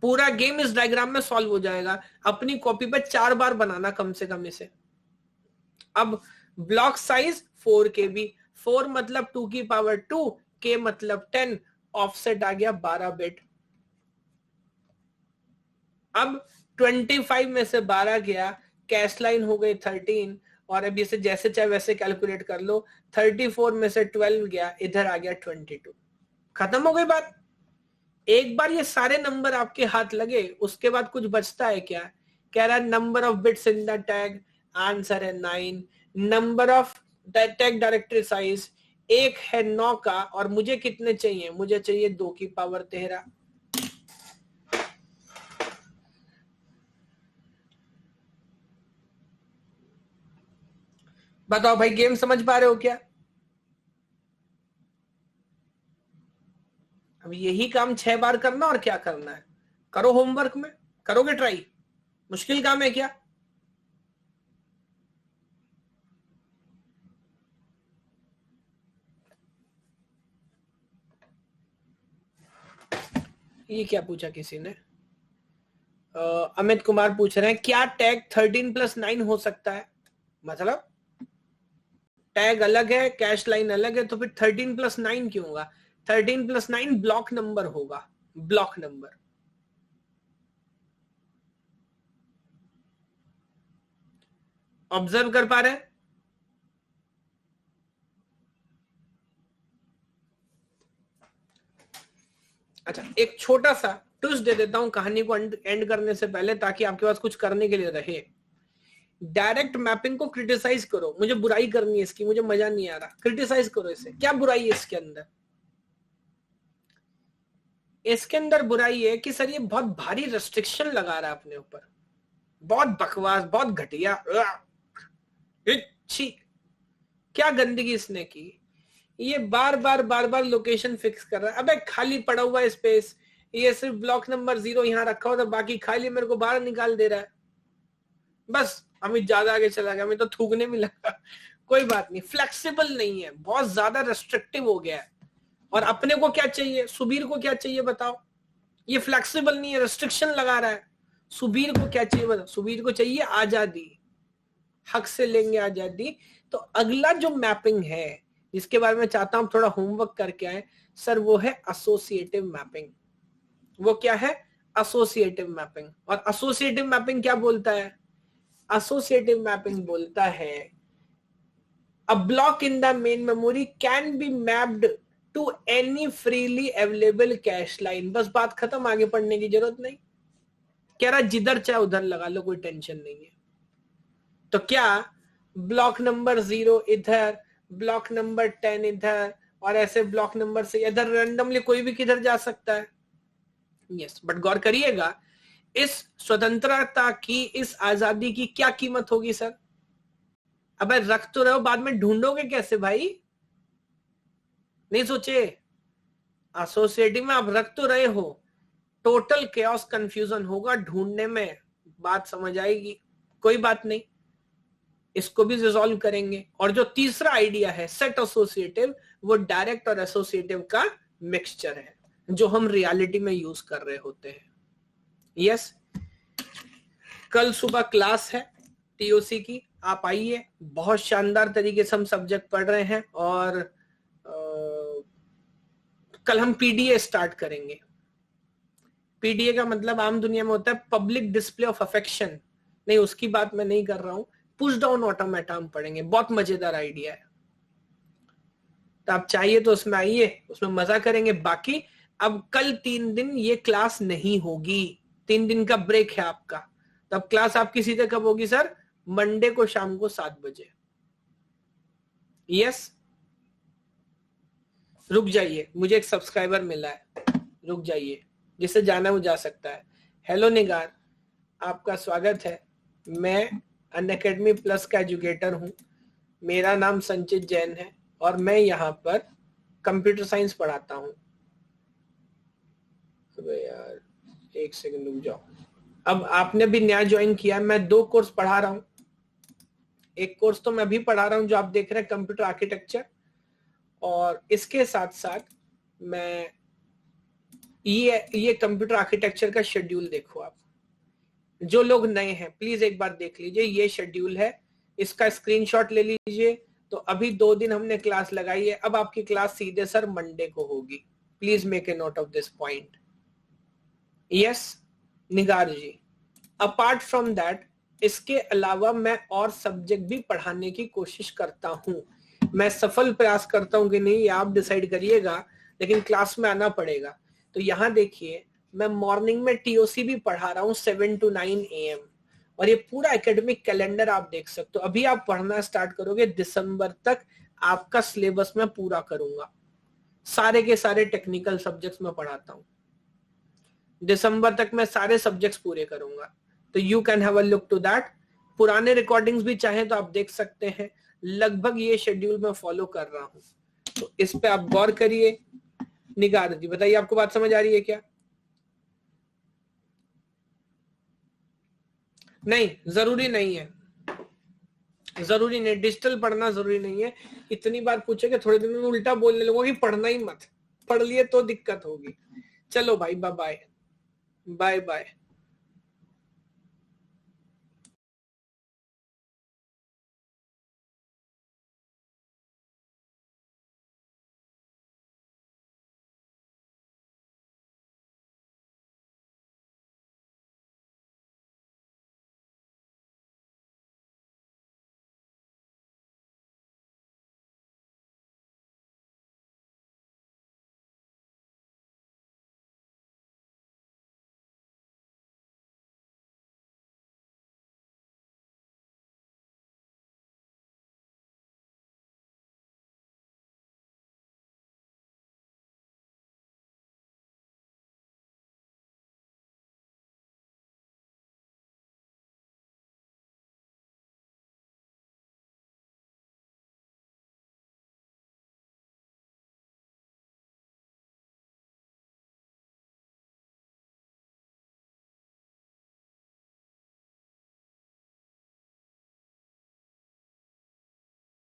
पूरा गेम इस डायग्राम में सॉल्व हो जाएगा। अपनी कॉपी पे 4 बार बनाना कम से कम इसे। अब ब्लॉक साइज 4 KB, 4 मतलब 2 की पावर 2, K मतलब 10, ऑफसेट आ गया 12 बिट। अब 25 में से 12 गया, कैश लाइन हो गई 13, और अब इसे जैसे चाहे वैसे कैलकुलेट कर लो। 34 में से 12 गया, इधर आ गया 22। खत्म हो गई बात। एक बार ये सारे नंबर आपके हाथ लगे, उसके बाद कुछ बचता है क्या? कह रहा है number of bits in the tag, answer है 9। Number of tag directory size, एक है 9 का, और मुझे कितने चाहिए, मुझे चाहिए 2 की पावर 13। बताओ भाई, गेम समझ पा रहे हो क्या? अब यही काम 6 बार करना, और क्या करना है, करो होमवर्क में, करोगे ट्राई, मुश्किल काम है क्या? ये क्या पूछा किसी ने? अमित कुमार पूछ रहे हैं क्या टैग 13+9 हो सकता है? मतलब टैग अलग है, कैश लाइन अलग है, तो फिर 13+9 क्यों होगा? 13+9 ब्लॉक नंबर होगा, ब्लॉक नंबर। ऑब्जर्व कर पा रहे हैं? अच्छा, एक छोटा सा ट्विस्ट दे देता हूं कहानी को एंड करने से पहले, ताकि आपके पास कुछ करने के लिए रहे। डायरेक्ट मैपिंग को क्रिटिसाइज करो, मुझे बुराई करनी है इसकी, मुझे मजा नहीं आ रहा, क्रिटिसाइज करो इसे। क्या बुराई है इसके अंदर? इसके अंदर बुराई है कि सर ये बहुत भारी रेस्ट्रिक्शन लगा रहा है अपने ऊपर, बहुत बकवास, बहुत घटिया, छी, क्या गंदगी इसने की। ये बार बार लोकेशन फिक्स कर रहा है। अबे खाली पड़ा हुआ स्पेस, ये सिर्फ ब्लॉक नंबर 0 यहां रखा हो, तो बाकी खाली मेरे को बाहर निकाल दे रहा है। बस अमित ज्यादा आगे चला गया, मैं तो थूकने में लगा। कोई बात नहीं, फ्लेक्सिबल नहीं है, बहुत ज्यादा रेस्ट्रिक्टिव हो गया है। और अपने को क्या चाहिए, सुबीर को क्या चाहिए बताओ? ये फ्लेक्सिबल नहीं है, रेस्ट्रिक्शन लगा रहा है। सुबीर को क्या चाहिए बताओ? सुबीर को चाहिए आजादी, हक से लेंगे आजादी। तो अगला जो मैपिंग है, जिसके बारे में चाहता हूं थोड़ा होमवर्क करके आए सर, वो है एसोसिएटिव मैपिंग। वो क्या है? Associative mapping. और एसोसिएटिव मैपिंग क्या बोलता है? एसोसिएटिव मैपिंग बोलता है a block in the main memory can be mapped to any freely available cache line। बस बात खत्म, आगे पढ़ने की जरूरत नहीं। कह रहा जिधर चाहे उधर लगा लो, कोई टेंशन नहीं है। तो क्या ब्लॉक नंबर 0 इधर, ब्लॉक नंबर 10 इधर, और ऐसे ब्लॉक नंबर से इधर रैंडमली कोई भी किधर जा सकता है? यस, बट गौर करिएगा, इस स्वतंत्रता की, इस आजादी की क्या कीमत होगी सर? अब रख तो रहे हो, बाद में ढूंढोगे कैसे भाई? नहीं सोचे? एसोसिएटिव में आप रख तो रहे हो, टोटल केओस कंफ्यूजन होगा ढूंढने में। बात समझ आएगी? कोई बात नहीं, इसको भी रिजॉल्व करेंगे। और जो तीसरा आइडिया है सेट एसोसिएटिव, वो डायरेक्ट और एसोसिएटिव का मिक्सचर है जो हम रियलिटी में यूज कर रहे होते हैं। यस, कल सुबह क्लास है टीओसी की, आप आइए। बहुत शानदार तरीके से हम सब्जेक्ट पढ़ रहे हैं, और कल हम पीडीए स्टार्ट करेंगे। पीडीए का मतलब आम दुनिया में होता है पब्लिक डिस्प्ले ऑफ अफेक्शन। नहीं, उसकी बात मैं नहीं कर रहा हूं। पुश डाउन ऑटोमेटा हम पढ़ेंगे, बहुत मजेदार आइडिया है। तो आप चाहिए तो उसमें आइए, उसमें मजा करेंगे। बाकी अब कल 3 दिन ये क्लास नहीं होगी, 3 दिन का ब्रेक है आपका। तब क्लास आपकी सीधे कब होगी सर? मंडे को शाम को 7 बजे। यस, रुक जाइए, मुझे एक सब्सक्राइबर मिला है, रुक जाइए, जिसे जाना वो जा सकता है। हेलो निगार, आपका स्वागत है। मैं अनअकैडमी प्लस का एजुकेटर हूं। मेरा नाम संचित जैन है और मैं यहाँ पर कंप्यूटर साइंस पढ़ाता हूं। अबे यार, एक सेकंड रुक जाओ। अब आपने भी नया ज्वाइन किया, मैं 2 कोर्स पढ़ा रहा हूं। एक कोर्स तो मैं अभी पढ़ा रहा हूं जो आप देख रहे हैं, कंप्यूटर आर्किटेक्चर, और इसके साथ साथ मैं ये कंप्यूटर आर्किटेक्चर का शेड्यूल देखो। आप जो लोग नए हैं प्लीज एक बार देख लीजिए, ये शेड्यूल है, इसका स्क्रीनशॉट ले लीजिए। तो अभी 2 दिन हमने क्लास लगाई है, अब आपकी क्लास सीधे सर मंडे को होगी। Please make a note of this point. Yes Nigar ji, apart from that, इसके अलावा मैं और सब्जेक्ट भी पढ़ाने की कोशिश करता हूं। मैं सफल प्रयास करता हूं कि नहीं, ये आप डिसाइड करिएगा, लेकिन क्लास में आना पड़ेगा। तो यहां देखिए, मैं मॉर्निंग में टीओसी भी पढ़ा रहा हूं 7 to 9 AM, और ये पूरा एकेडमिक कैलेंडर आप देख सकते हो। अभी आप पढ़ना स्टार्ट करोगे, दिसंबर तक आपका सिलेबस मैं पूरा करूंगा। सारे के सारे टेक्निकल सब्जेक्ट्स में पढ़ाता हूं, दिसंबर तक मैं सारे सब्जेक्ट्स पूरे करूंगा। तो you can have a look to that. पुराने रिकॉर्डिंग्स भी चाहें तो आप देख सकते हैं। लगभग ये शेड्यूल मैं फॉलो कर रहा हूं, तो इस पे आप गौर करिए। निगार जी बताइए, आपको बात समझ आ रही है क्या? नहीं, जरूरी नहीं है, जरूरी नहीं, डिजिटल पढ़ना जरूरी नहीं है। इतनी बार पूछे कि थोड़े दिन में उल्टा बोलने लगोगे कि पढ़ना ही मत, पढ़ लिए तो दिक्कत होगी। चलो भाई, बाय बाय बाय बाय।